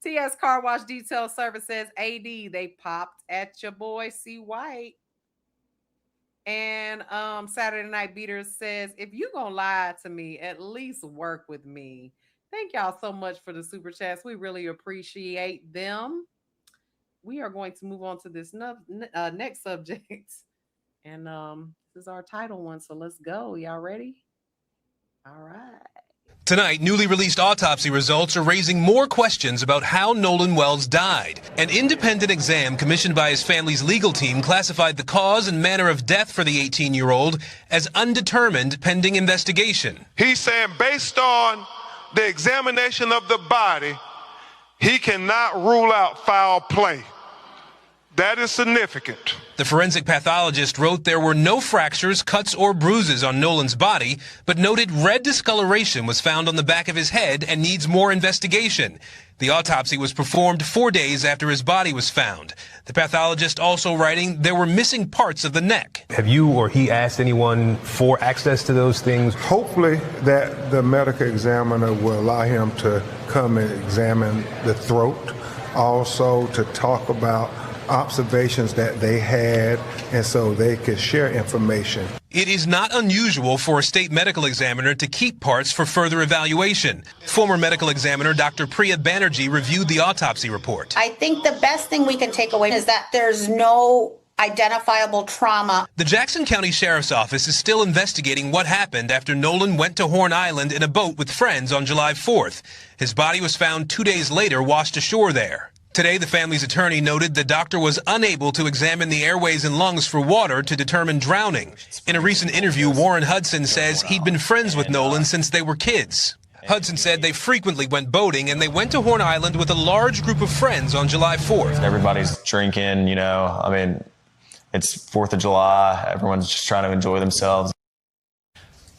TS Car Wash Detail Service says, AD, they popped at your boy C. White. And Saturday Night Beater says, if you gonna lie to me, at least work with me. Thank y'all so much for the super chats. We really appreciate them. We are going to move on to this next subject. And this is our title one, so let's go. Y'all ready? All right. Tonight, newly released autopsy results are raising more questions about how Nolan Wells died. An independent exam commissioned by his family's legal team classified the cause and manner of death for the 18-year-old as undetermined pending investigation. He's saying based on the examination of the body, he cannot rule out foul play. That is significant. The forensic pathologist wrote there were no fractures, cuts, or bruises on Nolan's body, but noted red discoloration was found on the back of his head and needs more investigation. The autopsy was performed 4 days after his body was found. The pathologist also writing there were missing parts of the neck. Have you or he asked anyone for access to those things? Hopefully that the medical examiner will allow him to come and examine the throat, also to talk about observations that they had, and so they could share information. It is not unusual for a state medical examiner to keep parts for further evaluation. Former medical examiner Dr. Priya Banerjee reviewed the autopsy report. I think the best thing we can take away is that there's no identifiable trauma. The Jackson County Sheriff's Office is still investigating what happened after Nolan went to Horn Island in a boat with friends on July 4th. His body was found 2 days later washed ashore there. Today, the family's attorney noted the doctor was unable to examine the airways and lungs for water to determine drowning. In a recent interview, Warren Hudson says he'd been friends with Nolan since they were kids. Hudson said they frequently went boating and they went to Horn Island with a large group of friends on July 4th. Everybody's drinking, you know, I mean, It's 4th of July. Everyone's just trying to enjoy themselves.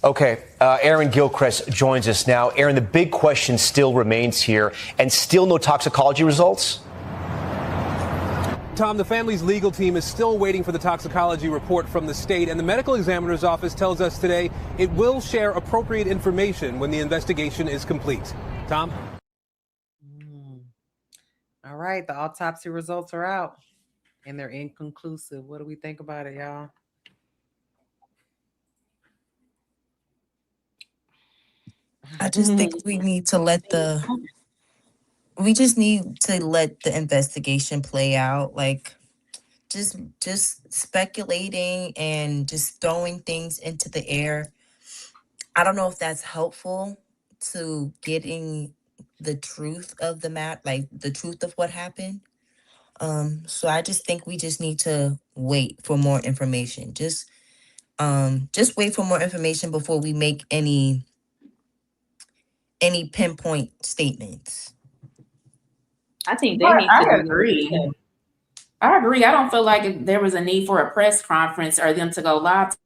Okay, Aaron Gilchrist joins us now. Aaron, the big question still remains here, and still no toxicology results? Tom, the family's legal team is still waiting for the toxicology report from the state, and the medical examiner's office tells us today it will share appropriate information when the investigation is complete. Tom? All right, the autopsy results are out, and they're inconclusive. What do we think about it, y'all? I just think we need to let the investigation play out. Like just speculating and just throwing things into the air. I don't know if that's helpful to getting the truth of the matter, like the truth of what happened. So I just think we just need to wait for more information. Just wait for more information before we make any pinpoint statements. I think they need to. I agree. I don't feel like there was a need for a press conference or them to go live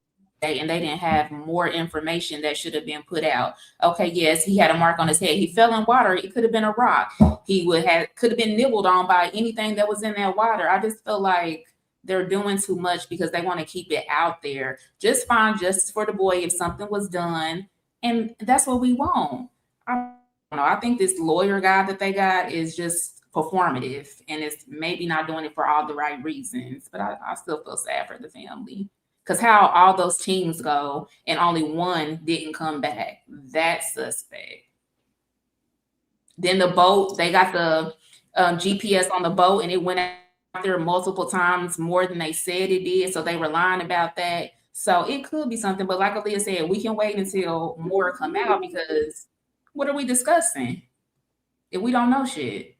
today, and they didn't have more information that should have been put out. Okay, yes, he had a mark on his head. He fell in water. It could have been a rock. He could have been nibbled on by anything that was in that water. I just feel like they're doing too much because they want to keep it out there. Just find justice for the boy if something was done, and that's what we want. I don't know. I think this lawyer guy that they got is just performative, and it's maybe not doing it for all the right reasons. But I still feel sad for the family, because how all those teams go and only one didn't come back. That's suspect. Then the boat, they got the GPS on the boat, and it went out there multiple times more than they said it did. So they were lying about that. So it could be something. But like Aaliyah said, we can wait until more come out, because what are we discussing if we don't know shit?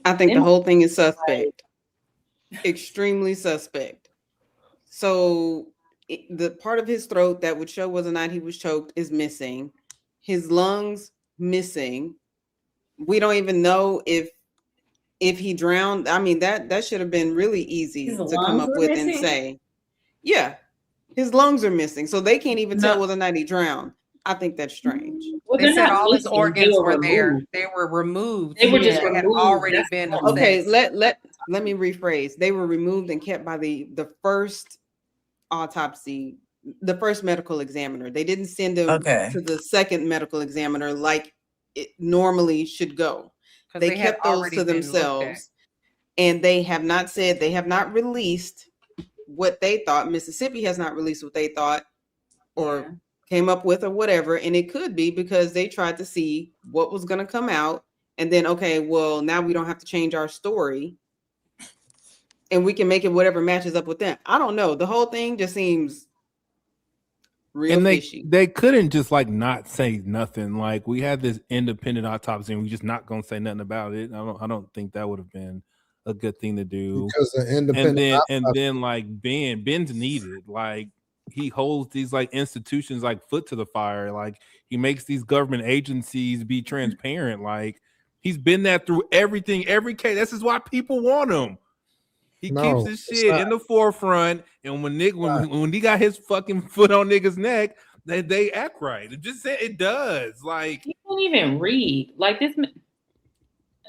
I think the whole thing is suspect. Extremely suspect. So the part of his throat that would show whether or not he was choked is missing. His lungs missing. We don't even know if he drowned. I mean, that should have been really easy to come up with and say. Yeah, his lungs are missing. So they can't even tell whether or not he drowned. I think that's strange. Well, they said all his organs were there. They were removed. They were just had already been assessed. Okay, let me rephrase. They were removed and kept by the first autopsy, the first medical examiner. They didn't send them to the second medical examiner like it normally should go. They kept those to themselves, and they have not said, they have not released what they thought. Mississippi has not released what they thought or came up with or whatever. And it could be because they tried to see what was going to come out. And then, okay, well, now we don't have to change our story and we can make it whatever matches up with them. I don't know. The whole thing just seems real fishy. They couldn't just like not say nothing. Like, we had this independent autopsy and we just not going to say nothing about it. I don't think that would have been a good thing to do. Because the independent and then like Ben's needed. Like, he holds these like institutions like foot to the fire. Like, he makes these government agencies be transparent. Like, he's been that through everything, every case. This is why people want him. He keeps his shit in the forefront, and when he got his fucking foot on niggas' neck, they act right. It just said it does. Like, he can't even read. Like this.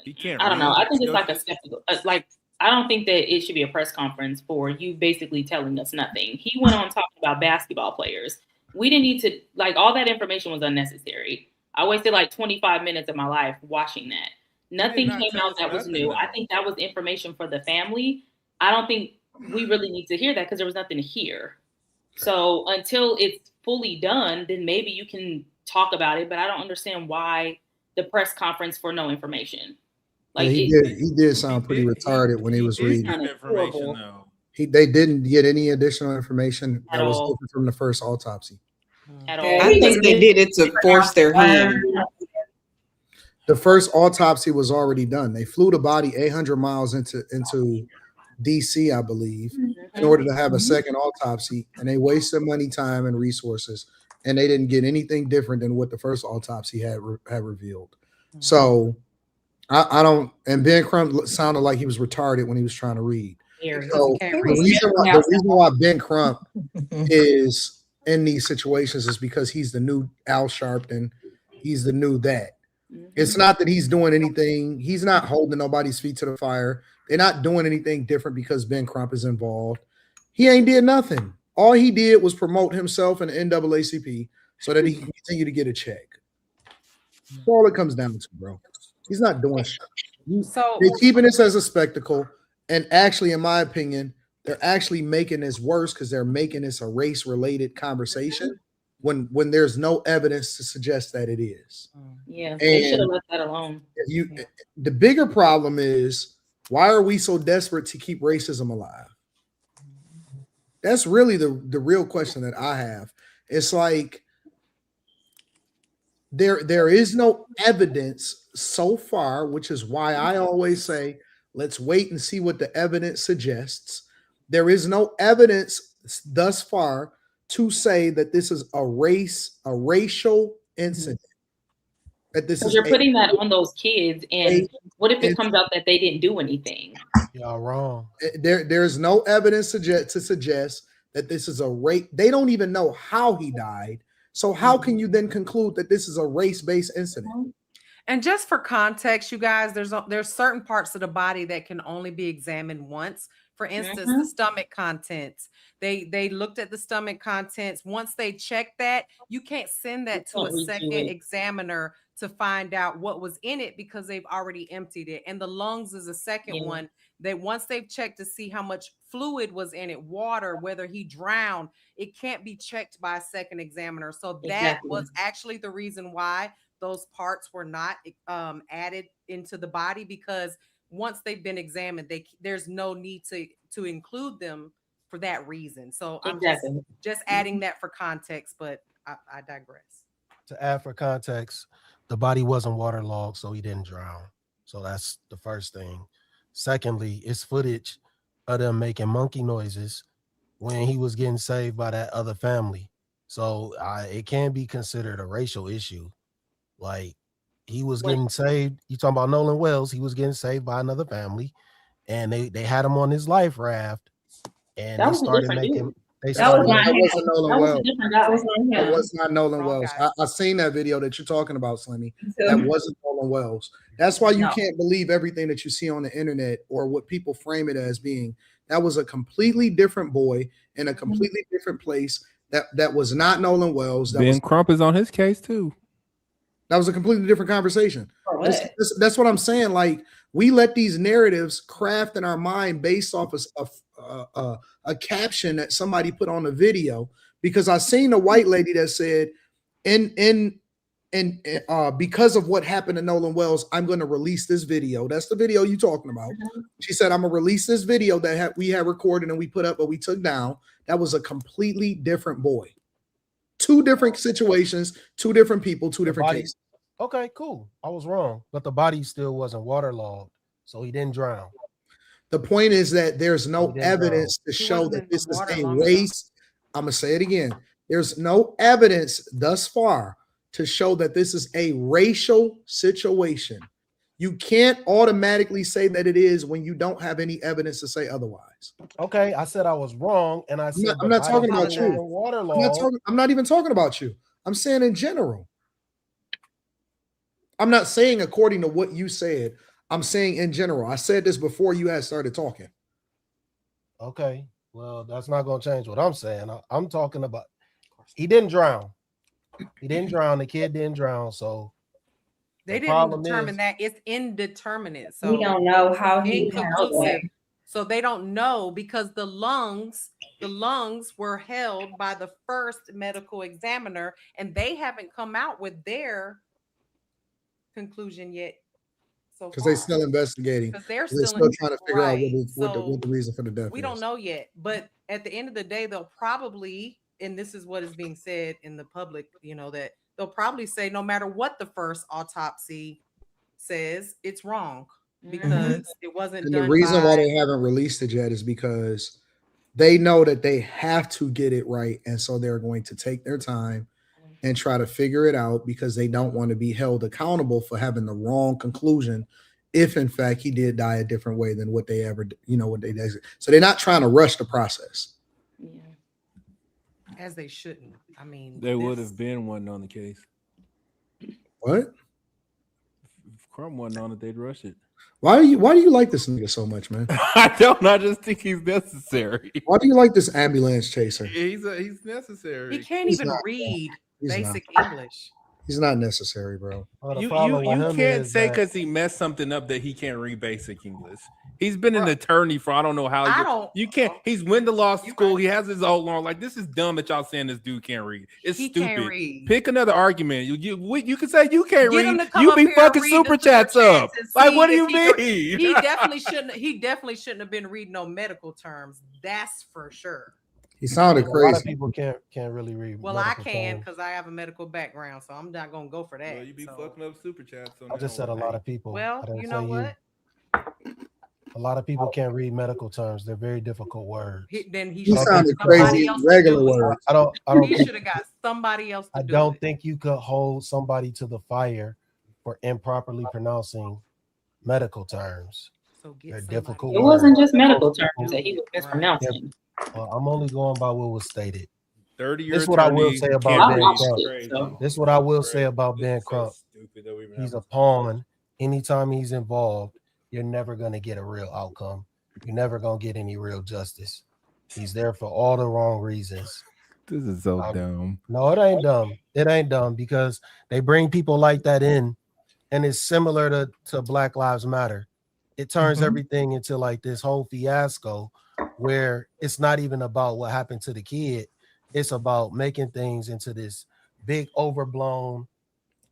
He can't. I don't know. I think it's like a skeptical. Like, I don't think that it should be a press conference for you basically telling us nothing. He went on talking about basketball players. We didn't need to, like, all that information was unnecessary. I wasted like 25 minutes of my life watching that. Nothing came out that was new. I think that was information for the family. I don't think we really need to hear that because there was nothing to hear. So until it's fully done, then maybe you can talk about it. But I don't understand why the press conference for no information. Like, yeah, he did sound pretty retarded when he was reading. They didn't get any additional information that was different from the first autopsy. I think they did it to force their hand. The first autopsy was already done. They flew the body 800 miles into DC, I believe, in order to have a second autopsy, and they wasted money, time, and resources, and they didn't get anything different than what the first autopsy had revealed. So I don't. And Ben Crump sounded like he was retarded when he was trying to read. So the reason why Ben Crump is in these situations is because he's the new Al Sharpton. He's the new that. It's not that he's doing anything. He's not holding nobody's feet to the fire. They're not doing anything different because Ben Crump is involved. He ain't did nothing. All he did was promote himself in the NAACP so that he can continue to get a check. That's all it comes down to, bro. He's not doing shit. They're keeping this as a spectacle. And actually, in my opinion, they're actually making this worse because they're making this a race-related conversation when there's no evidence to suggest that it is. Yeah, they should have left that alone. The bigger problem is, why are we so desperate to keep racism alive? That's really the real question that I have. It's like there is no evidence so far, which is why I always say, let's wait and see what the evidence suggests. There is no evidence thus far to say that this is a racial incident. That this is you're putting that on those kids, and what if it comes out that they didn't do anything? Y'all wrong. There's no evidence to suggest that this is a race. They don't even know how he died. So how can you then conclude that this is a race-based incident? And just for context, you guys, there's certain parts of the body that can only be examined once. For instance, the stomach contents. They looked at the stomach contents. Once they check that, you can't send that to a second examiner to find out what was in it because they've already emptied it. And the lungs is a second one that once they've checked to see how much fluid was in it, water, whether he drowned, it can't be checked by a second examiner. So that was actually the reason why those parts were not added into the body, because once they've been examined, there's no need to include them for that reason. So I'm just adding that for context, but I digress. To add for context, the body wasn't waterlogged, so he didn't drown. So that's the first thing. Secondly, it's footage of them making monkey noises when he was getting saved by that other family. So it can be considered a racial issue. Like, he was getting saved. You talking about Nolan Wells? He was getting saved by another family, and they had him on his life raft, and they started making. That wasn't Nolan Wells. That was not Nolan Wells. I seen that video that you're talking about, Slimmy. That wasn't Nolan Wells. That's why you can't believe everything that you see on the internet or what people frame it as being. That was a completely different boy in a completely different place. That was not Nolan Wells. Ben Crump is on his case too. That was a completely different conversation. That's what I'm saying. Like, we let these narratives craft in our mind based off of a caption that somebody put on a video. Because I seen a white lady that said, because of what happened to Nolan Wells, I'm going to release this video. That's the video you talking about. She said, I'm going to release this video that we had recorded and we put up, but we took down. That was a completely different boy. Two different situations, two different people, two different cases. Okay, cool. I was wrong, but the body still wasn't waterlogged, so he didn't drown. The point is that there's no evidence to show that this is a race. I'm going to say it again. There's no evidence thus far to show that this is a racial situation. You can't automatically say that it is when you don't have any evidence to say otherwise. Okay, I said I was wrong, and I said I'm not talking about you. I'm not even talking about you. I'm saying in general. I'm not saying according to what you said. I'm saying in general. I said this before you had started talking. Okay, well, that's not going to change what I'm saying. I'm talking about he didn't drown. He didn't drown. The kid didn't drown. So they didn't determine that. It's indeterminate. So we don't know how he inconclusive. So they don't know because the lungs were held by the first medical examiner, and they haven't come out with their conclusion yet. So because they're still investigating. Because they're still trying to figure out what the reason for the death. We don't know yet, but at the end of the day, they'll probably, and this is what is being said in the public, that they'll probably say no matter what the first autopsy says, it's wrong because it wasn't and done. The reason why they haven't released it yet is because they know that they have to get it right, and so they're going to take their time and try to figure it out because they don't want to be held accountable for having the wrong conclusion if in fact he did die a different way than what they ever, what they did. So they're not trying to rush the process. Yeah. As they shouldn't. I mean, There would have been one on the case. What? If Crump wasn't on it, they'd rush it. Why do you like this nigga so much, man? I don't. I just think he's necessary. Why do you like this ambulance chaser? He's necessary. he can't He's even not. read He's basic not. English. He's not necessary, bro. Well, the You problem with him can't is say that- because he messed something up that he can't read basic English. He's been an attorney for I don't know how. You can't. He's went to law school. He has his own law. Like, this is dumb that y'all saying this dude can't read. It's He stupid. can't read. Pick another argument. You can say you can't Get him read. to come You up be here and fucking read the super chats Superchats up. and Like, see what do you if he could- mean? He definitely shouldn't have been reading no medical terms. That's for sure. He sounded A lot of crazy. people can't really read. Well, I medical can terms. because I have a medical background, so I'm not gonna go for that. Well, you be fucking up super chats. I just said a lot of people. Well, I didn't you know say what? A lot of people can't read medical terms. They're very difficult words. Then he He should sounded have somebody crazy. else to Regular do it. words. I don't He think, should have got somebody else to I do don't it. think you could hold somebody to the fire for improperly pronouncing medical terms. So They're difficult It wasn't words. just medical terms that he was mispronouncing. Well, I'm only going by what was stated. 30-year This is what I will attorney say can't about Ben read. Crump. Crazy. This is what I will say about Ben This is so Crump. stupid that we even He's have a pawn. Anytime he's involved, you're never going to get a real outcome. You're never going to get any real justice. He's there for all the wrong reasons. This is so dumb. No, it ain't dumb. It ain't dumb because they bring people like that in, and it's similar to Black Lives Matter. It turns everything into like this whole fiasco where it's not even about what happened to the kid. It's about making things into this big overblown,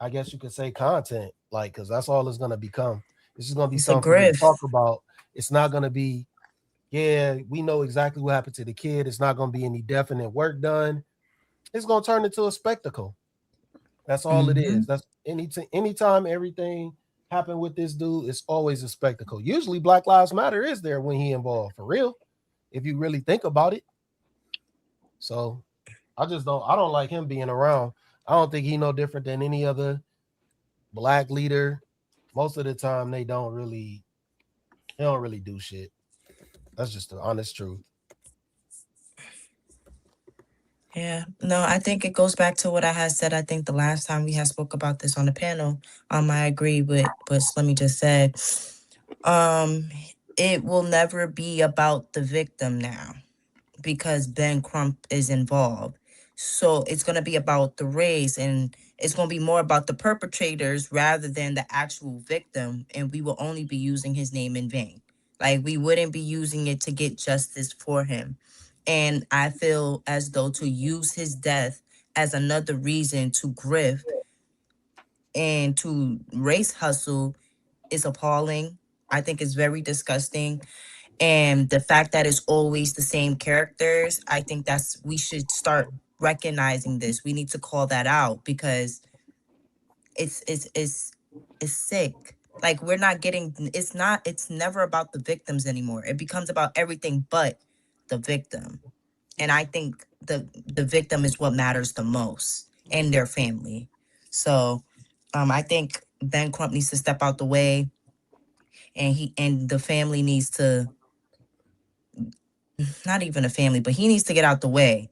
I guess you could say, content, like, because that's all it's going to become. It's just going to be It's a something to grift. talk about. It's not going to be, yeah, we know exactly what happened to the kid. It's not going to be any definite work done. It's going to turn into a spectacle. That's all it is. That's anytime everything happened with this dude, it's always a spectacle. Usually Black Lives Matter is there when he involved, for real, if you really think about it. So I don't like him being around. I don't think he no different than any other black leader. Most of the time they don't really do shit. That's just the honest truth. Yeah, no, I think it goes back to what I had said. I think the last time we had spoke about this on the panel, I agree with what Slimmy just said. It will never be about the victim now because Ben Crump is involved. So it's going to be about the race, and it's going to be more about the perpetrators rather than the actual victim. And we will only be using his name in vain. Like, we wouldn't be using it to get justice for him. And I feel as though to use his death as another reason to grift and to race hustle is appalling. I think it's very disgusting. And the fact that it's always the same characters, I think we should start recognizing this. We need to call that out because it's sick. Like, we're not getting, it's never about the victims anymore. It becomes about everything but the victim. And I think the victim is what matters the most, and their family. So I think Ben Crump needs to step out the way, and the family needs to, not even a family, but he needs to get out the way.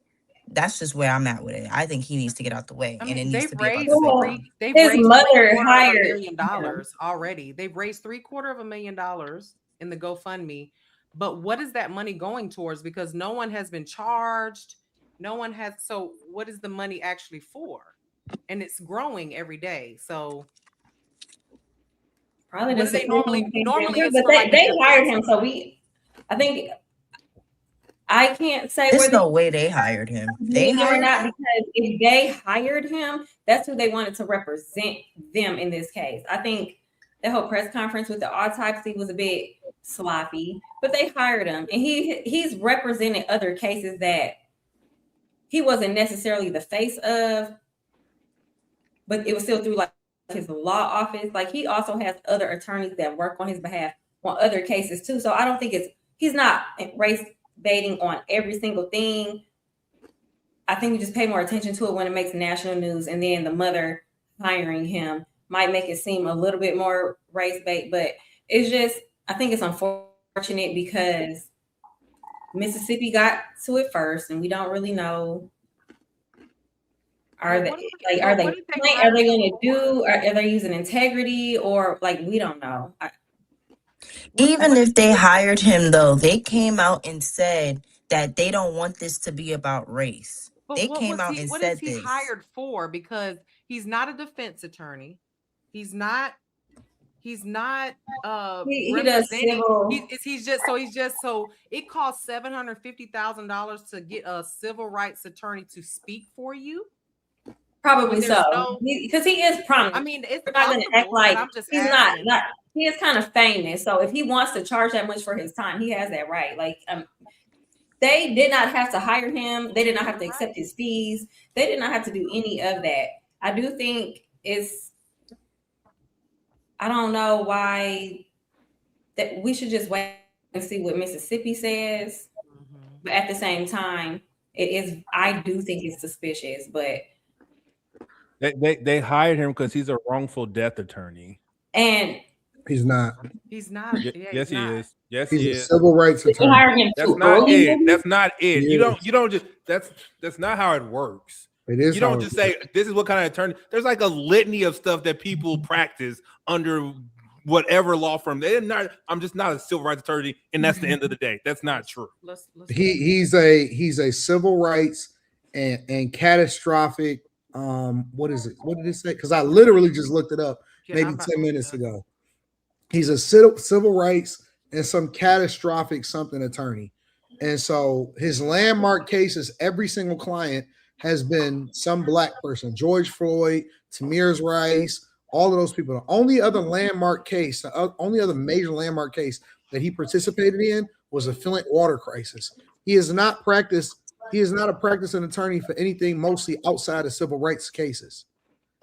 That's just where I'm at with it. I think he needs to get out the way, and it needs to be about the victim. They've His raised mother $750,000 hired already. They've raised $750,000 in the GoFundMe. But what is that money going towards? Because no one has been charged. No one has. So what is the money actually for? And it's growing every day. So Probably what just do they normally it's but for like they a- hired him, so I think I can't say There's whether no way they hired him. They him or hired not, him? because if they hired him, that's who they wanted to represent them in this case. I think the whole press conference with the autopsy was a bit sloppy, but they hired him, and he's represented other cases that he wasn't necessarily the face of, but it was still through like his law office. Like, he also has other attorneys that work on his behalf on other cases too. So I don't think he's not race baiting on every single thing. I think we just pay more attention to it when it makes national news, and then the mother hiring him might make it seem a little bit more race bait. But it's just, I think it's unfortunate because Mississippi got to it first, and we don't really know. Are they going to do? Are they using integrity, or like we don't know? Even if they hired him, though, they came out and said that they don't want this to be about race. But They what came was out he? and What said is he this. hired for? Because he's not a defense attorney. He's not. He's not. He does civil. He's just so. It costs $750,000 to get a civil rights attorney to speak for you. Probably so, because he is prominent. I mean, it's not going to act like I'm just he's asking. not. He is kind of famous, so if he wants to charge that much for his time, he has that right. Like, they did not have to hire him. They did not have to accept his fees. They did not have to do any of that. I do think it's. I don't know why that we should just wait and see what Mississippi says, but at the same time, it is. I do think it's suspicious, but. They hired him because he's a wrongful death attorney. And he's not. He's not. Yes, he is. Yes, he's he a is. civil rights attorney. That's not it. That's not it. You don't just. That's not how it works. It is. You don't just say this is what kind of attorney. There's like a litany of stuff that people practice under whatever law firm. They're not. I'm just not a civil rights attorney, and that's the end of the day. That's not true. He's a civil rights and catastrophic. What is it? What did it say? Because I literally just looked it up maybe 10 minutes ago. He's a civil rights and some catastrophic something attorney. And so his landmark cases, every single client has been some black person. George Floyd, Tamir's Rice, all of those people. The only other landmark case, the only other major landmark case that he participated in was a Flint water crisis. He has not practiced. He is not a practicing attorney for anything mostly outside of civil rights cases.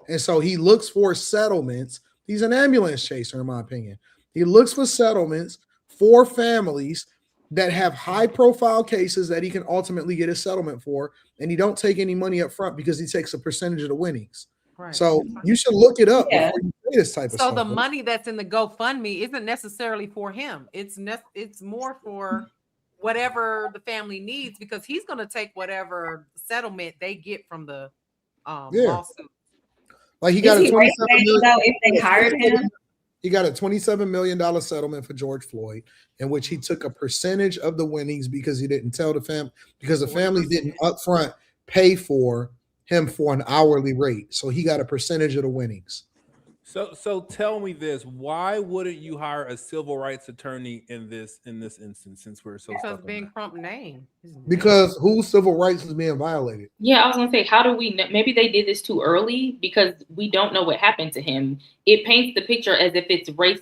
And so he looks for settlements. He's an ambulance chaser, in my opinion. He looks for settlements for families that have high profile cases that he can ultimately get a settlement for. And he don't take any money up front because he takes a percentage of the winnings. Right. So you should look it up before you say this type of stuff. So the money that's in the GoFundMe isn't necessarily for him. It's more for whatever the family needs, because he's going to take whatever settlement they get from the lawsuit. Like he got a $27 million. If they hired him, he got a $27 million settlement for George Floyd, in which he took a percentage of the winnings because he didn't tell the family, because the family didn't upfront pay for him for an hourly rate. So he got a percentage of the winnings. So tell me this: why wouldn't you hire a civil rights attorney in this instance, since we're so because being Trump's name? Because whose civil rights is being violated? Yeah, I was gonna say, how do we know? Maybe they did this too early because we don't know what happened to him. It paints the picture as if it's race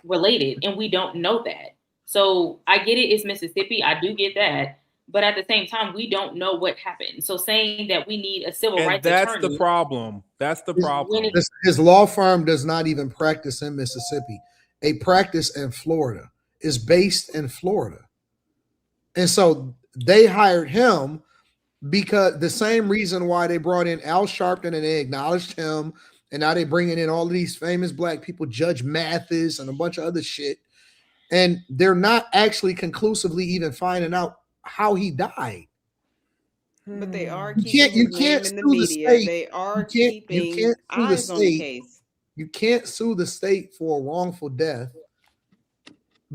related, and we don't know that. So I get it; it's Mississippi. I do get that. But at the same time, we don't know what happened. So saying that we need a civil rights attorney. That's the problem. That's the problem. His law firm does not even practice in Mississippi. They practice in Florida. It's based in Florida. And so they hired him because the same reason why they brought in Al Sharpton and they acknowledged him. And now they're bringing in all of these famous black people, Judge Mathis and a bunch of other shit. And they're not actually conclusively even finding out how he died. But they are You keeping can't his name in the sue the media. state. They are You keeping can't sue the eyes on the state. case. You can't sue the state for a wrongful death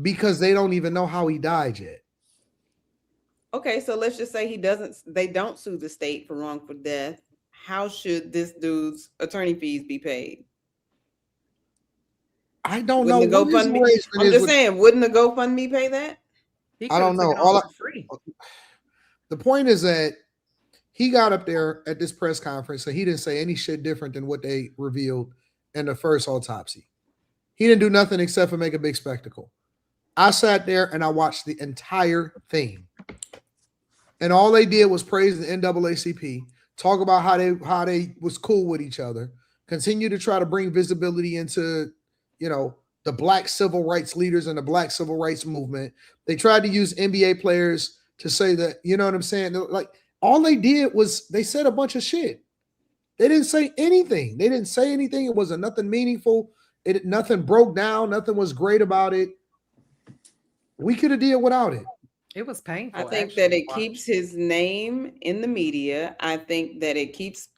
because they don't even know how he died yet. Okay, so let's just say they don't sue the state for wrongful death. How should this dude's attorney fees be paid? I don't Wouldn't know. the GoFundMe, I'm just saying, wouldn't the GoFundMe pay that? I don't know. The point is that he got up there at this press conference and he didn't say any shit different than what they revealed in the first autopsy. He didn't do nothing except for make a big spectacle. I sat there and I watched the entire thing. And all they did was praise the NAACP, talk about how they was cool with each other, continue to try to bring visibility into, the black civil rights leaders and the black civil rights movement. They tried to use NBA players to say that, you know what I'm saying? Like, all they did was they said a bunch of shit. They didn't say anything. It wasn't nothing meaningful. Nothing broke down. Nothing was great about it. We could have dealt without it. It was painful. I think that it keeps his name in the media. I think that it keeps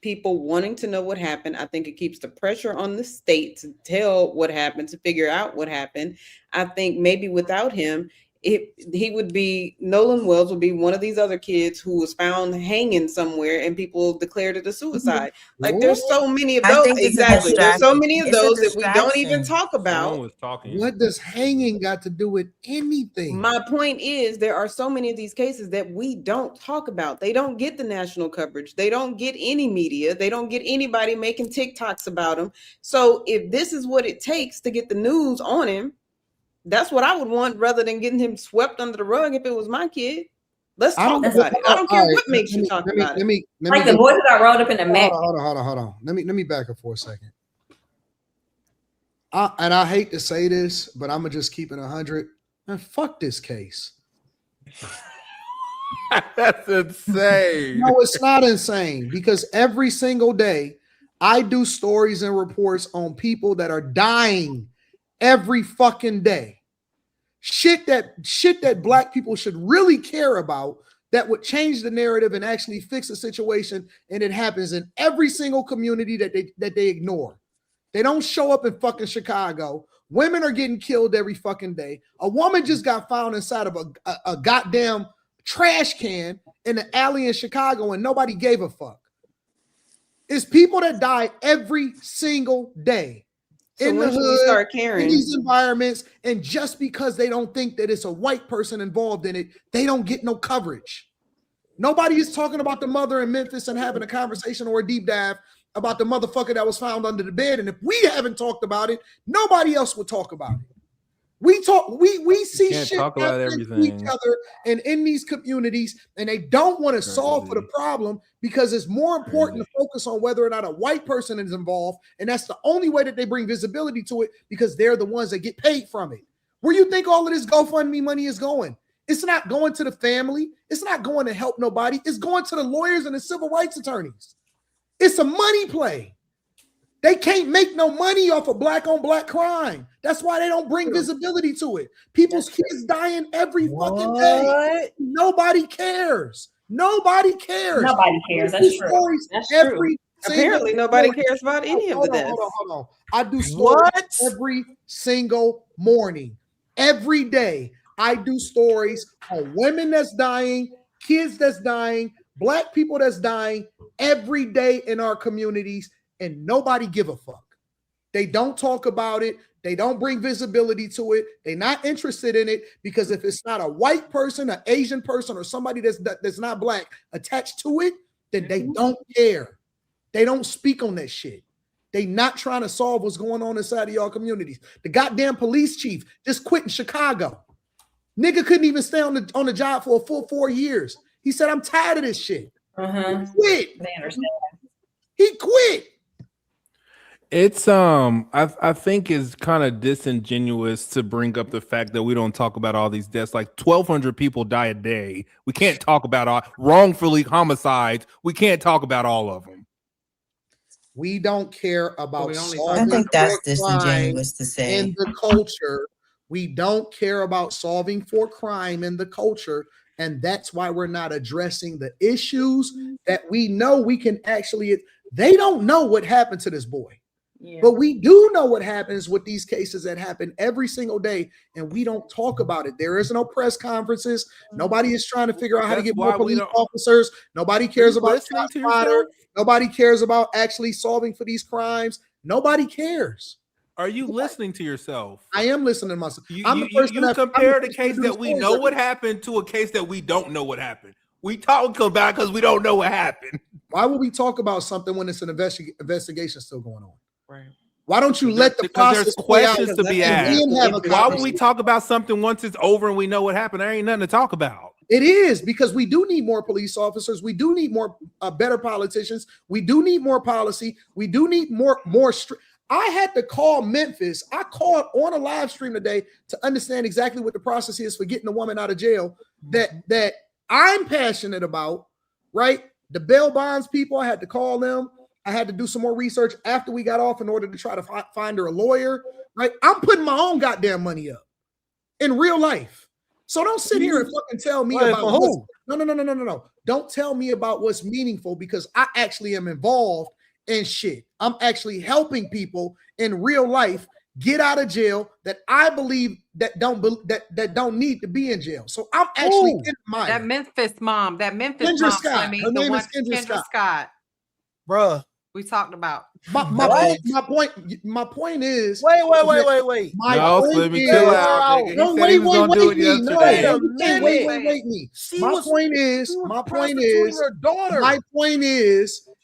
people wanting to know what happened. I think it keeps the pressure on the state to tell what happened, to figure out what happened. I think maybe without him, Nolan Wells would be one of these other kids who was found hanging somewhere and people declared it a suicide. Like there's so many of those. Exactly. There's so many of those that we don't even talk about. What does hanging got to do with anything? My point is there are so many of these cases that we don't talk about. They don't get the national coverage. They don't get any media. They don't get anybody making TikToks about them. So if this is what it takes to get the news on him, that's what I would want rather than getting him swept under the rug if it was my kid. Let's talk about it. I don't care what makes you talk about it. Like the boy who got rolled up in the mat. Hold on. Let me back up for a second. And I hate to say this, but I'm gonna just keep it 100. And fuck this case. That's insane. No, it's not insane because every single day I do stories and reports on people that are dying every fucking day. Shit that black people should really care about, that would change the narrative and actually fix a situation, and it happens in every single community that they ignore. They don't show up in fucking Chicago. Women are getting killed every fucking day. A woman just got found inside of a goddamn trash can in the alley in Chicago and nobody gave a fuck. It's people that die every single day. So in the when should we hood, start caring? in these environments, and just because they don't think that it's a white person involved in it, they don't get no coverage. Nobody is talking about the mother in Memphis and having a conversation or a deep dive about the motherfucker that was found under the bed. And if we haven't talked about it, nobody else would talk about it. We see can't shit talk about happening to everything. each other and in these communities, and they don't want to solve for the problem because it's more important to focus on whether or not a white person is involved, and that's the only way that they bring visibility to it because they're the ones that get paid from it. Where you think all of this GoFundMe money is going? It's not going to the family. It's not going to help nobody. It's going to the lawyers and the civil rights attorneys. It's a money play. They can't make no money off of black on black crime. That's why they don't bring visibility to it. People's kids dying every fucking day. Nobody cares. Nobody cares. Nobody cares. That's true. That's true. Apparently, nobody cares about any of the deaths. Hold on. I do stories every single morning. Every day, I do stories on women that's dying, kids that's dying, black people that's dying every day in our communities. And nobody give a fuck. They don't talk about it. They don't bring visibility to it. They're not interested in it because if it's not a white person, an Asian person, or somebody that's not black attached to it, then they don't care. They don't speak on that shit. They not trying to solve what's going on inside of y'all communities. The goddamn police chief just quit in Chicago. Nigga couldn't even stay on the job for a full 4 years. He said, "I'm tired of this shit." He quit. They understand. He quit. It's I think it's kind of disingenuous to bring up the fact that we don't talk about all these deaths. Like 1,200 people die a day. We can't talk about all wrongfully homicides. We can't talk about all of them. We don't care about I think that's disingenuous to say. in the culture. We don't care about solving for crime in the culture. And that's why we're not addressing the issues that we know we can actually. They don't know what happened to this boy. Yeah. But we do know what happens with these cases that happen every single day, and we don't talk about it. There is no press conferences. Nobody is trying to figure out how to get more police officers. Nobody cares about ShotSpotter. Nobody cares about actually solving for these crimes. Nobody cares. Are you listening to yourself? I am listening to myself. You compare the case that we know what happened to a case that we don't know what happened. We talk about it because we don't know what happened. Why would we talk about something when it's an investigation still going on? Right. Why don't you let the process there's play out questions to be asked? Why would we talk about something once it's over and we know what happened? There ain't nothing to talk about. It is because we do need more police officers. We do need more better politicians. We do need more policy. We do need more. I had to call Memphis. I called on a live stream today to understand exactly what the process is for getting a woman out of jail that I'm passionate about, right? The bail bonds people, I had to call them. I had to do some more research after we got off in order to try to find her a lawyer. Right? I'm putting my own goddamn money up in real life. So don't sit here and fucking tell me about what's, no. Don't tell me about what's meaningful because I actually am involved in shit. I'm actually helping people in real life get out of jail that I believe that don't need to be in jail. So I'm actually in my that Memphis mom, Kendra mom, Scott. Her name is Kendra Scott. Bruh. We talked about. My point is. Wait. My point is. Chill out, nigga. No, He said wait he was me. gonna do it No, yesterday. wait me. My point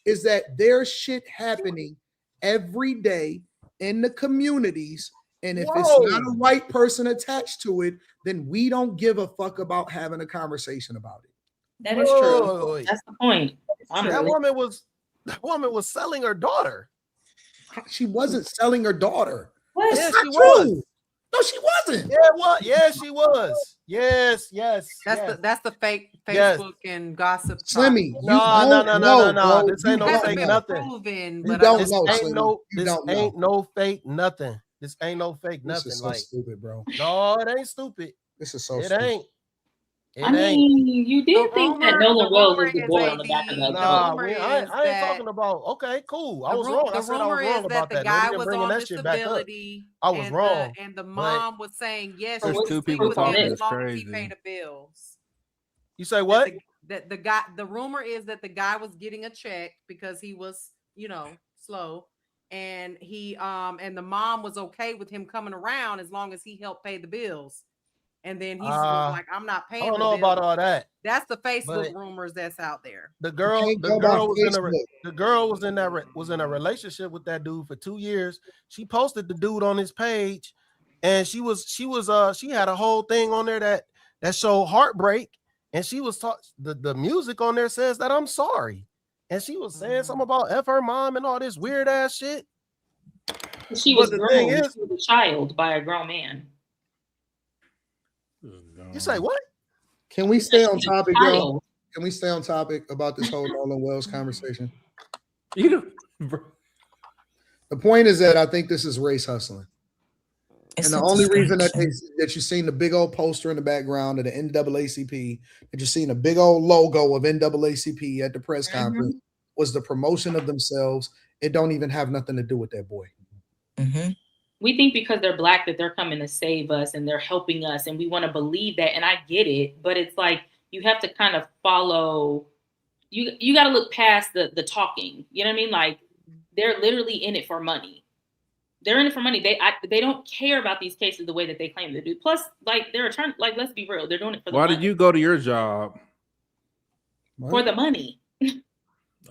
is that there's shit happening every day in the communities. And if it's not a white person attached to it, then we don't give a fuck about having a conversation about it. That is true. That's the point. That woman was selling her daughter. She wasn't selling her daughter. What? That's Yes, not she true. was. No, she wasn't. Yeah, what? Yes, she was. Yes. That's the fake Facebook and gossip. Slimmy, No. This ain't no fake nothing. But This ain't no fake nothing. This ain't no fake nothing. This is so stupid, bro. No, it ain't stupid. This is so it stupid. Ain't. I mean, you did think that Nolan Wells was the boy on the back of the Nah, I ain't talking about. Okay, cool. I was wrong. I said I was wrong about that. Guy was bringing that shit back up. I was wrong. And the mom was saying yes. There's two people talking. It's He crazy. paid the bills. You say what? That the guy. The rumor is that the guy was getting a check because he was, slow, and he and the mom was okay with him coming around as long as he helped pay the bills. And then he's like, I'm not paying. I don't know about all that. That's the Facebook rumors that's out there. The girl was in a relationship with that dude for 2 years. She posted the dude on his page, and she had a whole thing on there that showed heartbreak, and she was the music on there says that I'm sorry, and she was saying something about F her mom and all this weird ass shit. She was groomed. She was a child by a grown man. You say what? Can we stay on topic, y'all? Can we stay on topic about this whole Nolan Wells conversation? The point is that I think this is race hustling. And the only reason that you're seeing the big old poster in the background of the NAACP, that you're seeing a big old logo of NAACP at the press conference was the promotion of themselves. It don't even have nothing to do with that boy. Mm-hmm. We think because they're Black that they're coming to save us and they're helping us, and we want to believe that. And I get it, but it's like you have to kind of follow. You got to look past the talking. You know what I mean? Like they're literally in it for money. They're in it for money. They don't care about these cases the way that they claim to do. Plus, like they're attorney. Like let's be real, they're doing it for the Why money. did you go to your job? For the money.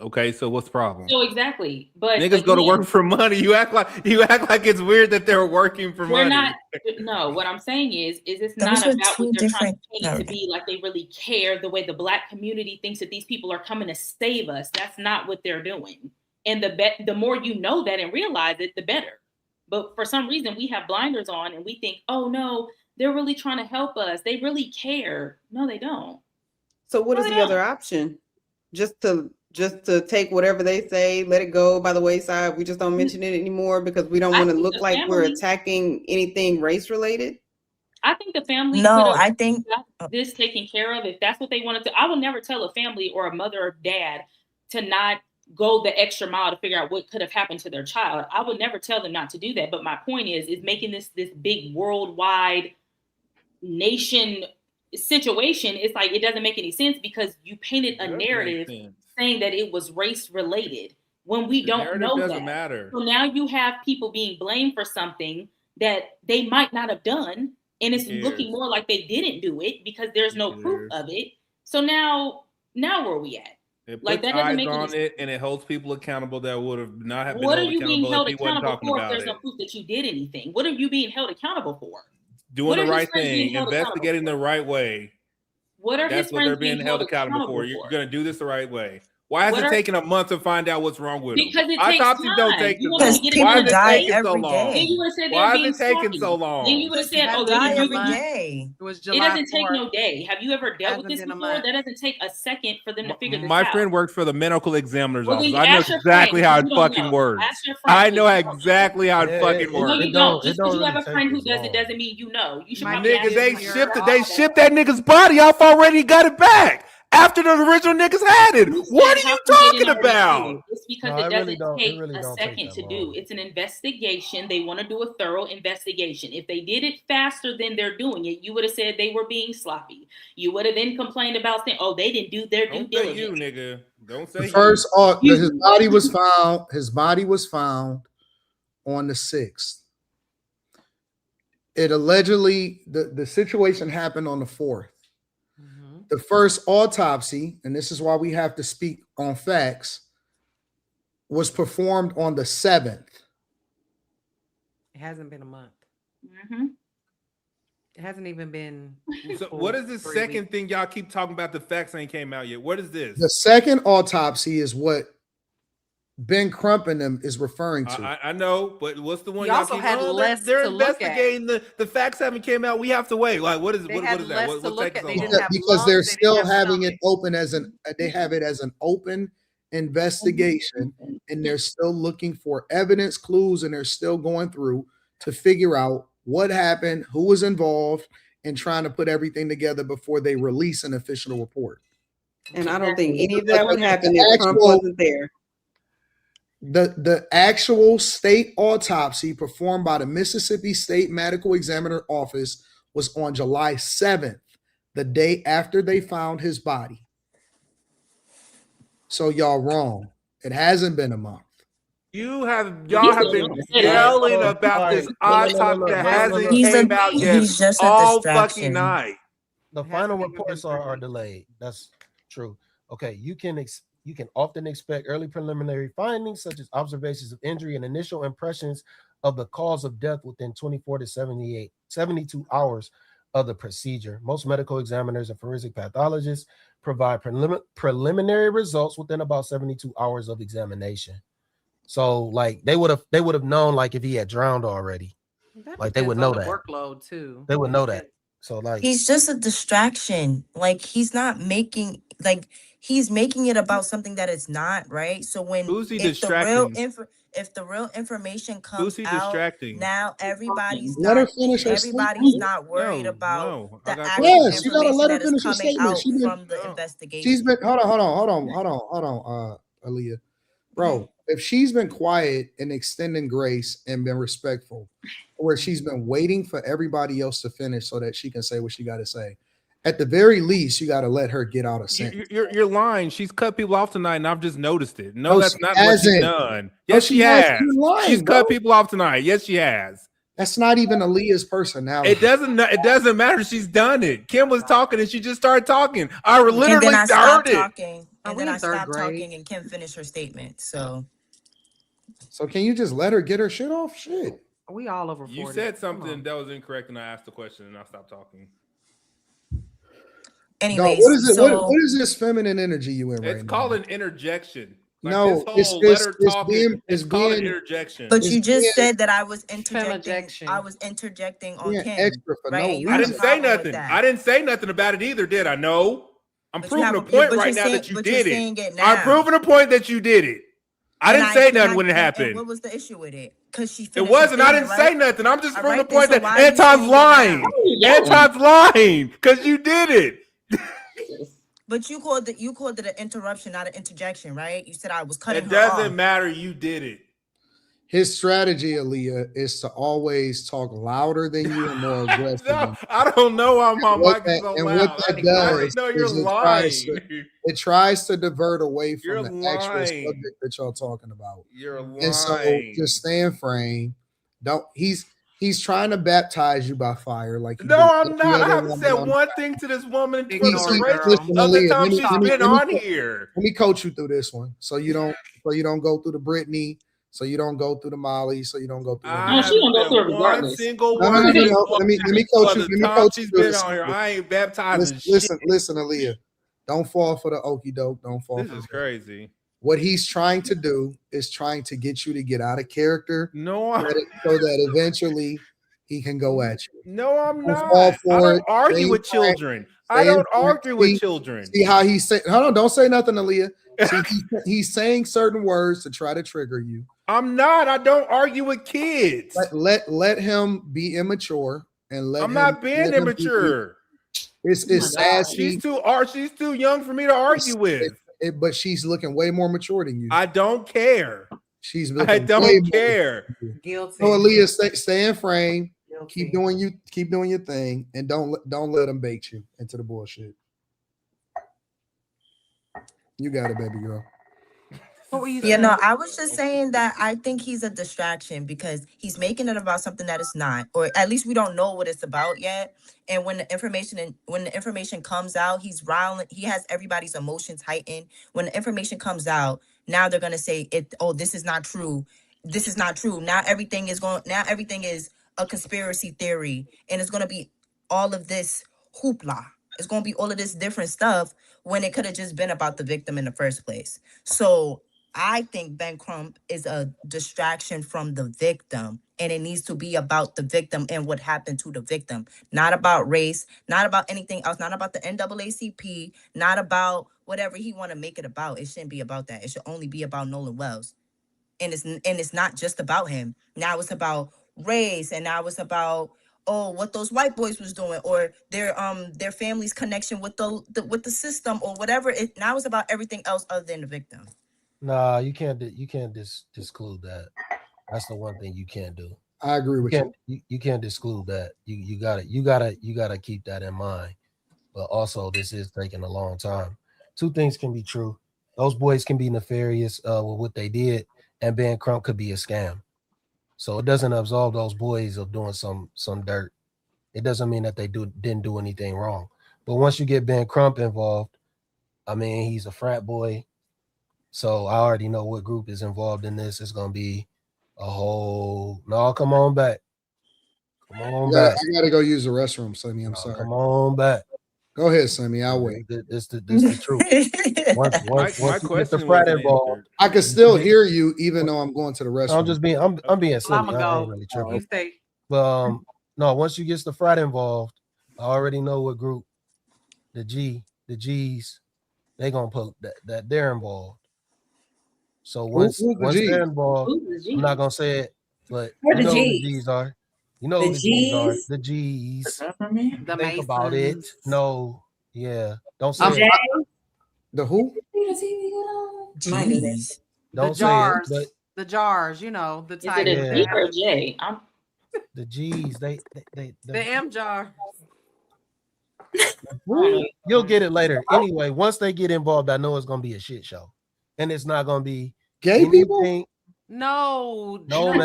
Okay, so what's the problem? So exactly, but niggas go to work for money. You act like it's weird that they're working for money. Not. No, what I'm saying is it's not about what they're trying to paint it to be. Like they really care the way the Black community thinks that these people are coming to save us. That's not what they're doing. And the more you know that and realize it, the better. But for some reason, we have blinders on and we think, oh no, they're really trying to help us. They really care. No, they don't. So what is the other option? Just to take whatever they say, let it go by the wayside. We just don't mention it anymore because we don't want to look like we're attacking anything race related. I think the family. I think this taken care of. If that's what they wanted to, I will never tell a family or a mother or dad to not go the extra mile to figure out what could have happened to their child. I would never tell them not to do that. But my point is making this big worldwide nation situation. It's like it doesn't make any sense because you painted a narrative saying that it was race related when we don't know that. Doesn't matter. So now you have people being blamed for something that they might not have done, and it's looking more like they didn't do it because there's no proof of it. So now where are we at? It like puts that doesn't eyes make on any it, and it holds people accountable that would have not have been What are held you being held if he wasn't accountable talking for if about there's it. no proof that you did anything? What are you being held accountable for? Doing the right thing, investigating the right way. What are That's his what they're friends being held accountable for. You're going to do this the right way. Why is What it are- taking a month to find out what's wrong with them? Because it takes Autopsies time. don't take You this want long. to get it Why done. is it taking so long? Then you would have said Why they're is being it taking sloppy. so long? Then you would have said, People "Oh, they die didn't do every the day. It was It July doesn't take 4th. no day. Have you ever dealt with Hasn't this been a before? month. That doesn't take a second for them to figure this My out. friend works for the medical examiner's Well, then office. I know ask your exactly friend, how because it you don't fucking know. works. Ask your friend, I because know you don't know. exactly how it Yeah, fucking No, works. you don't. Just it don't because you really have a take friend who this does it long. doesn't mean you know. You should My probably ask Nigga, they your shipped friend. they shipped that nigga's body off already, got it back after the original niggas had it. What are How you come they didn't talking already about? do it? It's because No, it it doesn't really don't. take It really a don't take second that to long. do. It's an investigation. They want to do a thorough investigation. If they did it faster than they're doing it, you would have said they were being sloppy. You would have then complained about saying, "Oh, they didn't do their due Don't say you, diligence." nigga. Don't say The you. first, his body was found. His body was found on the 6th. It allegedly the situation happened on the 4th. The first autopsy, and this is why we have to speak on facts, was performed on the 7th. It hasn't been a month. Mm-hmm. It hasn't even been. So what is this second thing y'all keep talking about? The facts ain't came out yet. What is this? The second autopsy is what Ben Crump and them is referring to. I know, but what's the one He y'all also keep? had Oh, less they're to look at. investigating. The facts haven't came out. We have to wait. Like, what is They what had is that? less What's to look taking at. so They long? didn't have Because lungs, they're they didn't still have having stomach. it open as they have it as an open investigation, and they're still looking for evidence, clues, and they're still going through to figure out what happened, who was involved, and trying to put everything together before they release an official report. And I don't think any of that would happen The if Trump actual- wasn't there. The actual state autopsy performed by the Mississippi State Medical Examiner Office was on July 7th, the day after they found his body. So y'all wrong. It hasn't been a month. Y'all have been yelling about this autopsy that hasn't He's came out yet he's just a all distraction. fucking night. The final reports are delayed. That's true. Okay, you can often expect early preliminary findings such as observations of injury and initial impressions of the cause of death within 24 to 72 hours of the procedure. Most medical examiners and forensic pathologists provide preliminary results within about 72 hours of examination. So, like, they would have known, like, if he had drowned already. That Like, they would know depends on that. the workload too. They would know that. So, like, He's just a distraction. Like he's not making he's making it about something that it's not, right? So when Who's he if distracting? the real information Who's comes he out, distracting? now everybody's Let her not finish her everybody's statement. not worried about No, the I got actual Yes, you gotta information let her that is finish her coming statement. out from the investigation. She's been hold on, Aaliyah. Bro, if she's been quiet and extending grace and been respectful, where she's been waiting for everybody else to finish so that she can say what she got to say, at the very least, you got to let her get out a sentence. You're lying. She's cut people off tonight, and I've just noticed it. No, No, that's she not what she's hasn't. done. No, Yes, she she has. has. You're lying, She's bro. cut people off tonight. Yes, she has. That's not even Aaliyah's personality. It doesn't matter. She's done it. Kim was talking, and she just started talking. I And literally then I stopped heard it. talking. And then I stopped talking and Kim finished her statement. So can you just let her get her shit off? Shit. We all over 40. You said something that was incorrect, and I asked the question, and I stopped talking. anyways, what is it? so What is this feminine energy you in right It's now? called an interjection. Like No, this whole let her talking, it's called an interjection. but you just being- said that I was interjecting. I was interjecting on being Kim. extra for right? no And you I have a didn't say problem with nothing. that. I didn't say nothing about it either, did I? No. I'm But you proving have a a- point but right you're now saying- that you but you're did saying it. it I'm now. proving a point that you did it. I And didn't say and nothing when it and happened. what was the issue with it? Because she It finished wasn't. her I didn't statement, say right? nothing. I'm just All proving right, the point then, that so why are you Anton's saying it lying. now? Anton's lying because you did it. But you called it an interruption, not an interjection, right? You said I was cutting It her off. doesn't matter. You did it. His strategy, Aaliyah, is to always talk louder than you and more aggressive. No, I don't know why my mic is so and loud. what that I does know you're is lying. it tries to divert away from You're the actual lying. subject that y'all talking about. You're And so lying. just stay in frame. He's trying to baptize you by fire. Like he No, did I'm every not. I other haven't woman said on the one thing to this woman for the Ignore her, duration girl. of the Aaliyah, time let me- she's let me- been let me on co- here. Let me coach you through this one, so you don't go through the Britney, so you don't go through the Molly, so you don't go through. I she gonna go haven't through it said one regardless. single No, word. no, to this no. woman Let me coach for you. the Let me time coach she's you through been this. on here. I ain't baptizing Listen, shit. listen, Aaliyah. Don't fall for the okie doke. Don't fall This for is it. crazy. What he's trying to do is trying to get you to get out of character. No, so that eventually he can go at you. No, I'm Don't fall not. for I don't it. argue Stay with in frame. children. Stay I in don't frame. argue with children. See how he's saying, hold on, don't say nothing, Aaliyah. See, he's saying certain words to try to trigger you. I'm not. I don't argue with kids. Let him be immature and let I'm him. not being let him be- immature. It's sad. She's too young for me to argue with. But she's looking way more mature than you. I don't care. She's I looking way don't more care. Guilty. So Aaliyah, stay in frame. Guilty. Keep doing your thing, and don't let them bait you into the bullshit. You got it, baby girl. What were you Yeah, saying? no, I was just saying that I think he's a distraction because he's making it about something that it's not, or at least we don't know what it's about yet. And when the information comes out, he's riling. He has everybody's emotions heightened. When the information comes out, now they're gonna say it. Oh, this is not true. This is not true. Now everything is a conspiracy theory, and it's gonna be all of this hoopla. It's gonna be all of this different stuff when it could have just been about the victim in the first place. So I think Ben Crump is a distraction from the victim, and it needs to be about the victim and what happened to the victim, not about race, not about anything else, not about the NAACP, not about whatever he want to make it about. It shouldn't be about that. It should only be about Nolan Wells, and it's not just about him. Now it's about race, and now it's about what those white boys was doing, or their family's connection with the system, or whatever. Now it's about everything else other than the victim. Nah, you can't disclude that. That's the one thing you can't do. I agree with you. You can't disclude that. You gotta keep that in mind. But also, this is taking a long time. Two things can be true. Those boys can be nefarious with what they did, and Ben Crump could be a scam. So it doesn't absolve those boys of doing some dirt. It doesn't mean that they didn't do anything wrong. But once you get Ben Crump involved, I mean, he's a frat boy. So I already know what group is involved in this. It's gonna be a whole. No, come on back. Come on back. I gotta go use the restroom, Sammy. I'm sorry. Come on back. Go ahead, Sammy. I'll wait. This the truth. Once you get the frat involved, I can still hear you, even though I'm going to the restroom. I'm being silly. I'ma I go. ain't really tripping. You stay. But no, once you get the frat involved, I already know what group the G's, they gonna put that they're involved. So once they're involved, I'm not gonna say it, but you know who the G's are. You know who the G's are. The G's. The Think about it. Masons. No, yeah. Don't say Okay. it. The who? Jeez. Don't The say jars. it, The jars, the Is type. it a G or a J? but the G's, they The M jar. You'll get it later. Anyway, once they get involved, I know it's gonna be a shit show, and it's not gonna be gay people. No, Man. Don't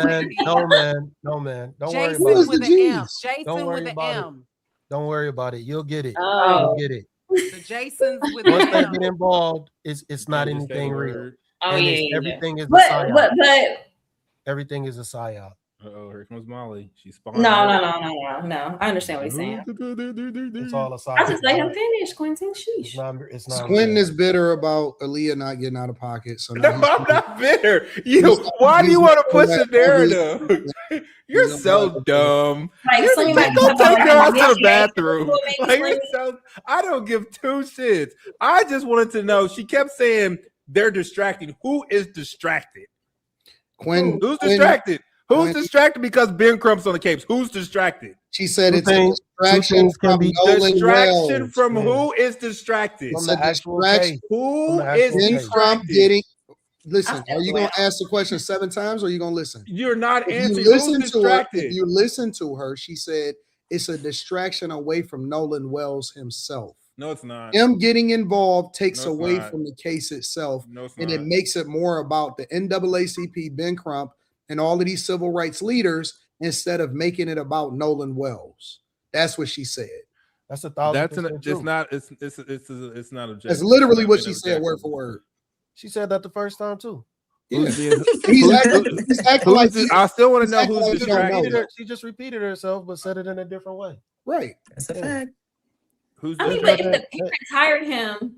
Jason worry about with it. an M. Jason Don't worry with an about it. M. Don't worry about it. You'll get it. Oh. You'll get it. The Jasons with Once an they M. get involved, it's not anything real. Oh, And yeah. everything is a But psyop. Everything is a psyop. Oh, here comes Molly. She's spawning. no. I understand what he's saying. It's all a I psyop. just let him finish, Quentin. Sheesh. It's not Quentin real. is bitter about Aaliyah not getting out of pocket. So No, now I'm not bitter. Why do you want to push the narrative? You're so dumb. Like, You're somebody like, go come take on, your ass to the yesterday, bathroom. what made me Like, you're scream? I don't give two shits. I just wanted to know. She kept saying they're distracting. Who is distracted? Who's distracted? Who's distracted because Ben Crump's on the Capes? Who's distracted? She said it's a things distraction can from be Nolan Distraction Wells. from who is distracted? From It's the a actual distraction. case. Who From the is actual Ben case. Crump distracted? getting. Listen, I are you going to ask the question 7 times, or are you going to listen? You're not If answering. you Who's listen to her, distracted? if you listen to her, she said it's a distraction away from Nolan Wells himself. No, it's not. Him getting involved takes No, it's away not. from the case itself, No, it's and not. it makes it more about the NAACP, Ben Crump, and all of these civil rights leaders instead of making it about Nolan Wells. That's what she said. That's 1,000%. That's true. it's not. It's not objective. That's literally what It's she not said, word objective. for word. She said that the first time too. Who's being- He's acting like I still want to know acting who's like he don't know. distracted. She just repeated herself, but said it in a different way. right. That's a fact. Who's I mean, That's but if not the parents hired him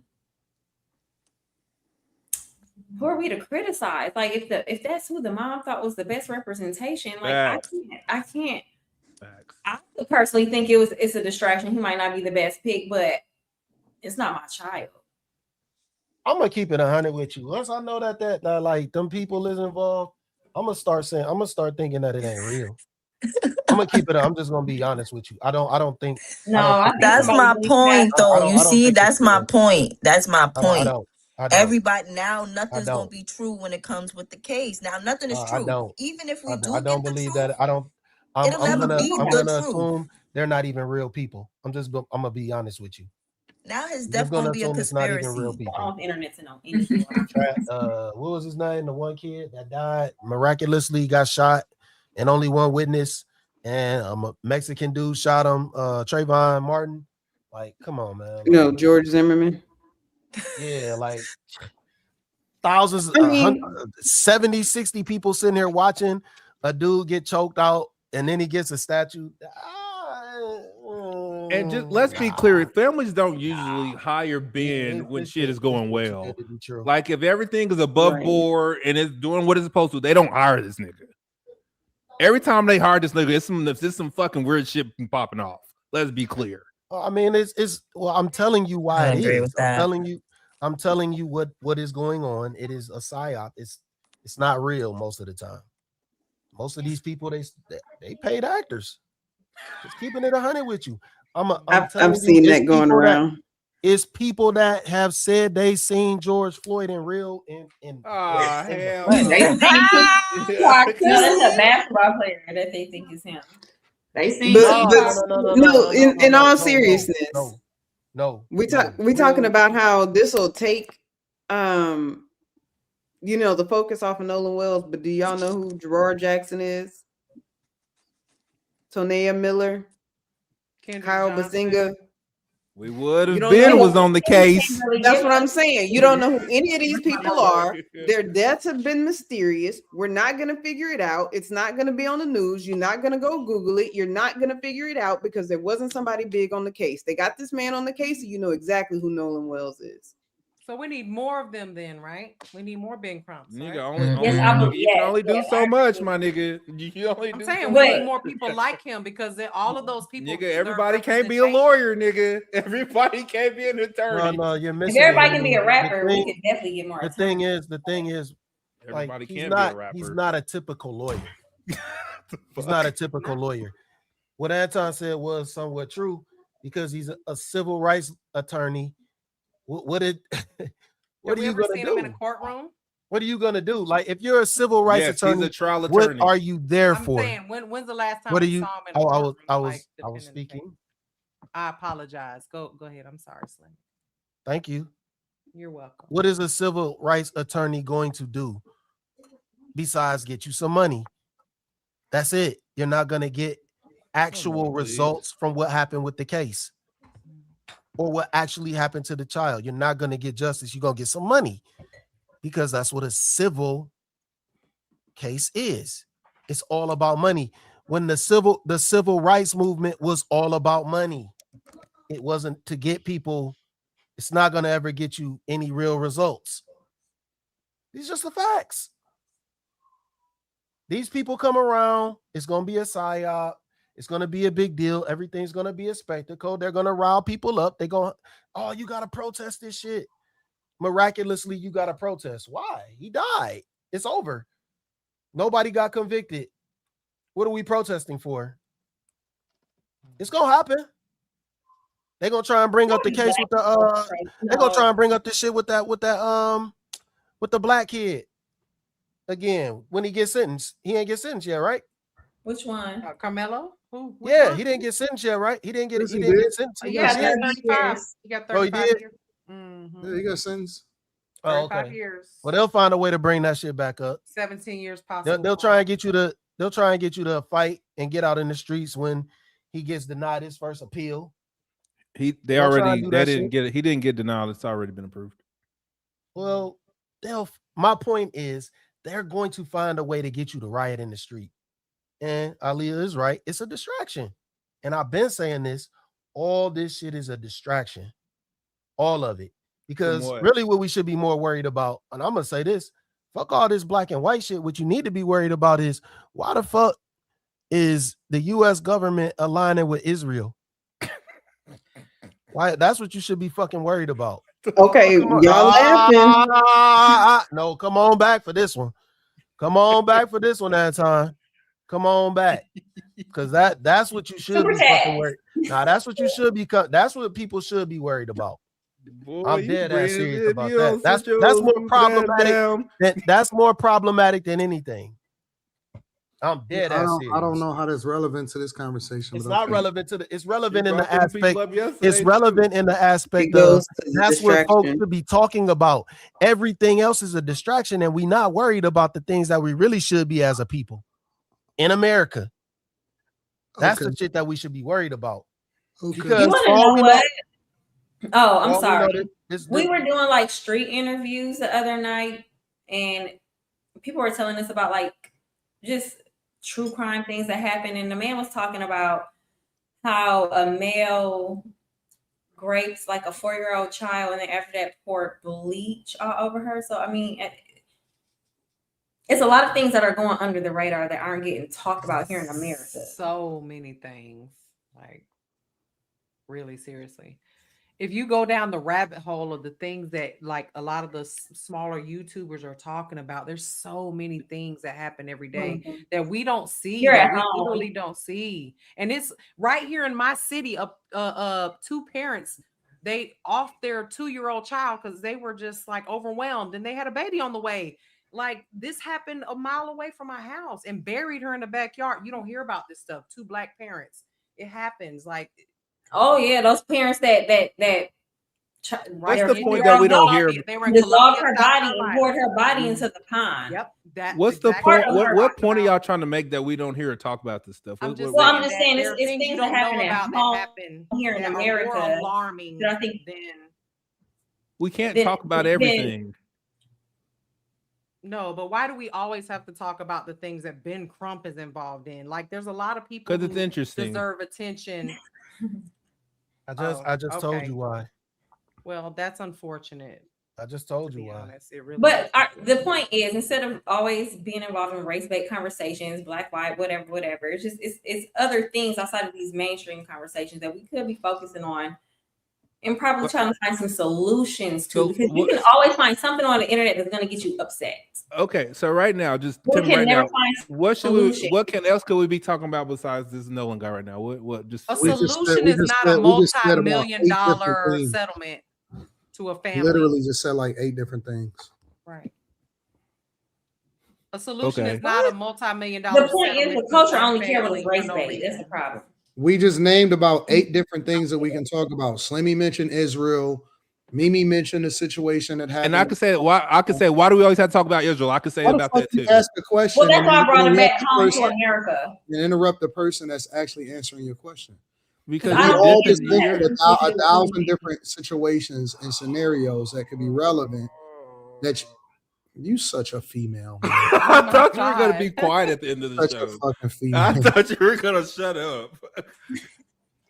who are we to criticize? Like if that's who the mom thought was the best representation, like I can't. I personally think it's a distraction. He might not be the best pick, but it's not my child. I'm gonna keep it 100 with you. Once I know that like them people is involved, I'm gonna start thinking that it ain't real. I'm gonna keep it. I'm just gonna be honest with you. I don't think. That's my point, though. You see, that's my point. That's my point. I don't. Everybody now, nothing's gonna be true when it comes with the case. Now, nothing is true. I don't. Even if we do I don't get the believe truth, that. I don't. I'm gonna truth. assume they're not even real people. I'm gonna be honest with you. Now his death gonna be a conspiracy. Not even real people. Off the internet to know anything. What was his name? The one kid that died miraculously got shot, and only one witness. And a Mexican dude shot him. Trayvon Martin. Like, come on, man. Like, George Zimmerman. Yeah, like thousands, 70, 60 people sitting here watching a dude get choked out, and then he gets a statue. And just let's be clear, families don't usually hire Ben when shit is going well. Like if everything is above board and it's doing what it's supposed to, they don't hire this nigga. Every time they hire this nigga, it's some fucking weird shit popping off. Let's be clear. I mean, well, I'm telling you why it is. I'm telling you what is going on. It is a psyop. It's not real most of the time. Most of these people, they paid actors. Just keeping it 100 with you. I've seen that going around. It's people that have said they seen George Floyd in real. Hell. That's a basketball player that they think is him. They seen. In all seriousness, no. We talking about how this will take, the focus off of Nolan Wells. But do y'all know who Gerard Jackson is? Tonea Miller, Kyle Bazinga. We would have been was on the case. That's what I'm saying. You don't know who any of these people are. Their deaths have been mysterious. We're not going to figure it out. It's not going to be on the news. You're not going to go Google it. You're not going to figure it out because there wasn't somebody big on the case. They got this man on the case, so you know exactly who Nolan Wells is. So we need more of them then, right? We need more Bing Crumps. Nigga, right? you can only do so much, my nigga. You only do saying so we much. need more people like him because all of those people. Nigga, everybody can't be a lawyer, nigga. Everybody can't be an attorney. No, you're missing. If everybody can be a rapper, we could definitely get more. The thing is, everybody he's can not, be a rapper. He's not a typical lawyer. He's not a typical lawyer. What Anton said was somewhat true because he's a civil rights attorney. What are you gonna do? Him in a courtroom? What are you gonna do? Like, if you're a civil rights attorney, he's a trial attorney. What are you there I'm for? saying, when's the last time What are you you? saw him in a courtroom? I was speaking. I apologize. Go ahead. I'm sorry, Slim. Thank you. You're welcome. What is a civil rights attorney going to do besides get you some money? That's it. You're not gonna get actual results from what happened with the case. Or what actually happened to the child. You're not going to get justice. You're going to get some money because that's what a civil case is. It's all about money. When the civil rights movement was all about money, it wasn't to get people. It's not going to ever get you any real results. These are just the facts. These people come around. It's going to be a psyop. It's going to be a big deal. Everything's going to be a spectacle. They're going to rile people up. They're going, oh, you got to protest this shit. Miraculously, you got to protest. Why? He died. It's over. Nobody got convicted. What are we protesting for? It's going to happen. They're going to try and bring up the case with the, they're going to try and bring up this shit with the black kid. Again, when he gets sentenced, he ain't get sentenced yet, right? Which one? Carmelo? Yeah, one? He didn't get sentenced yet, right? He didn't get sentenced. He got 35. He got 35 years. Mm-hmm. Yeah, he got sentenced. 35 years. Well, they'll find a way to bring that shit back up. 17 years possible. They'll try and get you to. They'll try and get you to fight and get out in the streets when he gets denied his first appeal. They didn't get it. He didn't get denied. It's already been approved. Well, my point is they're going to find a way to get you to riot in the street. And Aaliyah is right. It's a distraction. And I've been saying this. All this shit is a distraction. All of it. Because what? really what we should be more worried about, and I'm gonna say this, fuck all this black and white shit. What you need to be worried about is why the fuck is the US government aligning with Israel? Why? That's what you should be fucking worried about. Okay, y'all laughing. No, come on back for this one. Come on back for this one, Anton. Come on back. Because that's what you should be fucking worried. Nah, that's what you should be. That's what people should be worried about. Boy, I'm you dead ass bringing serious it, about you know, that. sit That's your more problematic. goddamn- That's more problematic than anything. I'm dead ass serious. I don't know how that's relevant to this conversation. It's but not okay. relevant to the. It's relevant in brought the them people aspect. up yesterday, It's relevant in the aspect It goes of to the that's what folks distraction. should be talking about. Everything else is a distraction, and we not worried about the things that we really should be as a people in America. That's the shit that we should be worried about. Okay. Because You want to all know we what? Oh, all I'm we know sorry. this- We were doing like street interviews the other night, and people were telling us about like just true crime things that happen. And the man was talking about how a male grapes like a 4-year-old child, and then after that poured bleach all over her. So I mean, it's a lot of things that are going under the radar that aren't getting talked about here in America. So many things, like really seriously. If you go down the rabbit hole of the things that like a lot of the smaller YouTubers are talking about, there's so many things that happen every day that we don't see. Here That at we home. literally don't see. And it's right here in my city. Two parents, they off their 2-year-old child because they were just like overwhelmed, and they had a baby on the way. Like this happened a mile away from my house and buried her in the backyard. You don't hear about this stuff. 2 black parents. It happens. Like, Oh yeah, those parents that What's the point that we don't hear? They were in dissolved Columbia, her South body and Carolina. poured her body into the pond. Yep. That's What's the exactly point? what What point are y'all trying to make that we don't hear or talk about this stuff? I'm What- just what- Well, I'm just that saying there it's are things things you that don't happen know at about home that happen here in that America are more alarming that I think than we can't then- talk about then- everything. no, but why do we always have to talk about the things that Ben Crump is involved in? Like, there's a lot of people 'Cause it's who interesting. deserve attention. I just told okay. you why. Well, that's unfortunate. I just told To you be why. honest, it really But is. the point is, instead of always being involved in race-based conversations, black, white, whatever, it's just it's other things outside of these mainstream conversations that we could be focusing on and probably trying to find some solutions to. So Because you what- can always find something on the internet that's going to get you upset. Okay, so right now, just We tell me can right never now, find what should solution. else could we be talking about besides this Nolan guy right now? What just A We just said- solution we is just not said- a we just said about multi-million 8 different dollar things. settlement to a family. Literally just said like 8 different things. Right. A solution Okay. is not a multi-million dollar The point is, settlement the to culture one only cares family about for race no based. That's reason. the problem. We just named about 8 different things that we can talk about. Slimmy mentioned Israel. Mimi mentioned the situation that happened. and I could say why do we always have to talk about Israel? I could say Why the about fuck that you too. ask a question Well, that's and why I then brought it interrupt back the home to person America. and interrupt the person that's actually answering your question? Because I We don't all think just it's mentioned that. a thousand different situations and scenarios that could be relevant. That you such a female. Man. I thought you were gonna be quiet at the end of the Such a show. fucking female. I thought you were gonna shut up.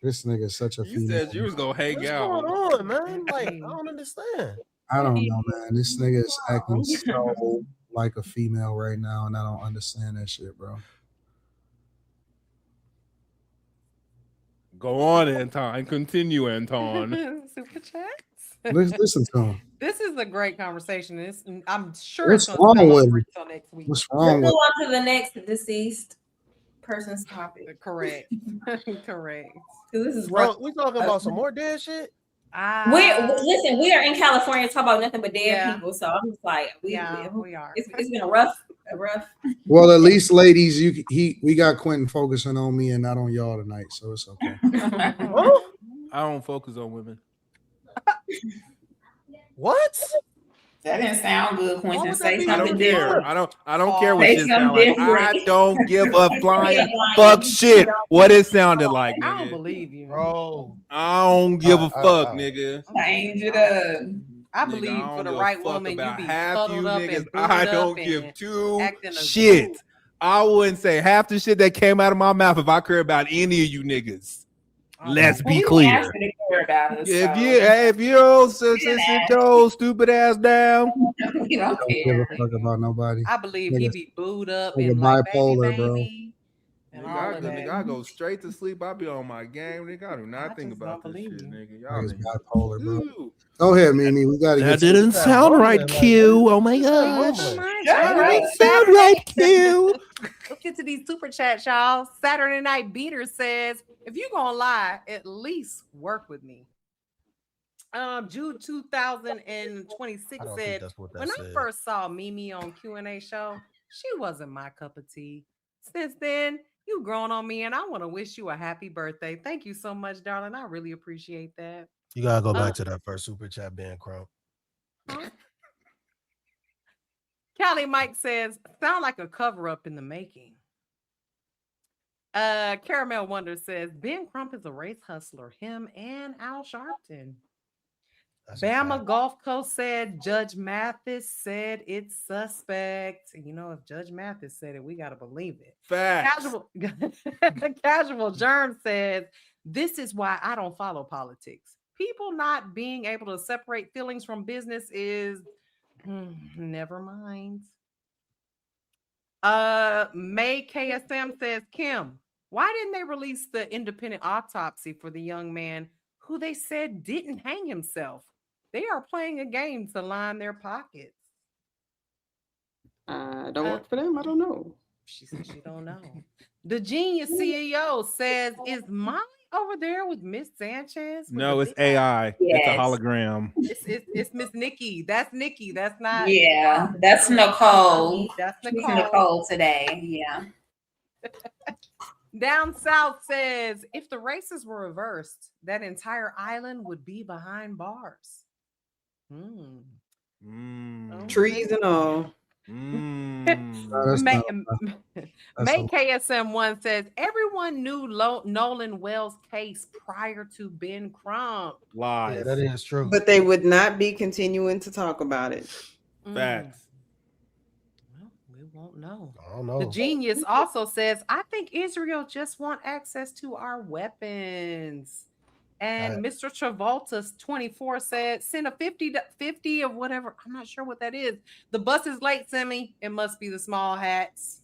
This nigga is such a You female. said you was gonna hang What's out. going on, man? Like, I don't understand. I don't know, man. This nigga is acting so like a female right now, and I don't understand that shit, bro. Go on, Anton. Continue, Anton. Super chats. Listen to him. This is a great conversation. I'm sure What's it's going to wrong stay with over him? until next week. What's Let's wrong move with on to the next deceased person's topic. Correct. Correct. 'Cause this is Bro, we talking about some more dead shit? Listen, we are in California talking about nothing but dead Yeah. people. So I'm just like, we are. It's been a rough. Well, at least, ladies, we got Quentin focusing on me and not on y'all tonight, so it's okay. I don't focus on women. What? That didn't sound good, Quentin. Say I something don't care. different. I don't care what Say shit sound something like. I different. don't give a flying fuck shit what it sounded like, I don't nigga. believe you. Bro. I don't give a fuck, nigga. Change it up. I Nigga, believe I for don't the give a right fuck woman, you about be half cuddled you up niggas. and I booted don't up give and two acting a shit. fool. I wouldn't say half the shit that came out of my mouth if I care about any of you niggas. Let's be We clear. asked you to care about us. If you don't sit your stupid ass down, We don't Don't give a fuck about nobody. I believe he be booed up Nigga and like bipolar, bro. baby. And all of that. nigga, I go straight to sleep. I be on my game, nigga. I do not think about this shit, nigga. Y'all Niggas niggas bipolar, bro. Go ahead, Mimi. We gotta That get didn't sound right, Q. Oh my gosh. That didn't sound right, Q. Let's get to these super chats, y'all. Saturday Night Beater says, if you gonna lie, at least work with me. June 2026 said, when I first saw Mimi on Q&A show, she wasn't my cup of tea. Since then, you've grown on me, and I want to wish you a happy birthday. Thank you so much, darling. I really appreciate that. You gotta go back to that first super chat, Ben Crump. Callie Mike says, sound like a cover-up in the making. Caramel Wonder says, Ben Crump is a race hustler. Him and Al Sharpton. Bama Gulf Coast said, Judge Mathis said it's suspect. You know, if Judge Mathis said it, we got to believe it. Facts. Casual Germ says, this is why I don't follow politics. People not being able to separate feelings from business is never mind. May KSM says, Kim, why didn't they release the independent autopsy for the young man who they said didn't hang himself? They are playing a game to line their pockets. Don't work for them. I don't know. She said she don't know. The Genius CEO says, is Molly over there with Miss Sanchez? No, it's AI. Yes. It's a hologram. It's Miss Nikki. That's Nikki. That's not. Yeah, that's Nicole. That's She's Nicole. Nicole today. Yeah. Down South says, if the races were reversed, that entire island would be behind bars. Trees and all. May KSM1 says, everyone knew Nolan Wells' case prior to Ben Crump. Lies. Yeah, that is true. But they would not be continuing to talk about it. Facts. Well, we won't know. I don't know. The Genius also says, I think Israel just want access to our weapons. And Mr. Travolta's 24 said, send a 50 of whatever. I'm not sure what that is. The bus is late, Semi. It must be the small hats.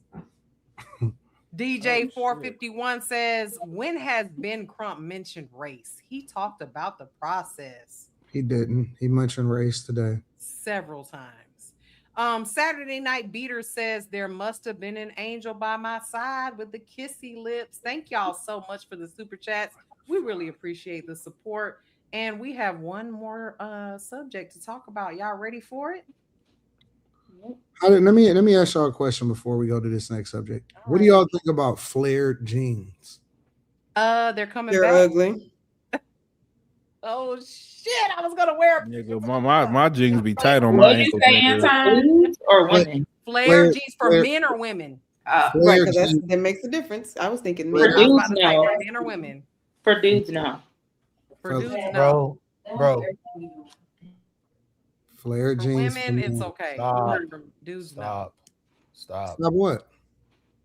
DJ 451 says, when has Ben Crump mentioned race? He talked about the process. He didn't. He mentioned race today. Several times. Saturday Night Beater says, there must have been an angel by my side with the kissy lips. Thank y'all so much for the super chats. We really appreciate the support. And we have one more subject to talk about. Y'all ready for it? Let me ask y'all a question before we go to this next subject. What do y'all think about flared jeans? They're coming They're back. ugly. Oh shit! I was gonna wear Nigga, my jeans be tight on my ankles. Anton, or women? flare jeans for men or women. Right, because that makes a difference. I was thinking men. For dudes, no. Men or women. For dudes, no. For dudes, no. Bro. Flare For jeans. women, it's okay. Stop. For dudes, Stop. Stop. Stop what?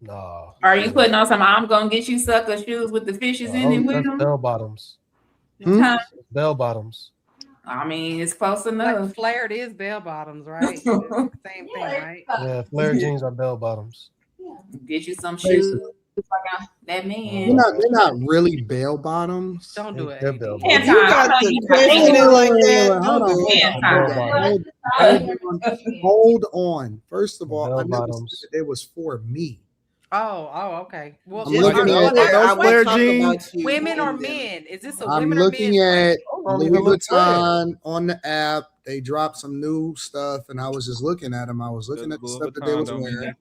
No. Are you putting on some I'm gonna get you sucker shoes with the fishes in it with them? Bell bottoms. Huh? Bell bottoms. I mean, it's close enough. Like flared is bell bottoms, right? It's the same thing, right? Yeah, flare jeans are bell bottoms. Get you some shoes. Like that man. They're not really bell bottoms. Don't do it. They're bell You bottoms. got to question it like that. Hold on. First of all, Bell I never bottoms. said it was for me. Oh, okay. Well, I'm looking at those flare jeans. women or men? Is this a I'm women looking or men? at Louis Vuitton on the app. They dropped some new stuff, and I was just looking at them. I was looking at the stuff that they was wearing,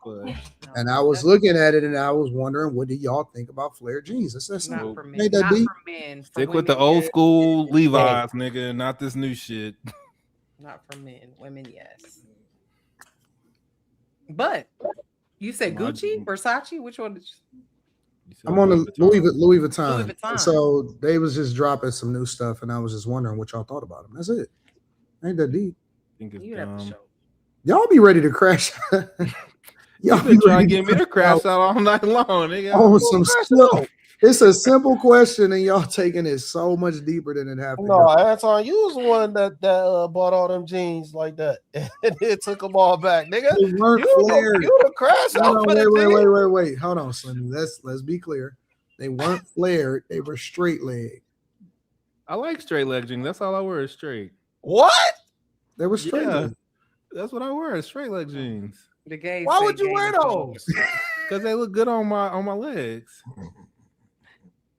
and I was looking at it, and I was wondering, what do y'all think about flare jeans? That's Not for men. Ain't that Not deep? for men. For Stick with women, the old yes. school Levi's, nigga, not this new shit. Not for men. Women, yes. But you said Gucci, Versace. Which one did you? I'm on the Louis Vuitton. Louis Vuitton. So they was just dropping some new stuff, and I was just wondering what y'all thought about them. That's it. Ain't that deep? You have to show. Y'all be ready to crash. Y'all been trying to get me to crash out all night long, nigga. Oh, some stuff. It's a simple question, and y'all taking it so much deeper than it have to. No, Anton, you was the one that bought all them jeans like that, and it took them all back, nigga. They weren't flared. You the crash out for the Wait. Hold on, Slimmy. Let's be clear. They weren't flared. They were straight leg. I like straight leg jeans. That's all I wear is straight. What? They were straight leg. That's what I wear. Straight leg jeans. The gays. Why would you wear those? Because they look good on my legs.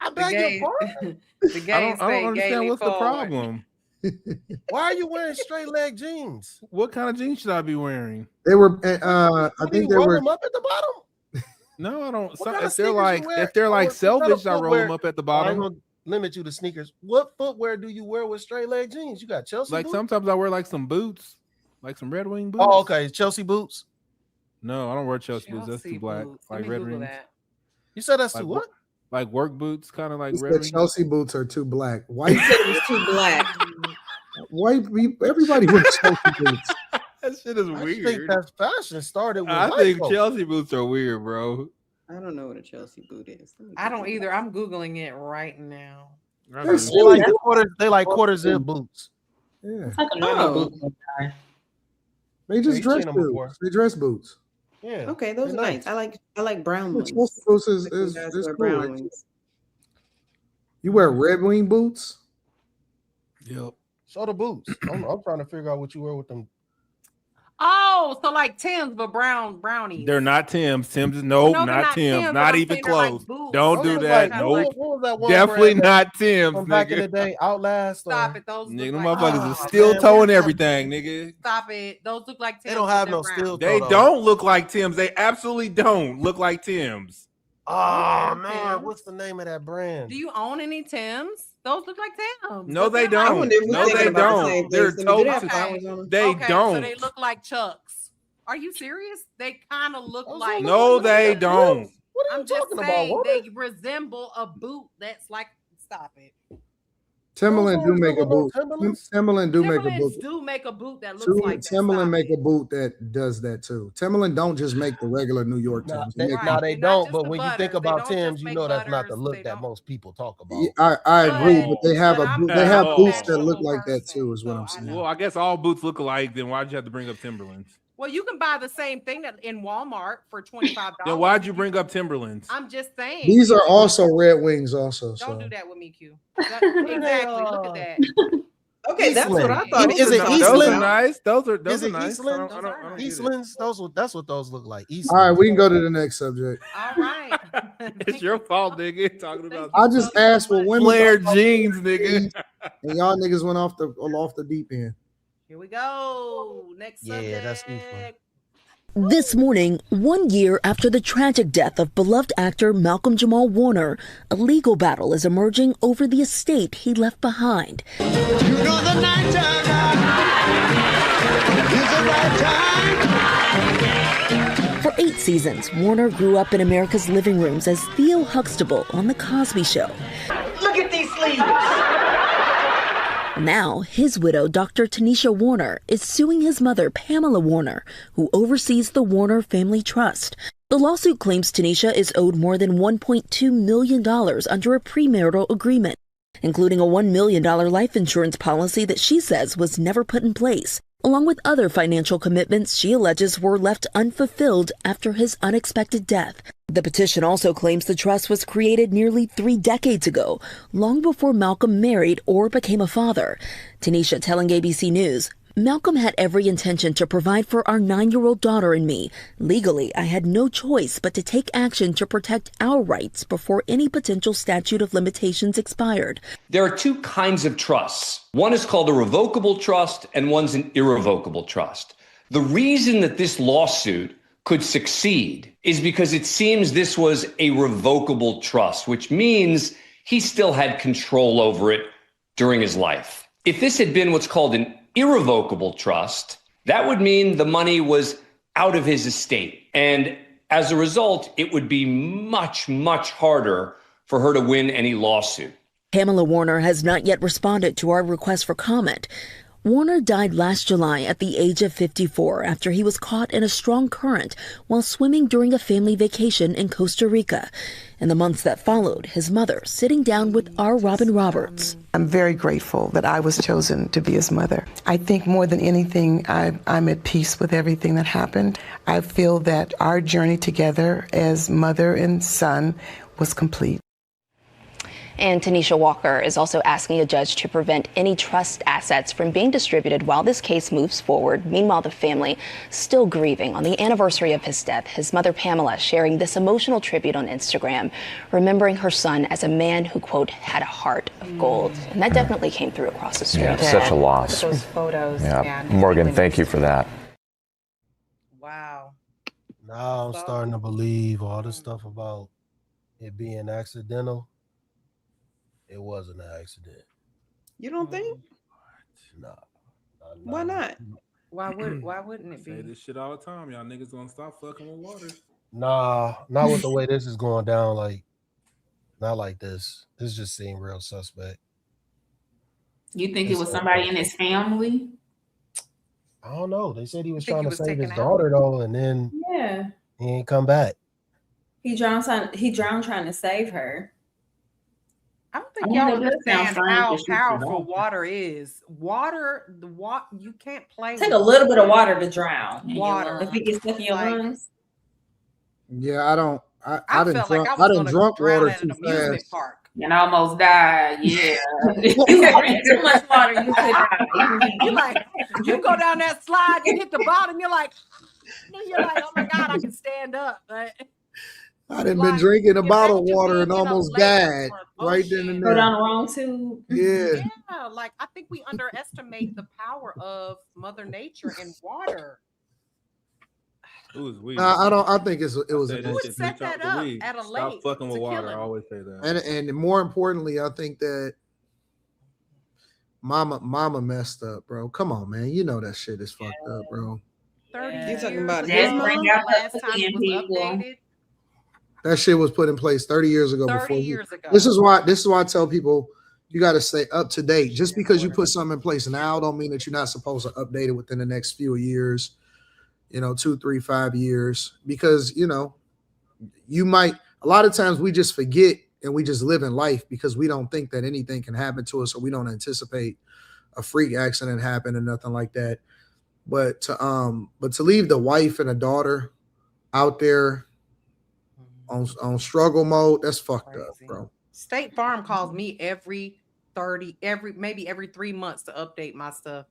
I beg your pardon. The gays I don't understand what's the problem. Why are you wearing straight leg jeans? What kind of jeans should I be wearing? They were. I think they roll were. them up at the bottom. No, I don't. What kind of If they're sneakers like you wear? if they're like What kind of selfish, I roll footwear? them up at the I'm bottom. gonna limit you to sneakers. What footwear do you wear with straight leg jeans? You got Chelsea Like boots? sometimes I wear like some boots, like some Red Wing boots. Oh, okay. Chelsea boots. No, I don't wear Chelsea boots. That's too black. boots. Like Let me Red Google Wings. that. You said that's Like too what? Like work boots, kind of like He Red said Wings. Chelsea boots are too black. White. It was too black. White people. Everybody wears Chelsea boots. That shit is I weird. think that fashion started with I white think folks. Chelsea boots are weird, bro. I don't know what a Chelsea boot is. I don't either. I'm Googling it right now. They like quarter zip boots. Yeah. It's like a normal boot sometimes. They just you've dress seen them before. boots. They dress boots. Yeah. Okay, those are they're nice. I like brown ones. Chelsea boots is Guys is wear cool. brown Actually. ones. You wear Red Wing boots? Yep. Show the boots. I'm trying to figure out what you wear with them. Oh, so like Tim's, but brownies. They're not Tim's. Tim's nope, No, they're not not Tim's. Tim's, but Not I'm even saying they're like close. boots. Don't Those do look that. like- Nope. what was that one Definitely brand not Tim's, from back in the nigga. day? Outlast. Stop or- it. Those Nigga, look them like motherfuckers is Oh, steel man, toe and what- everything, nigga. Stop it. Those look like Tim's. They don't have but no they're steel brown. They toe, though. don't look like Tim's. They absolutely don't look like Tim's. Oh man, what's the name of that brand? Do you own any Tim's? Those look like Tim's. No, but they they're like- don't. wonder if we're No, thinking they about the same don't. thing. They're So we did have totally. flowers on them. They Okay, don't. So they look like Chucks. Are you serious? They kind of look like. No, they don't. What are you I'm just talking saying about? they resemble a boot that's like. Stop it. Timberland do make a boot. Timberlands? Timberland do make a Timberlands boot. do make a boot that looks like that. Timberland Stop make it. a boot that does that too. Timberland don't just make the regular New York No, Timbs. they, They make- no, they Not don't. just But the when you think butters. They about don't Tim's, just you make know that's not the butters. look They that don't- most people talk about. Yeah, I agree, but they have But a I'm boot. not They have a boots that fashionable look like that person, too. Is what so I'm I saying. know. Well, I guess all boots look alike. Then why'd you have to bring up Timberlands? Well, you can buy the same thing that in Walmart for $25. Then why'd you bring up Timberlands? I'm just saying. These are also Red Wings, also. Don't So do that with me, Q. Exactly. Look at that. Okay, that's what I thought. Is it Those are Eastland? nice. Those are Is it nice. Eastland? I don't get it. Eastlands? That's what those look like. all Eastlands. right, we can go to the next subject. All right. It's your fault, nigga. Talking about I just asked for women flared jeans, nigga. and y'all niggas went off the deep end. Here we go. Next subject. Yeah, that's Eastland. This morning, 1 year after the tragic death of beloved actor Malcolm-Jamal Warner, a legal battle is emerging over the estate he left behind. You know the night time is the right time. For 8 seasons, Warner grew up in America's living rooms as Theo Huxtable on The Cosby Show. Look at these sleeves. Now, his widow, Dr. Tanisha Warner, is suing his mother, Pamela Warner, who oversees the Warner Family Trust. The lawsuit claims Tanisha is owed more than $1.2 million under a premarital agreement, including a $1 million life insurance policy that she says was never put in place, along with other financial commitments she alleges were left unfulfilled after his unexpected death. The petition also claims the trust was created nearly 3 decades ago, long before Malcolm married or became a father. Tanisha telling ABC News, Malcolm had every intention to provide for our 9-year-old daughter and me. Legally, I had no choice but to take action to protect our rights before any potential statute of limitations expired. There are 2 kinds of trusts. One is called a revocable trust and one's an irrevocable trust. The reason that this lawsuit could succeed is because it seems this was a revocable trust, which means he still had control over it during his life. If this had been what's called an irrevocable trust, that would mean the money was out of his estate. And as a result, it would be much, much harder for her to win any lawsuit. Pamela Warner has not yet responded to our request for comment. Warner died last July at the age of 54 after he was caught in a strong current while swimming during a family vacation in Costa Rica. In the months that followed, his mother sitting down with our Robin Roberts. I'm very grateful that I was chosen to be his mother. I think more than anything, I'm at peace with everything that happened. I feel that our journey together as mother and son was complete. And Tanisha Walker is also asking a judge to prevent any trust assets from being distributed while this case moves forward. Meanwhile, the family still grieving on the anniversary of his death. His mother, Pamela, sharing this emotional tribute on Instagram, remembering her son as a man who, quote, had a heart of gold. And that definitely came through across the street. Yeah, such a loss. Those photos. Yeah, Morgan, thank you for that. Wow. Now I'm starting to believe all this stuff about it being accidental. It wasn't an accident. You don't think? Nah. Why not? Why wouldn't it Say be? this shit all the time. Y'all niggas gonna stop fucking with water. Nah, not with the way this is going down. Like, not like this. This just seemed real suspect. You think it was somebody in his family? I don't know. They said he was think trying he to was save his taken out? daughter though, and then Yeah. he ain't come back. He drowned trying to save her. I don't think I mean, y'all that does sound understand strange how that she powerful survived. water is. Water, you can't play. Take with a little bit of water to drown. Water. If it gets stuck in your Like, lungs. Yeah, I I didn't felt like drunk. I I was didn't gonna drunk drown water at an too amusement fast. park. And almost died. Yeah. You drink too much water, you could die. You like, you go down that slide, you hit the bottom, you're like, oh my God, I can stand up. But I done been drinking a bottle of water and in a almost lake died or right then and Go there. down the wrong tube. Yeah. yeah, like I think we underestimate the power of Mother Nature and water. It was weird. I don't. I think it was. Say An that Who shit would set 3 times that a up week. at a Stop lake fucking with to water. kill I him? always say that. and more importantly, I think that Mama messed up, bro. Come on, man. You know that shit is fucked up, bro. 30 You years. talking about That's his mom? bring out last the time it was people. updated. That shit was put in place 30 years ago. 30 before years ago. This is why I tell people you got to stay up to date. Just because you put something in place now don't mean that you're not supposed to update it within the next few years, 2, 3, 5 years. Because, you might, a lot of times we just forget and we just live in life because we don't think that anything can happen to us or we don't anticipate a freak accident happen and nothing like that. But to leave the wife and a daughter out there on struggle mode, that's fucked up, bro. State Farm calls me every 3 months to update my stuff.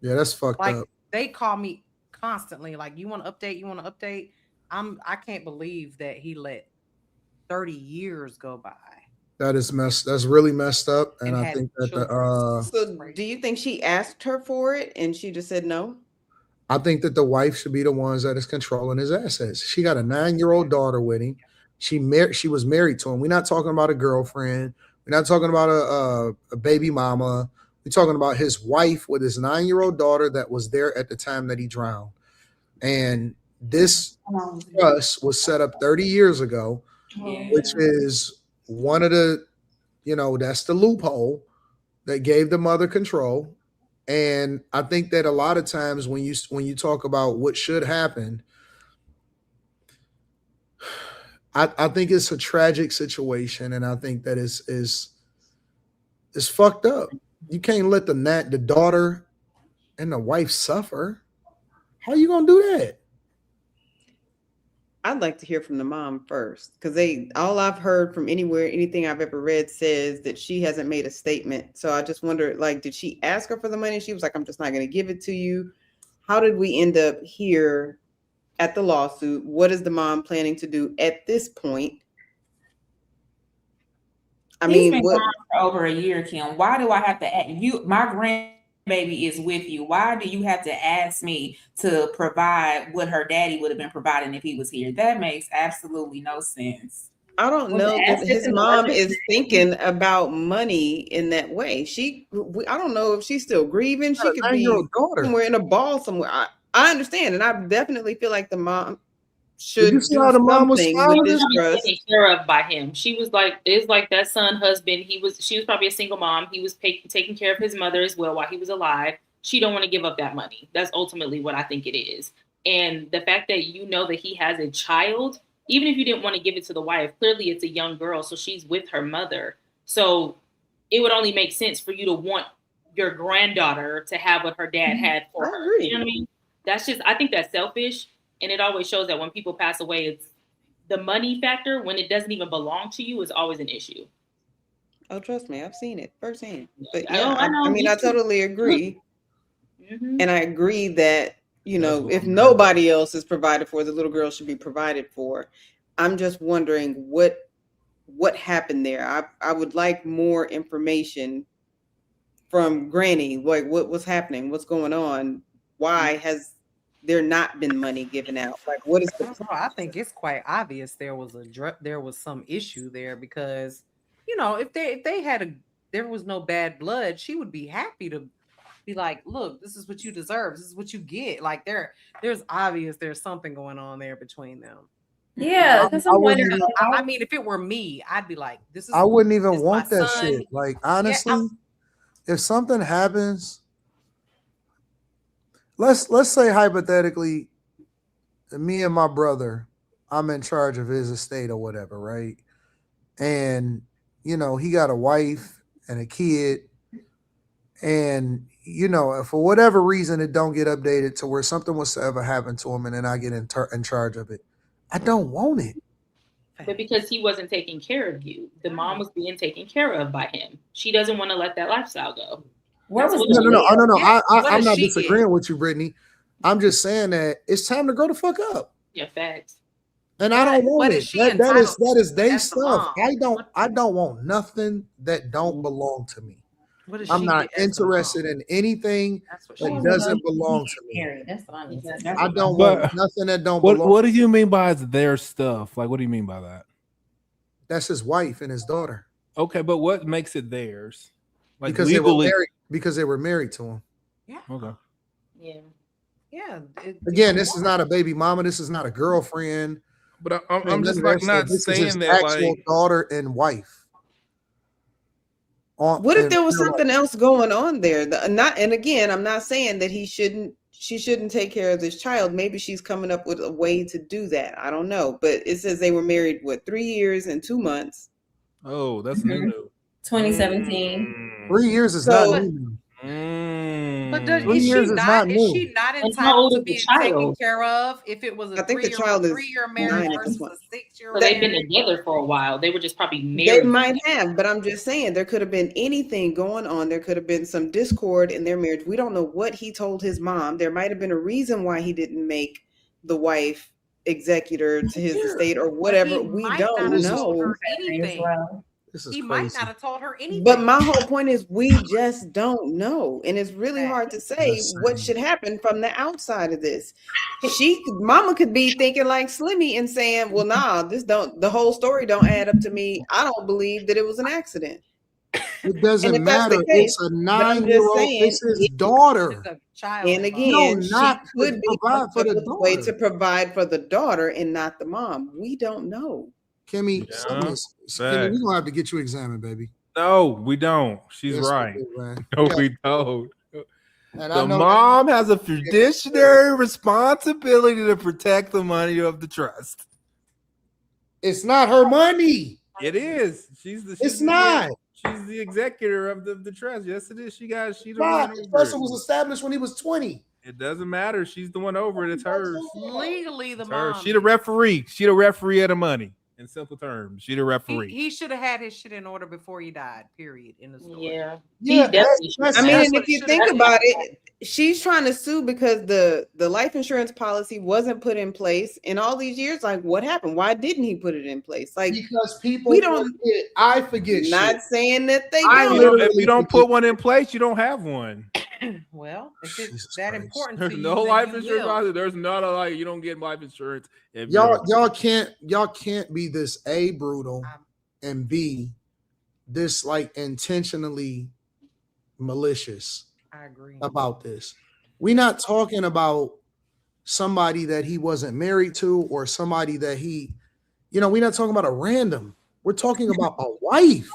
Yeah, that's fucked Like up. they call me constantly, like, you want to update? I can't believe that he let 30 years go by. That's really messed up. And I had think that So do you think she asked her for it and she just said no? I think that the wife should be the ones that is controlling his assets. She got a 9-year-old daughter with him. She was married to him. We're not talking about a girlfriend. We're not talking about a baby mama. We're talking about his wife with his 9-year-old daughter that was there at the time that he drowned. And this trust was set up 30 years ago, which is one of the, that's the loophole that gave the mother control. And I think that a lot of times when you talk about what should happen, I think it's a tragic situation, and I think that is fucked up. You can't let the daughter and the wife suffer. How you gonna do that? I'd like to hear from the mom first, because all I've heard from anything I've ever read says that she hasn't made a statement. So I just wonder, did she ask her for the money? She was like, I'm just not going to give it to you. How did we end up here at the lawsuit? What is the mom planning to do at this point? He's been gone for over a year, Kim. Why do I have to ask you? My grandbaby is with you. Why do you have to ask me to provide what her daddy would have been providing if he was here? That makes absolutely no sense. I don't know that his mom is thinking about money in that way. I don't know if she's still grieving. She could be somewhere in a ball somewhere. I understand, and I definitely feel like the mom should do something with this trust. Taken care of by him. She was like, it's like that husband. She was probably a single mom. He was taking care of his mother as well while he was alive. she don't want to give up that money. That's ultimately what I think it is. And the fact that you know that he has a child, even if you didn't want to give it to the wife, clearly it's a young girl, so she's with her mother. So it would only make sense for you to want your granddaughter to have what her dad had for her. You know what I mean? That's just, I think that's selfish. And it always shows that when people pass away, it's the money factor, when it doesn't even belong to you, is always an issue. Oh, trust me, I've seen it firsthand. But I yeah, know, I know, I mean, me I too. totally agree. And I agree that, you That's know, what if I'm nobody else is provided for, the little girl should be provided for. I'm just wondering what happened there. I would like more information from Granny, like what was happening, what's going on, why has there not been money given out? Like, what is the I think it's quite obvious there was there was some issue there, because you know, if they had there was no bad blood, she would be happy to be like, look, this is what you deserve, this is what you get. Like there's something going on there between them. Yeah, because I'm wondering. I mean, if it were me, I'd be like, this is I wouldn't even this is want my that son. shit. Like, honestly, if something happens, let's say hypothetically, me and my brother, I'm in charge of his estate or whatever, right? And you know, he got a wife and a kid, and you know, if for whatever reason it don't get updated to where something was to ever happen to him, and then I get in charge of it, I don't want it. But because he wasn't taking care of you, the mom was being taken care of by him. She doesn't want to let that lifestyle go. Where was No. I'm not she disagreeing with you, Brittany. I'm just saying that it's time to grow the fuck up. Yeah, facts. And I don't want what it. is she That is they as the stuff. mom? I don't want nothing that don't belong to me. What does I'm she not get as the mom? interested in anything that doesn't belong to me. That's what I need to I don't But want nothing that don't what belong. what do you mean by it's their stuff? Like, what do you mean by that? That's his wife and his daughter. Okay, but what makes it theirs? Like, Because legally. they were married to him. Okay. Yeah. Again, this is not a baby mama. This is not a girlfriend. But I'm just like not this is saying his that actual like daughter and wife. What if there was something else going on there? And again, I'm not saying that she shouldn't take care of this child. Maybe she's coming up with a way to do that. I don't know. But it says they were married, 3 years and 2 months. Oh, that's new. 2017. 3 years is not new. But 3 years is not new. is she not And how old entitled to is the be child? taken care of if it was a I think the 3 child is 3-year 9 marriage at this versus point. a 6-year So they've been marriage? together for a while. They were just probably married. They might have, but I'm just saying there could have been anything going on. There could have been some discord in their marriage. We don't know what he told his mom. There might have been a reason why he didn't make the wife executor to his estate or whatever. We don't know. He might not have told her anything. But my whole point is we just don't know. And it's really hard to say what should happen from the outside of this. Mama could be thinking like Slimmy and saying, well, nah, the whole story don't add up to me. I don't believe that it was an accident. It doesn't matter. It's a 9-year-old. It's his daughter. And again, she could be provide for the way daughter. to provide for the daughter and not the mom. We don't know. Kimmy, Yeah, we're gonna have to get you examined, baby. No, we don't. She's Yes, we right. do, man. No, Yeah. we don't. And I The know mom has a fiduciary responsibility to protect the money of the trust. It's not her money. It is. She's not. She's the executor of the trust. Yes, it is. She the Nah, one this over person it. was established when he was 20. It doesn't matter. She's the one over it. It's hers. Legally, the It's hers. mom. She the referee. She the referee of the money. In simple terms, she the referee. He should have had his shit in order before he died. Period. In the story. Yeah. I mean, and if you think about it, she's trying to sue because the life insurance policy wasn't put in place in all these years. Like, what happened? Why didn't he put it in place? Like, because people we don't. forget. I forget. Not shit. saying that they If you don't put one in place, you don't have one. Well, if it's that important to There's you, no then life you insurance will. policy. There's not a you don't get life insurance. If Y'all can't be this A, brutal, and B, this like intentionally malicious. I agree about this. We're not talking about somebody that he wasn't married to or somebody that we're not talking about a random. We're talking about a wife.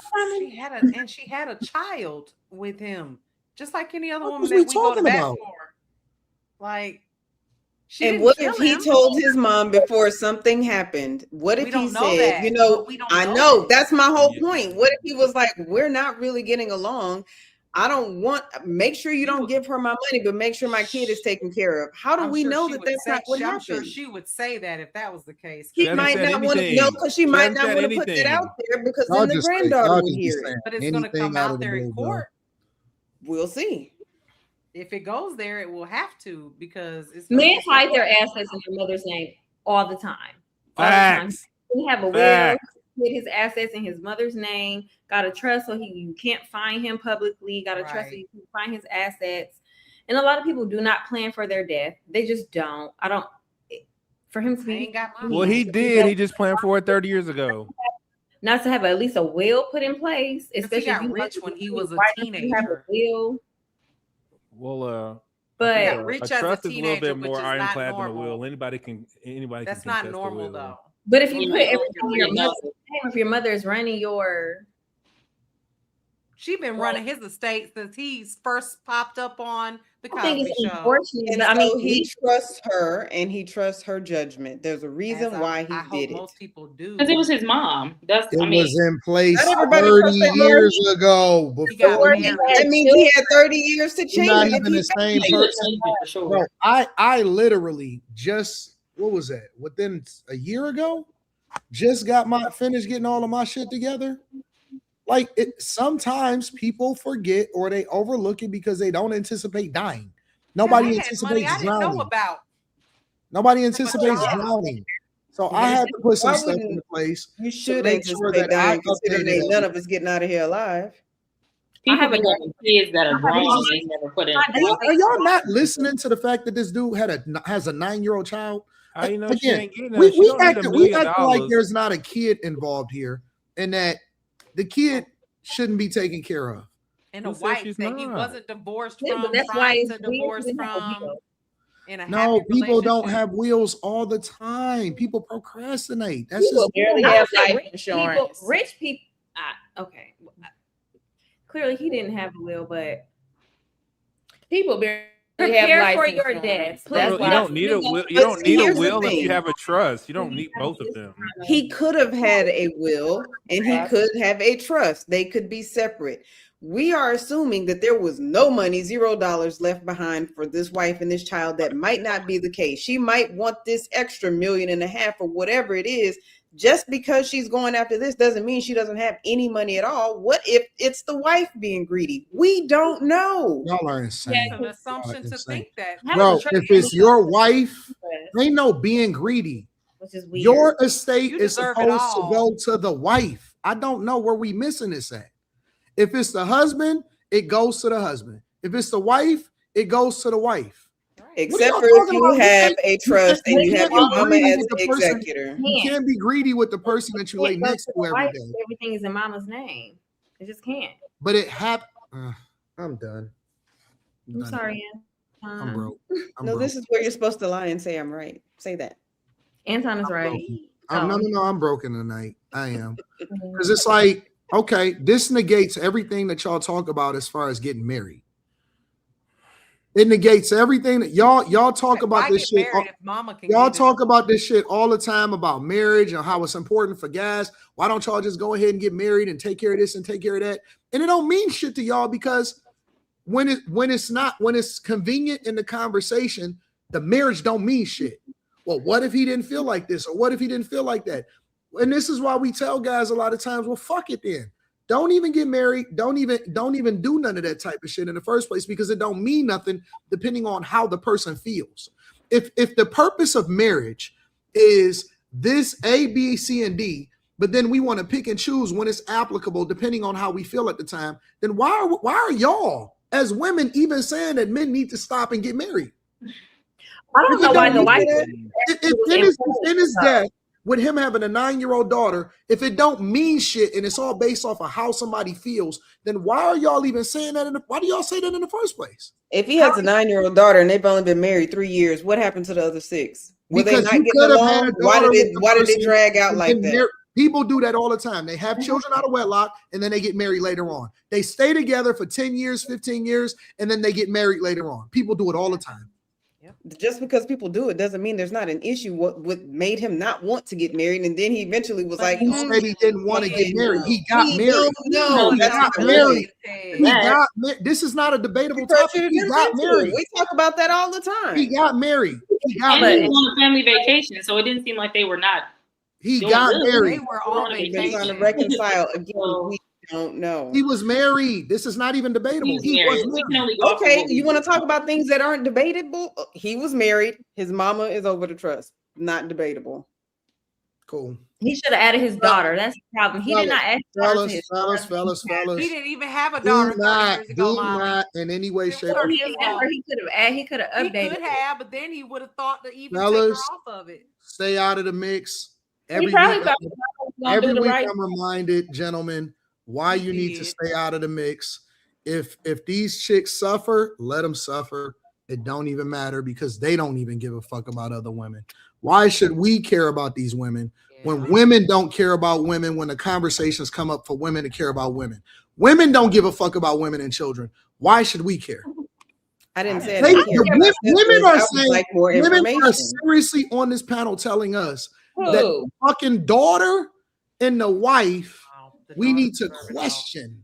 She had a child with him. Just like any other What woman was that we we go to talking bat about? for. Like, she And didn't what kill if he him. told his mom before something happened? What if We he don't know said, that, you know, but we don't I know know that. that's my whole point. What if he was like, we're not really getting along. I don't want, make sure you don't give her my money, but make sure my kid is taken care of. How do I'm we sure know she that would that's say, not what I'm sure happened? she would say that if that was the case. He hasn't might said not want to anything. know because she She might hasn't not said want to put that anything. out there because Y'all then the just say- granddaughter y'all will just be hear it. saying But it's going to anything come out out of the there in blue, bro. court. We'll see. If it goes there, it will have to, because it's Men it's hide their court. assets in their mother's name all the time. All the time. Facts. He have a will, Facts. put his assets in his mother's name. Got to trust so you can't find him publicly. Got to trust so you can find his assets. And a lot of people do not plan for their death. They just don't. I don't. For him to be, ain't got money. Well, he did. He just planned for it 30 years ago. not to have at least a will put in place, especially got if you rich when he was a You have a teenager. will. Well, But I He think, got rich a as a trust is a little teenager, bit which more is not ironclad than a normal. will. Anybody can That's contest not the normal will. though. But if you Well, put you everything don't in your really mother's know. name, if your mother is running your, She been running his estate since he's first popped up on the I think Cosby it's Show. unfortunate. And But I so mean, he trusts her and he trusts her judgment. There's a reason why he I hope did it. most people do. Because it was his mom. That's It I mean, was in place Not everybody 30 trusts their years mom. ago. He got Before married. That means he had 30 years to We're change not it. even the same he would person. change it for sure. Bro, I literally just, what was that? Within a year ago, just got finished getting all of my shit together. Like, it sometimes people forget or they overlook it because they don't anticipate dying. Nobody I had money anticipates I didn't know drowning. about. Nobody anticipates job. drowning. So I had to put some Why stuff wouldn't into place you to should make sure anticipate that I dying, considering updated ain't none of us getting out of here alive. People have a be having kids that are grown and they never put in. Are y'all not listening to the fact that this dude has a 9-year-old child? How you know she Again, ain't getting we that? She don't need act $1 million. like there's not a kid involved here, and that the kid shouldn't be taken care of. And Who a said wife she's that he not? wasn't divorced Yeah, from, but that's why trying it's to weird divorce to have a from. will. In a No, happy people don't relationship. have wills all the time. People procrastinate. That's People just barely I have would say life rich insurance. people. Rich people. Okay. Clearly, he didn't have a will, but people barely prepare have for life your insurance. death. Please, You don't need a will. You But don't see, need a here's the will if you thing. have a trust. You don't need both of them. He could have had a will and he could have a trust. They could be separate. We are assuming that there was no money, $0 left behind for this wife and this child. That might not be the case. She might want this extra $1.5 million or whatever it is. Just because she's going after this doesn't mean she doesn't have any money at all. What if it's the wife being greedy? We don't know. Y'all are insane. It's an assumption to insane. think that. Bro, if it's your wife, ain't no being greedy. Which is weird. Your estate You is deserve it supposed to all. go to the wife. I don't know where we missing this at. If it's the husband, it goes to the husband. If it's the wife, it goes to the wife. Except for if you have a trust and you have your mama as the executor. You can't be greedy with the person that you lay Can't go next to to the every wife day. if everything is in mama's name. It just can't. But it happened. I'm done. I'm sorry, I'm broke. No, this is where you're supposed to lie and say I'm right. Say that. Anton is right. No, I'm broken tonight. I am. Because it's like, okay, this negates everything that y'all talk about as far as getting married. It negates everything that y'all talk about this shit. Y'all talk about this shit all the time about marriage and how it's important for guys. Why don't y'all just go ahead and get married and take care of this and take care of that? And it don't mean shit to y'all because when it's convenient in the conversation, the marriage don't mean shit. Well, what if he didn't feel like this? Or what if he didn't feel like that? And this is why we tell guys a lot of times, well, fuck it then. Don't even get married. Don't even do none of that type of shit in the first place because it don't mean nothing depending on how the person feels. If the purpose of marriage is this A, B, C, and D, but then we want to pick and choose when it's applicable depending on how we feel at the time, then why are y'all as women even saying that men need to stop and get married? I don't know why the wife. In his death, with him having a 9-year-old daughter, if it don't mean shit and it's all based off of how somebody feels, then why are y'all even saying that? Why do y'all say that in the first place? If he has a 9-year-old daughter and they've only been married 3 years, what happened to the other 6? Were they Because not you getting could have had along? a daughter Why did it drag out like and that? People do that all the time. They have children out of wedlock and then they get married later on. They stay together for 10 years, 15 years, and then they get married later on. People do it all the time. Just because people do it doesn't mean there's not an issue. What made him not want to get married, and then he eventually was like, he said he didn't want to get married. He got married. No, he that's got not married. right. This is not a debatable topic. He got married. We talk about that all the time. He got married. He got And married. he was on a family vacation, so it didn't seem like they were not. He doing got good. married. They were on They're vacation. trying to reconcile again. We don't know. He was married. This is not even debatable. He was married. Okay, you want to talk about things that aren't debatable? He was married. His mama is over the trust. Not debatable. Cool. He should have added his daughter. That's the problem. He did not add his daughter to his Fellas. He didn't even have a Do daughter 30 not, years ago, do Mama. not in any way, shape, or He could have added. He could have updated. He could have, but then he would have thought to even take her Fellas, off of it. stay out of the mix. He probably thought he was gonna Every do the week right I'm reminded, gentlemen, why you need to stay out of the mix. If these chicks suffer, let them suffer. It don't even matter because they don't even give a fuck about other women. Why should we care about these women when women don't care about women, when the conversations come up for women to care about women? Women don't give a fuck about women and children. Why should we care? I didn't say Women are I would saying, like more women are information. seriously on this panel telling us Who? that the fucking daughter and the wife, we need to question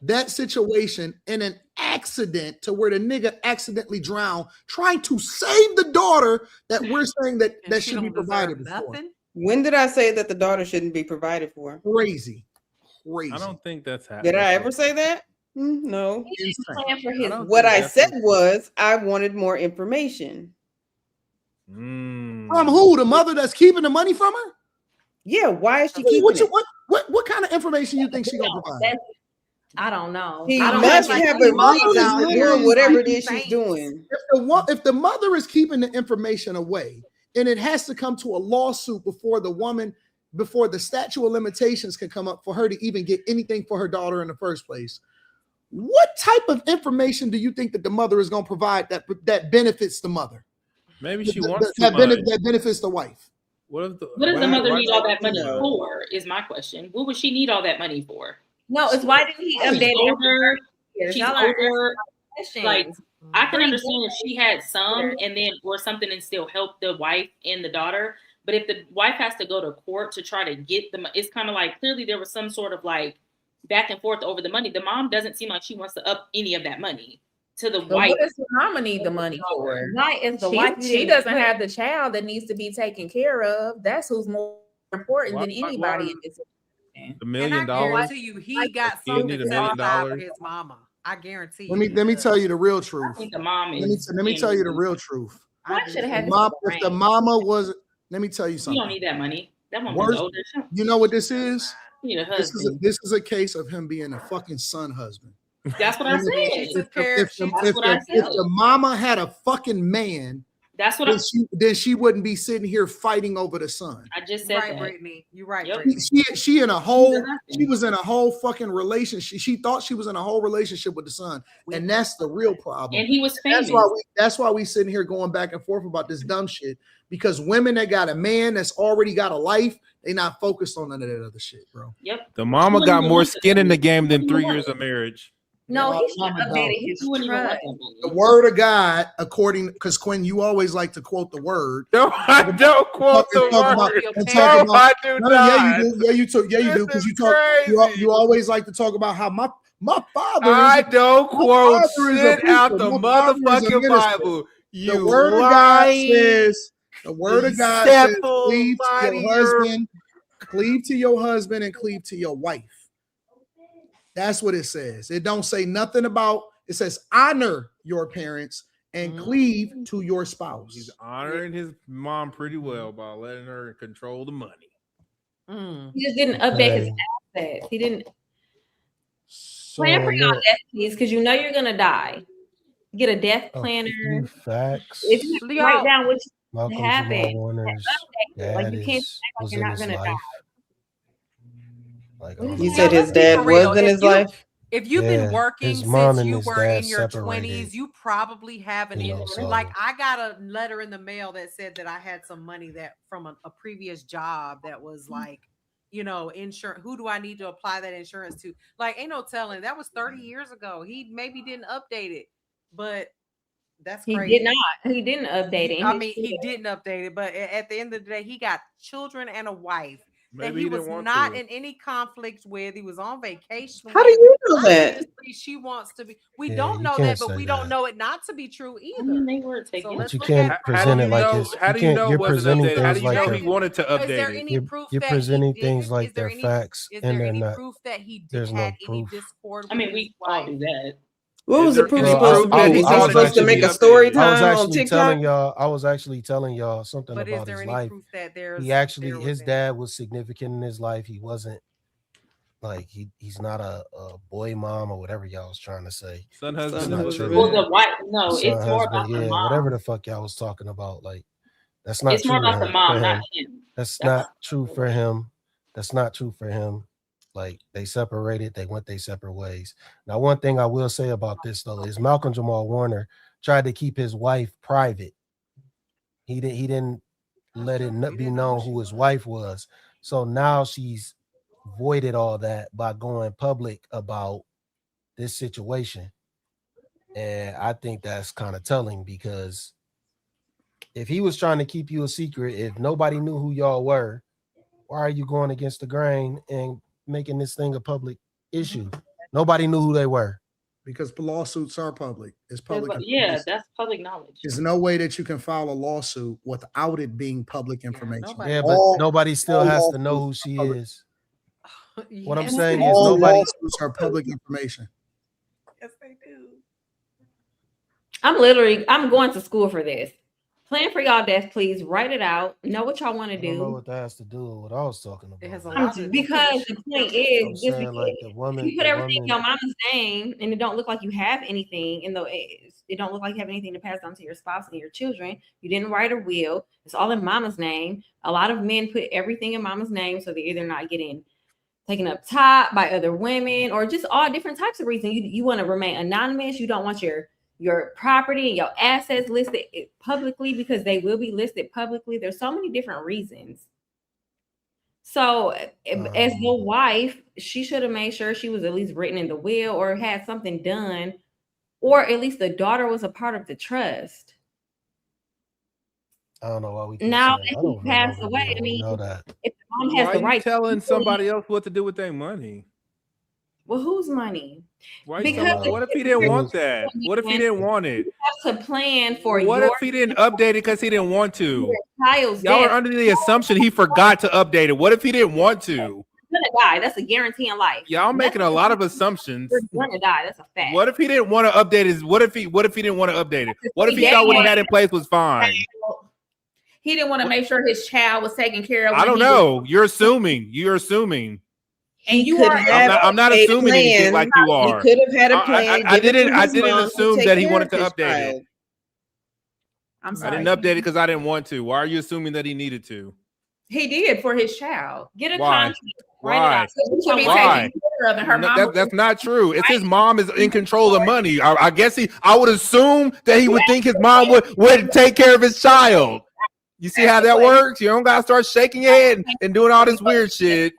that situation in an accident to where the nigga accidentally drowned trying to save the daughter that we're saying that should be provided for. When did I say that the daughter shouldn't be provided for? Crazy. I don't think that's happening. Did I ever say that? No. He's playing for his. What I said was I wanted more information. From who? The mother that's keeping the money from her? Yeah. Why is she keeping it? What kind of information you think she gonna provide? I don't know. He I don't must like have the a reason literally for whatever it like is she's doing. If the mother is keeping the information away, and it has to come to a lawsuit before the statute of limitations can come up for her to even get anything for her daughter in the first place. What type of information do you think that the mother is going to provide that benefits the mother? Maybe she wants that to benefits the wife. What does the mother need all that money for? Is my question. What would she need all that money for? No, it's why didn't he update She's older. it? She's Y'all are older. asking Like questions. I can understand if she had some and then or something and still help the wife and the daughter. But if the wife has to go to court to try to get the, it's kind of like clearly there was some sort of like back and forth over the money. The mom doesn't seem like she wants to up any of that money to the wife. What does the mama need the money for? Why is the She- wife? She doesn't have the child that needs to be taken care of. That's who's more important than anybody in this. $1 And million. I guarantee you, he got You need something $1 million. set aside for his mama. I guarantee you. Let me tell you the real truth. I think the mom Let me tell you the real truth. Why should have had If the mama was, let me tell you You something. don't need that money. That woman's Worse- older. You know what this is? You need a This husband. is a case of him being a fucking son husband. That's what I said. If That's what I said. the mama had a fucking man, That's what then she wouldn't be sitting here fighting over the son. I just said. Right, That. Brittany. You're right, Yep. Brittany. She was in a whole fucking relationship. She thought she was in a whole relationship with the son, and that's the real problem. And he was famous. That's why we sitting here going back and forth about this dumb shit. Because women that got a man that's already got a life, they not focused on none of that other shit, bro. Yep. The mama got more skin in the game than 3 years of marriage. No, he should Mama have updated don't. his You wouldn't even trust. want that money. The word of God, according, because Quinn, you always like to quote the word. No, I don't quote the word. No, I do not. Yeah, you do. Yeah, you do. Because you always like to talk about how my father. I don't quote father is a shit out preacher. the My father is a motherfucking minister. Bible. You The word of God lying, says. The word of God says, simple, cleave to mighty your husband, cleave to your husband, and cleave to your wife. That's what it says. It don't say nothing about. It says honor your parents and cleave to your spouse. He's honoring his mom pretty well by letting her control the money. He just didn't update his assets. He didn't plan for your death, please, because you know you're gonna die. Get a death planner. Facts. If you write down what Malcolm-Jamal happened, Warner's like you can't act like was you're in not his gonna die. life. Like, You said his dad was in his life. If you've Yeah, been working his mom since and you his were dad in your separated, 20s, you probably have an you know, income. so- Like I got a letter in the mail that said that I had some money that from a previous job that was like, insurance. Who do I need to apply that insurance to? Like, ain't no telling. That was 30 years ago. He maybe didn't update it, but that's crazy. He did not. He didn't update it. I mean, he didn't update it, but at the end of the day, he got children and a wife that Maybe he he didn't was want not to. in any conflict with. He was on vacation. How do with. you know that? Obviously, she wants to be. We Yeah, don't you know can't that, but say we that. don't know it not to be true either. I mean, they were So taking. let's But you look can't at present it like know? this. How You do you can't. know You're it wasn't presenting updated? How things do you like know that. he wanted to Is there update it? any proof You're that presenting he things did? like Is there they're any facts, is and there they're any not. proof that he did, There's had no any proof. discord I with mean, his we all wife? do that. What Is was the there proof any supposed proof to that be? he Was I he was wanted supposed to to actually, make a be story updated? I was time on actually TikTok? telling y'all. I was actually telling y'all something But is about there his any life. proof that He there was his any? dad was significant in his life. He wasn't like he's not a boy mom or whatever y'all was trying to say. Son, It's husband, not and true. Well, man. the wife. No, Son, it's more about husband, the yeah, whatever mom. the fuck y'all was talking about. Like that's not It's more true about the for mom, not him. him. That's That's not true for him. That's not true for him. Like they separated, they went their separate ways. Now, one thing I will say about this though is Malcolm-Jamal Warner tried to keep his wife private. He didn't let it be known who his wife was. So now she's voided all that by going public about this situation. And I think that's kind of telling because if he was trying to keep you a secret, if nobody knew who y'all were, why are you going against the grain and making this thing a public issue? Nobody knew who they were. Because lawsuits are public. It's There's public. yeah, information. that's public knowledge. There's no way that you can file a lawsuit without it being public information. Yeah, but nobody still has to know who she is. What I'm saying is all nobody. lawsuits are public information. Yes, they do. I'm going to school for this. Plan for y'all death, please. Write it out. Know what y'all want to I don't know do. what that has to do with what I was talking about. It has a lot to do. Because the point I'm is, just saying like the woman. you put The everything in woman. your mama's name, and it don't look like you have anything, and though it don't look like you have anything to pass on to your spouse and your children. You didn't write a will. It's all in mama's name. A lot of men put everything in mama's name, so they're either not getting taken up top by other women, or just all different types of reasons. You want to remain anonymous. You don't want your property and your assets listed publicly because they will be listed publicly. There's so many different reasons. So as the wife, she should have made sure she was at least written in the will or had something done, or at least the daughter was a part of the trust. I don't know why we. Now I that don't he passed away, I mean, know that. if the mom has Why the are you right telling somebody else what to do with their money? well, whose money? Why? Because What if he didn't want that? What if he didn't want it? You have to plan for What your if he didn't update it because he didn't want to? child's Y'all death. are under the assumption he forgot to update it. What if he didn't want to? You're gonna die. That's a guarantee in life. Y'all making a lot of assumptions. You're gonna die. That's a fact. What if he didn't want to update his? What if he didn't want to update it? What if he thought what he had in place was fine? He didn't want to make sure his child was taken care of. I don't know. You're assuming. You're assuming. And you could are. have I'm not made a assuming anything plan. like you are. He could have had a plan. I give it to didn't his mom to assume take that he care wanted of to his update child. it. I'm I sorry. didn't update it because I didn't want to. Why are you assuming that he needed to? He did for his child. Get a Why? contract. Write it Why? out. So he should be Why? taken care of, and her No, mom. that's not true. It's his mom is in control of money. I guess I would assume that he would think his mom would take care of his child. You see how that works? You don't gotta start shaking your head and doing all this weird shit.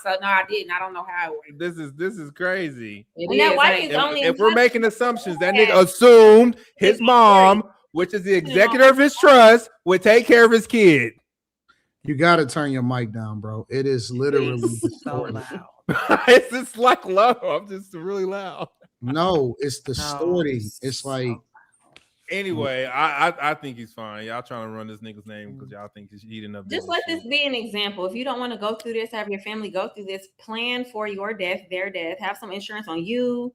So no, I didn't. I don't know how it worked. This is crazy. And that wife is only If we're making assumptions, that nigga assumed his mom, which is the executor of his trust, would take care of his kid. You got to turn your mic down, bro. It is literally so distorted. loud. It's just like low. I'm just really loud. No, it's distorting. It's like anyway. I think he's fine. Y'all trying to run this nigga's name because y'all think he's eating up. Just let this be an example. If you don't want to go through this, have your family go through this, plan for your death, their death, have some insurance on you,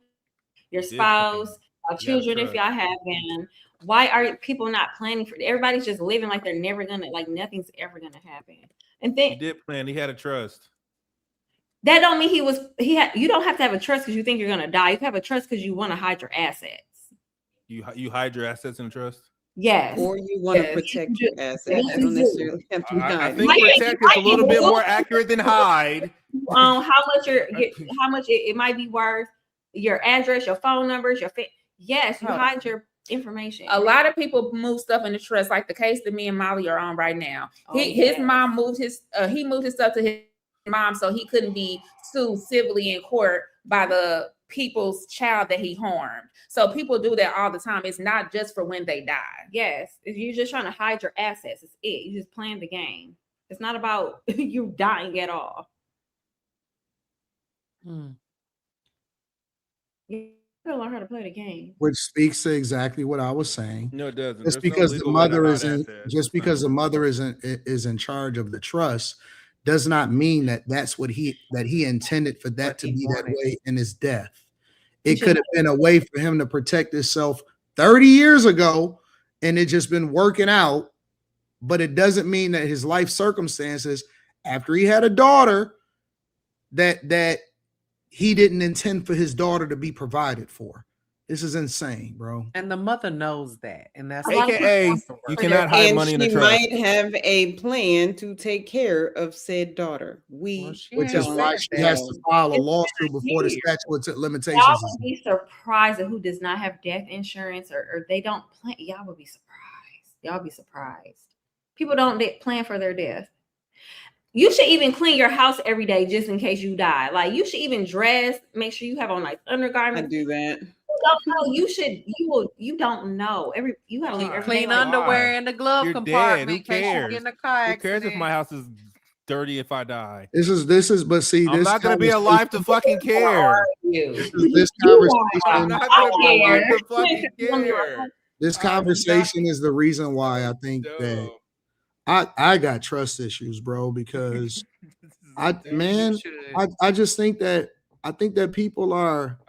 your spouse, your children if y'all have them. Why are people not planning for? Everybody's just living like they're never gonna, like nothing's ever gonna happen. And then he did plan. He had a trust. that don't mean he had. You don't have to have a trust because you think you're gonna die. You have a trust because you want to hide your assets. You hide your assets in a trust. Yes. Or you want to protect your assets. Yes, You don't you necessarily have to I hide. think protect is a little bit more accurate than hide. How much it might be worth, your address, your phone numbers, yes, you hide your information. A lot of people move stuff in the trust, like the case that me and Molly are on right now. Oh, His mom moved his stuff to his mom, so he couldn't be sued civilly in court by the people's child that he harmed. So people do that all the time. It's not just for when they die. Yes, if you're just trying to hide your assets, it's it. You're just playing the game. It's not about you dying at all. You gotta learn how to play the game. Which speaks to exactly what I was saying. No, it doesn't. Just There's no because the legal way to mother hide isn't, assets. just because the mother is in charge of the trust, does not mean that that's what he intended for that to be that way in his death. It could have been a way for him to protect himself 30 years ago, and it just been working out. But it doesn't mean that his life circumstances after he had a daughter that he didn't intend for his daughter to be provided for. This is insane, bro. And the mother knows that, and that's AKA you cannot hide And money in the she trust. might have a plan to take care of said daughter. Which is why she has to file a lawsuit before the statute of limitations. Y'all is would be surprised at who does not have death insurance or they don't plan. Y'all would be surprised. Y'all be surprised. People don't plan for their death. You should even clean your house every day just in case you die. Like you should even dress, make sure you have on like undergarments. I do that. You don't know. You should. You don't know. You gotta leave everything Clean like underwear in the glove You're compartment. dead. Who in case you cares? get in a car Who accident. cares if my house is dirty if I die? This is, but see, I'm this not gonna be alive to fucking care. This conversation. I'm not gonna be alive to fucking care. This conversation is the reason why I think that I got trust issues, bro, because I just think that people are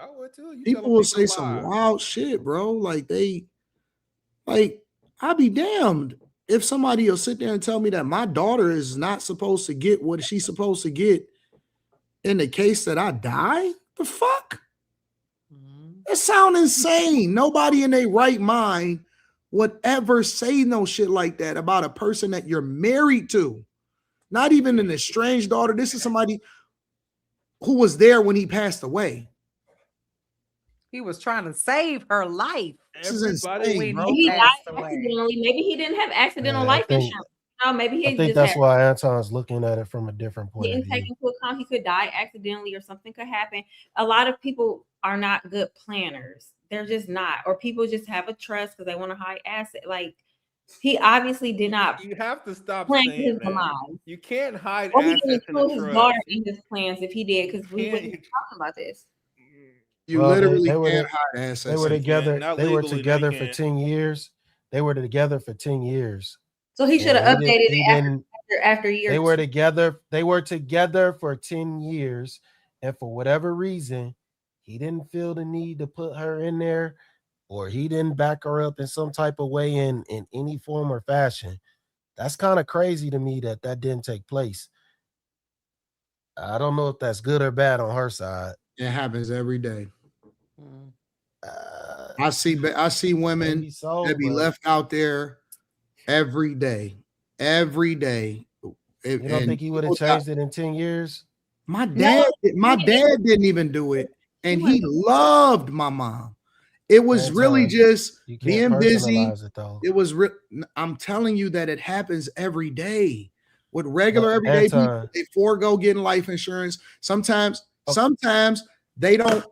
people will say some wild shit, bro. Like I'll be damned if somebody will sit there and tell me that my daughter is not supposed to get what she's supposed to get in the case that I die. The fuck? That sound insane. Nobody in their right mind would ever say no shit like that about a person that you're married to. Not even an estranged daughter. This is somebody who was there when he passed away. He was trying to save her life. This is insane, bro. He died accidentally. Maybe he didn't have accidental life insurance. No, maybe he I think just that's had, why Anton's looking at it from a different point of didn't take view. into account he could die accidentally or something could happen. A lot of people are not good planners. They're just not. Or people just have a trust because they want to hide asset. Like he obviously did not. You have to stop plan saying his that. demise. You can't hide Or he assets didn't in a include his trust. daughter in his plans if he did, because we wouldn't be talking about this. You Well, literally they were can't to- hide assets. They were in- together. Not They were legally, they together for can't. 10 years. They were together for 10 years. So he should have And updated he it didn't- after years. They were together. They were together for 10 years, and for whatever reason, he didn't feel the need to put her in there, or he didn't back her up in some type of way in any form or fashion. That's kind of crazy to me that didn't take place. I don't know if that's good or bad on her side. It happens every day. I see women Maybe so, that be but- left out there every day. Every day. You don't think he would have changed it in 10 years? My dad didn't even do it, and he loved my mom. It was That's really all. just You can't being busy. personalize it, though. It was I'm telling you that it happens every day with regular Well, everyday people. Anton. They forego getting life insurance. Sometimes they don't,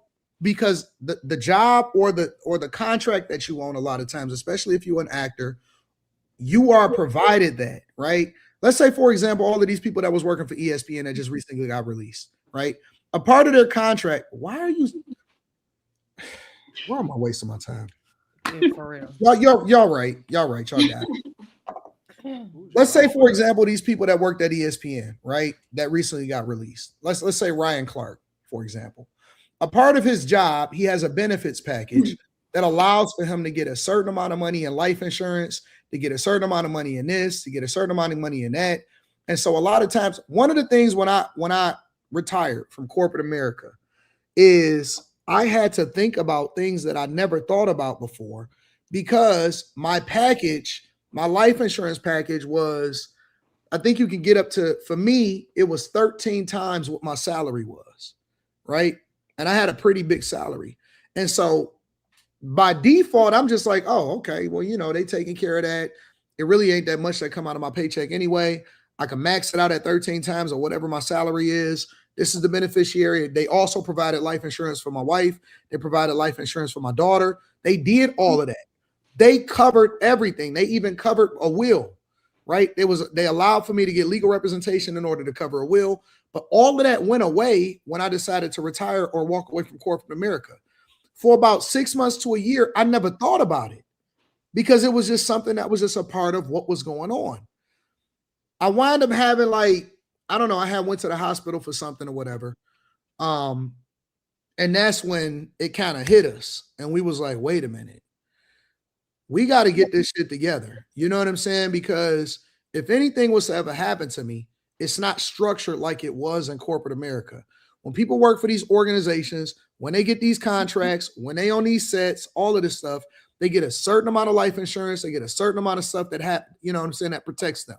because the job or the contract that you own, a lot of times, especially if you're an actor, you are provided that, right? Let's say, for example, all of these people that was working for ESPN that just recently got released, right? A part of their contract. Why am I wasting my time? Yeah, for real. Y'all right. Y'all got it. Let's say, for example, these people that worked at ESPN, right, that recently got released. Let's say Ryan Clark, for example. A part of his job, he has a benefits package that allows for him to get a certain amount of money in life insurance, to get a certain amount of money in this, to get a certain amount of money in that. And so a lot of times, one of the things when I retired from corporate America is I had to think about things that I never thought about before, because my package, my life insurance package was, I think you can get up to, for me, it was 13 times what my salary was, right? And I had a pretty big salary. And so by default, I'm just like, oh, okay, well, they taking care of that. It really ain't that much that come out of my paycheck anyway. I can max it out at 13 times or whatever my salary is. This is the beneficiary. They also provided life insurance for my wife. They provided life insurance for my daughter. They did all of that. They covered everything. They even covered a will, right? They allowed for me to get legal representation in order to cover a will. But all of that went away when I decided to retire or walk away from corporate America. For about 6 months to a year, I never thought about it because it was just something that was just a part of what was going on. I wound up having like, I don't know, I went to the hospital for something or whatever. And that's when it kind of hit us. And we was like, wait a minute. We got to get this shit together. You know what I'm saying? Because if anything was to ever happen to me, it's not structured like it was in corporate America. When people work for these organizations, when they get these contracts, when they on these sets, all of this stuff, they get a certain amount of life insurance. They get a certain amount of stuff that you know what I'm saying, that protects them.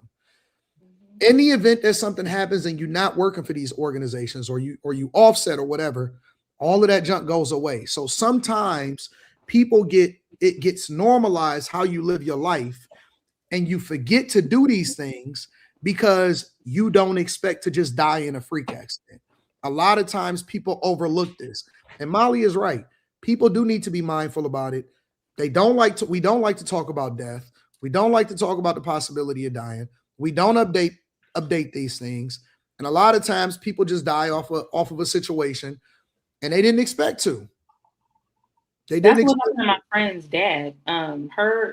In the event that something happens and you're not working for these organizations or you offset or whatever, all of that junk goes away. So sometimes it gets normalized how you live your life and you forget to do these things because you don't expect to just die in a freak accident. A lot of times people overlook this. And Mali is right. People do need to be mindful about it. We don't like to talk about death. We don't like to talk about the possibility of dying. We don't update these things. And a lot of times people just die off of a situation and they didn't expect to. That's what happened to my friend's dad.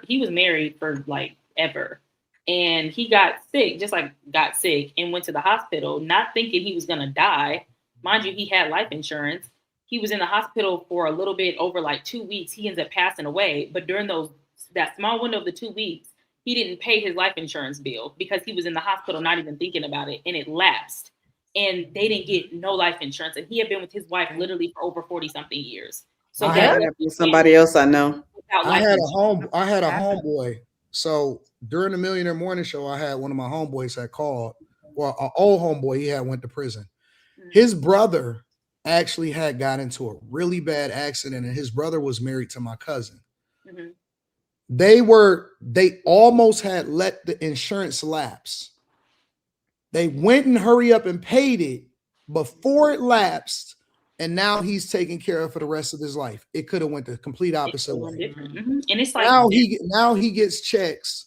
He was married for like ever. And he got sick and went to the hospital, not thinking he was going to die. Mind you, he had life insurance. He was in the hospital for a little bit over like 2 weeks. He ends up passing away. But during that small window of the 2 weeks, he didn't pay his life insurance bill because he was in the hospital, not even thinking about it. And it lapsed. And they didn't get no life insurance. And he had been with his wife literally for over 40 something years. So I had somebody else I know. I had a homeboy. So during the Millionaire Morning Show, I had one of my homeboys that called. Well, an old homeboy he went to prison. His brother actually had got into a really bad accident, and his brother was married to my cousin. Mm-hmm. They almost had let the insurance lapse. They went and hurry up and paid it before it lapsed, and now he's taken care of for the rest of his life. It could have went the complete opposite way. Mm-hmm. And it's like now he gets checks,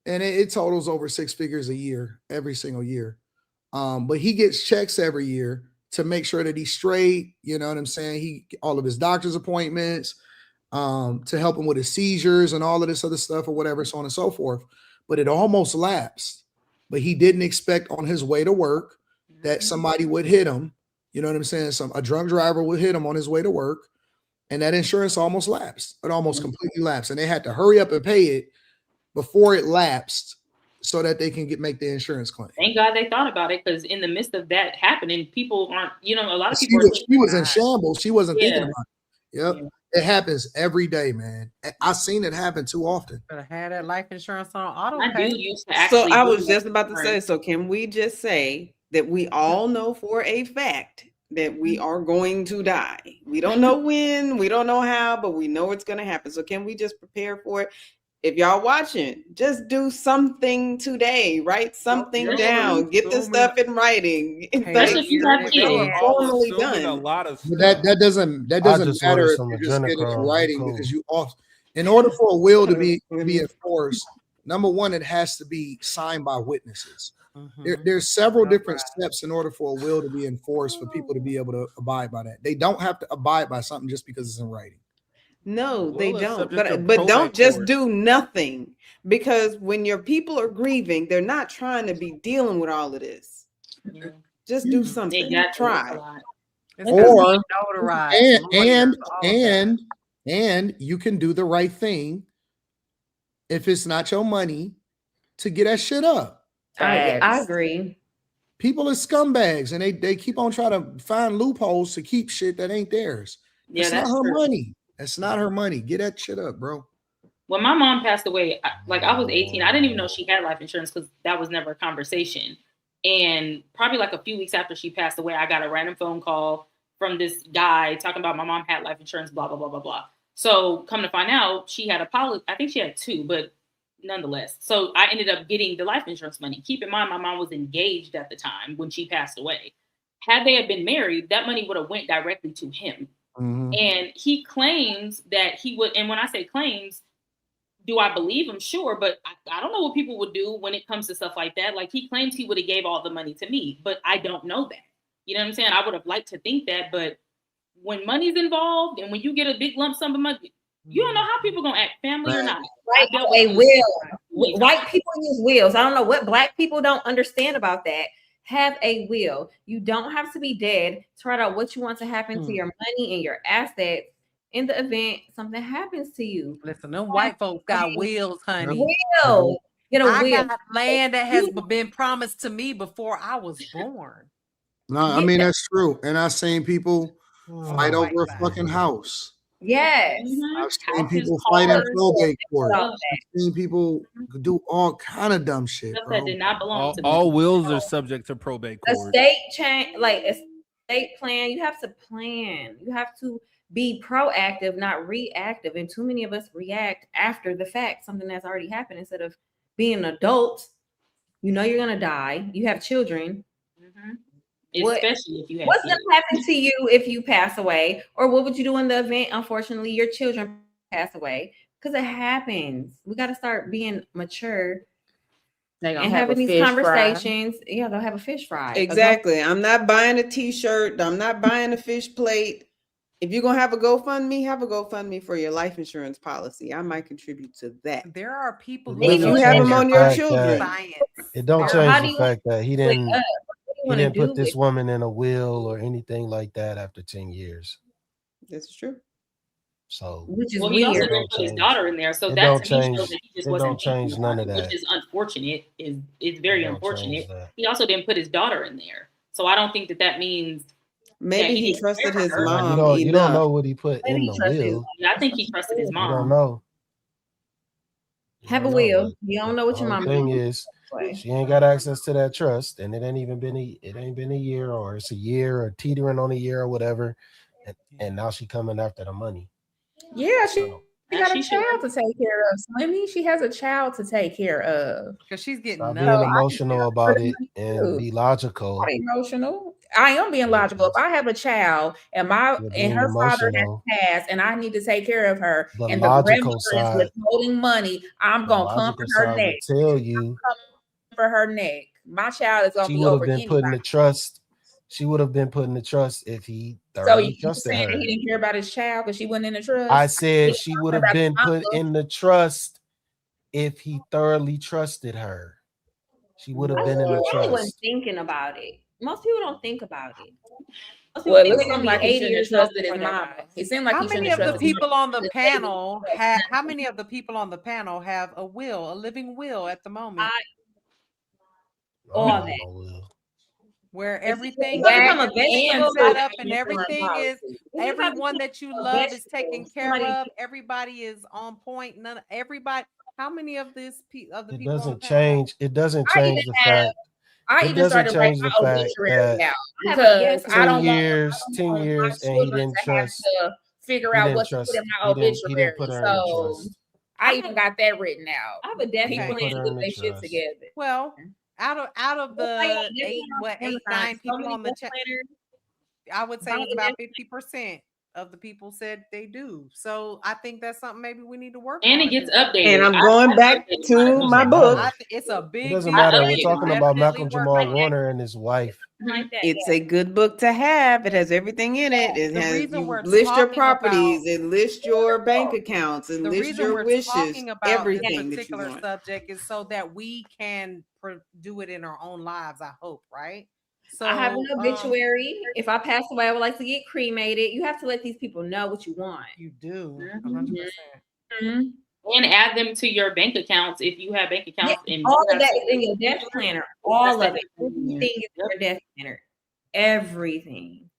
and it totals over 6 figures a year, every single year. But he gets checks every year to make sure that he's straight. You know what I'm saying? All of his doctor's appointments, to help him with his seizures and all of this other stuff or whatever, so on and so forth. But it almost lapsed. But he didn't expect on his way to work that somebody would hit him. You know what I'm saying? A drunk driver would hit him on his way to work, and that insurance almost lapsed. It almost completely lapsed, and they had to hurry up and pay it before it lapsed so that they can make the insurance claim. Thank God they thought about it, because in the midst of that happening, people aren't, a lot of She people was in shambles. She wasn't thinking about it. Yep. Yeah. It happens every day, man. I've seen it happen too often. Better have that life insurance on auto My pay. dude used to So actually I do was that just about to say, insurance. so can we just say that we all know for a fact that we are going to die? We don't know when, we don't know how, but we know it's going to happen. So can we just prepare for it? If y'all watching, just do something today. Write something down. Get this stuff in writing. Especially if you have kids. Formally Assuming a done. lot of But that doesn't I just matter ordered if some you just get it in adrenochrome. writing Cool. because in order for a will to be enforced, number one, it has to be signed by witnesses. There's several different steps in order for a will to be enforced for people to be able to abide by that. They don't have to abide by something just because it's in writing. No, they Will is don't. subject to But don't probate just court. do nothing, because when your people are grieving, they're not trying to be dealing with all of this. Just do something. Exactly. Try. It's Or notarized, lawyers, all of that. and you can do the right thing if it's not your money to get that shit up. I agree. People are scumbags and they keep on trying to find loopholes to keep shit that ain't theirs. Yeah, It's not that's her true. money. That's not her money. Get that shit up, bro. When my mom passed away, I was 18. I didn't even know she had life insurance because that was never a conversation. And probably like a few weeks after she passed away, I got a random phone call from this guy talking about my mom had life insurance, blah, blah, blah, blah, blah. So come to find out, she had a policy. I think she had two, but nonetheless. So I ended up getting the life insurance money. Keep in mind, my mom was engaged at the time when she passed away. Had they had been married, that money would have went directly to him. And he claims that he would, and when I say claims, do I believe him? Sure, but I don't know what people would do when it comes to stuff like that. Like, he claims he would have gave all the money to me, but I don't know that. You know what I'm saying? I would have liked to think that, but when money's involved and when you get a big lump sum of money, you don't know how people gonna act, family or not. Right? They will. White people use wills. I don't know what black people don't understand about that. Have a will. You don't have to be dead to write out what you want to happen to your money and your assets in the event something happens to you. Listen, them white folks got wills, honey. Will. Get a I will. got land that has been promised to me before I was born. No, I mean that's true. And I've seen people fight over a fucking house. Yes. I've seen people fight in probate court. I've seen people do all kind of dumb shit. Stuff that did not belong to me. All wills are subject to probate A court. state change, like a state plan, you have to plan. You have to be proactive, not reactive. And too many of us react after the fact, something that's already happened, instead of being an adult. You know you're gonna die. You have children. Especially if you have what's kids. gonna happen to you if you pass away, or what would you do in the event, unfortunately, your children pass away? Because it happens. We got to start being mature and having these conversations. Yeah, they'll have a fish fry. Exactly. I'm not buying a t-shirt. I'm not buying a fish plate. If you're gonna have a GoFundMe, have a GoFundMe for your life insurance policy. I might contribute to that. There are people who if you have them on your children. It don't change the fact that he didn't wanna put do this with- woman in a will or anything like that after 10 years. That's true. So Which is Well, he also weird. didn't put his daughter in there, so It that don't to me change- shows that he just it wasn't don't change thinking none about of it, that. which is unfortunate. Is very It don't unfortunate. change that. He also didn't put his daughter in there, so I don't think that means Maybe that he didn't trusted care for his her. mom. You don't know enough. what he put Maybe in he the trusted his will. Yeah, I think he trusted his You mom. don't know. Have a don't know, will. but You don't know what your The mama thing doing. is, she ain't got access to that trust, and it ain't been a year, or it's a year, or teetering on a year, or whatever, and now she coming after the money. Yeah, she got she a should- child to take care of. Slimmy, she has a child to take care of. Because she's getting Stop nuts. being emotional about it and be logical. Not emotional. I am being logical. If I have a child and You're being her father has emotional. passed and I need to take care of her, The and the logical grandmother is side- withholding money, I'm The gonna come logical for her side neck. would tell you For her neck. My child is gonna she be would have over been put in anybody. the trust. She would have been put in the trust if he So thoroughly you trusted saying her. that he didn't care about his child because she wasn't in the trust? I said she He would cared have about been the put mama. in the trust if he thoroughly trusted her. She would have been in the I wasn't trust. thinking about it. Most people don't think about it. Most people Well, think it they're gonna seemed be like he 80 shouldn't have years old trusted his before they mama. die. It seemed like How he shouldn't many have of the trusted his people on the mama. panel have? How many of the people on the panel have a will, a living will at the moment? All I don't that. know, Will. Where everything gonna is become a vegetable set or up and everything is everyone that you love is taken care of. Everybody is on point. Everybody. How many of this of the It people on the doesn't panel? change. It doesn't change the fact. I It even doesn't started writing change the my fact obituary that out because I 10 don't want years, 10 my years, and he children didn't to have trust. to figure He out didn't what to trust. put in my He didn't obituary. put her in the So trust. I even got that written out. I have a death He plan didn't put her to in put the their shit trust. together. Well, out of the eight, 9 people on the chat, I would say it was about 50% of the people said they do. So I think that's something maybe we need to work on. And it gets updated. And I'm going back to my book. It's a big It doesn't deal. matter. We We're need to talking about definitely Malcolm-Jamal work on Warner and his wife. It's a good book to have. It has everything in it. It The has reason you we're list your talking properties, it lists your bank accounts, and The list reason your we're wishes, talking about everything this that you particular want. subject is so that we can do it in our own lives. I hope, right? So I have an obituary. If I pass away, I would like to get cremated. You have to let these people know what you want. You do. Mm-hmm. 100%. And add them to your bank accounts if you have bank accounts. And All of that is in your death planner. All of it. Everything is in your death planner. Everything.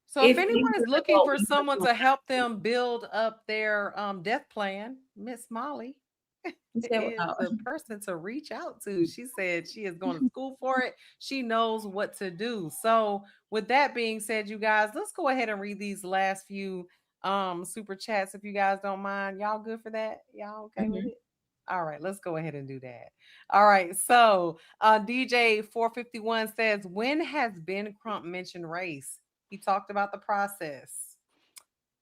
So if anyone is looking for someone to help them build up their death plan, Miss Molly is the person to reach out to. She said she is going to school for it. She knows what to do. So with that being said, you guys, let's go ahead and read these last few super chats if you guys don't mind. Y'all good for that? Y'all okay with it? All right, let's go ahead and do that. All right, so DJ 451 says, when has Ben Crump mentioned race? He talked about the process.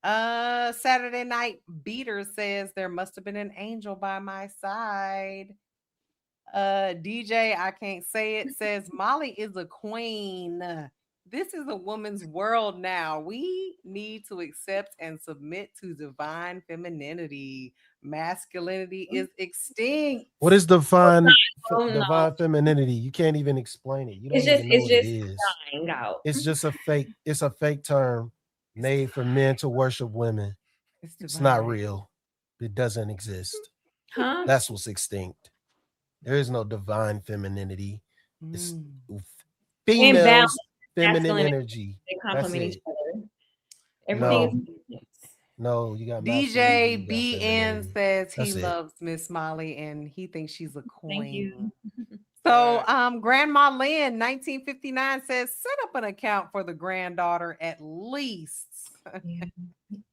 Saturday Night Beater says, there must have been an angel by my side. DJ, I can't say it, says, Molly is a queen. This is a woman's world now. We need to accept and submit to divine femininity. Masculinity is extinct. What is divine Oh, no. divine femininity? You can't even explain it. You don't It's just even know what it it's is. just dying out. It's just a fake. It's a fake term made for men to worship women. It's not real. It doesn't exist. Huh? That's what's extinct. There is no divine femininity. It's females, Imbalance, feminine masculine, energy. They That's complement it. each other. Everything is No, you got DJ masculinity, you got BN femininity. says he That's it. loves Miss Molly and he thinks she's a queen. Thank you. So Grandma Lynn 1959 says set up an account for the granddaughter at least.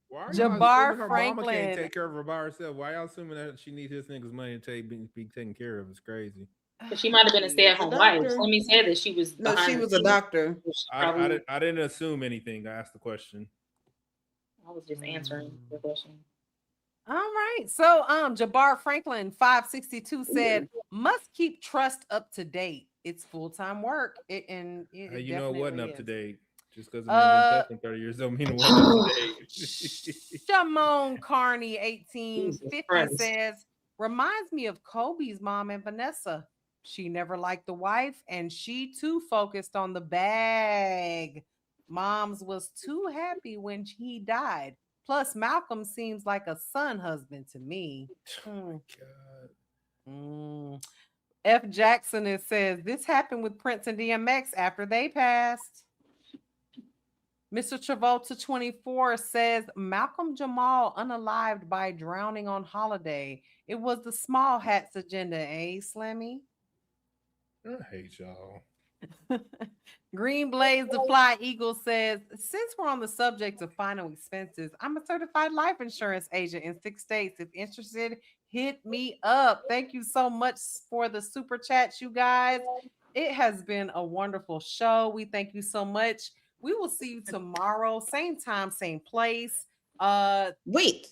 Why are y'all Jabbar assuming her mama Franklin. can't take care of her by herself? Why y'all assuming that she needs his niggas money to be taken care of? It's crazy. But she might have been a stay-at-home wife. Slimmy said that she was. No, she behind was the a scenes. doctor. I didn't assume anything. I asked the question. I was just answering the question. All right. So Jabbar Franklin 562 said must keep trust up to date. It's full-time work. It You know it wasn't definitely up to is. date. Just because it might have been testing 30 years don't mean it wasn't up to date. Shimon Carney 1850 Christ. says reminds me of Kobe's mom and Vanessa. She never liked the wife and she too focused on the bag. Mom's was too happy when he died. Plus Malcolm seems like a son husband to me. F Jackson it says this happened with Prince and DMX after they passed. Mr. Travolta 24 says Malcolm-Jamal unalived by drowning on holiday. It was the small hats agenda, eh, Slimmy? I hate y'all. Green Blaze the Fly Eagle says, since we're on the subject of final expenses, I'm a certified life insurance agent in 6 states. If interested, hit me up. Thank you so much for the super chats, you guys. It has been a wonderful show. We thank you so much. We will see you tomorrow, same time, same place. Wait.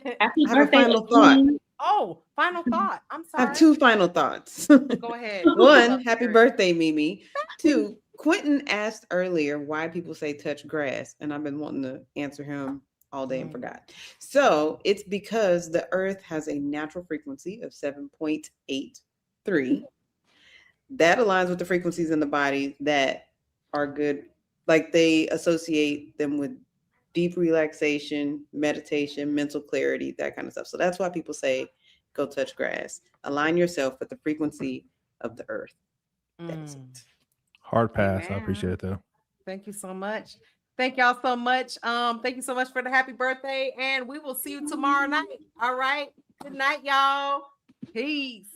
Happy I have a birthday, final thought. Oh, final thought. I'm I sorry. have 2 final thoughts. Go ahead. One, happy birthday, Mimi. 2, Quentin asked earlier why people say touch grass, and I've been wanting to answer him all day and forgot. So it's because the earth has a natural frequency of 7.83. That aligns with the frequencies in the body that are good. Like they associate them with deep relaxation, meditation, mental clarity, that kind of stuff. So that's why people say, go touch grass. Align yourself with the frequency of the earth. That's it. Hard pass. I appreciate it though. Thank you so much. Thank y'all so much. Thank you so much for the happy birthday, and we will see you tomorrow night. All right. Good night, y'all. Peace.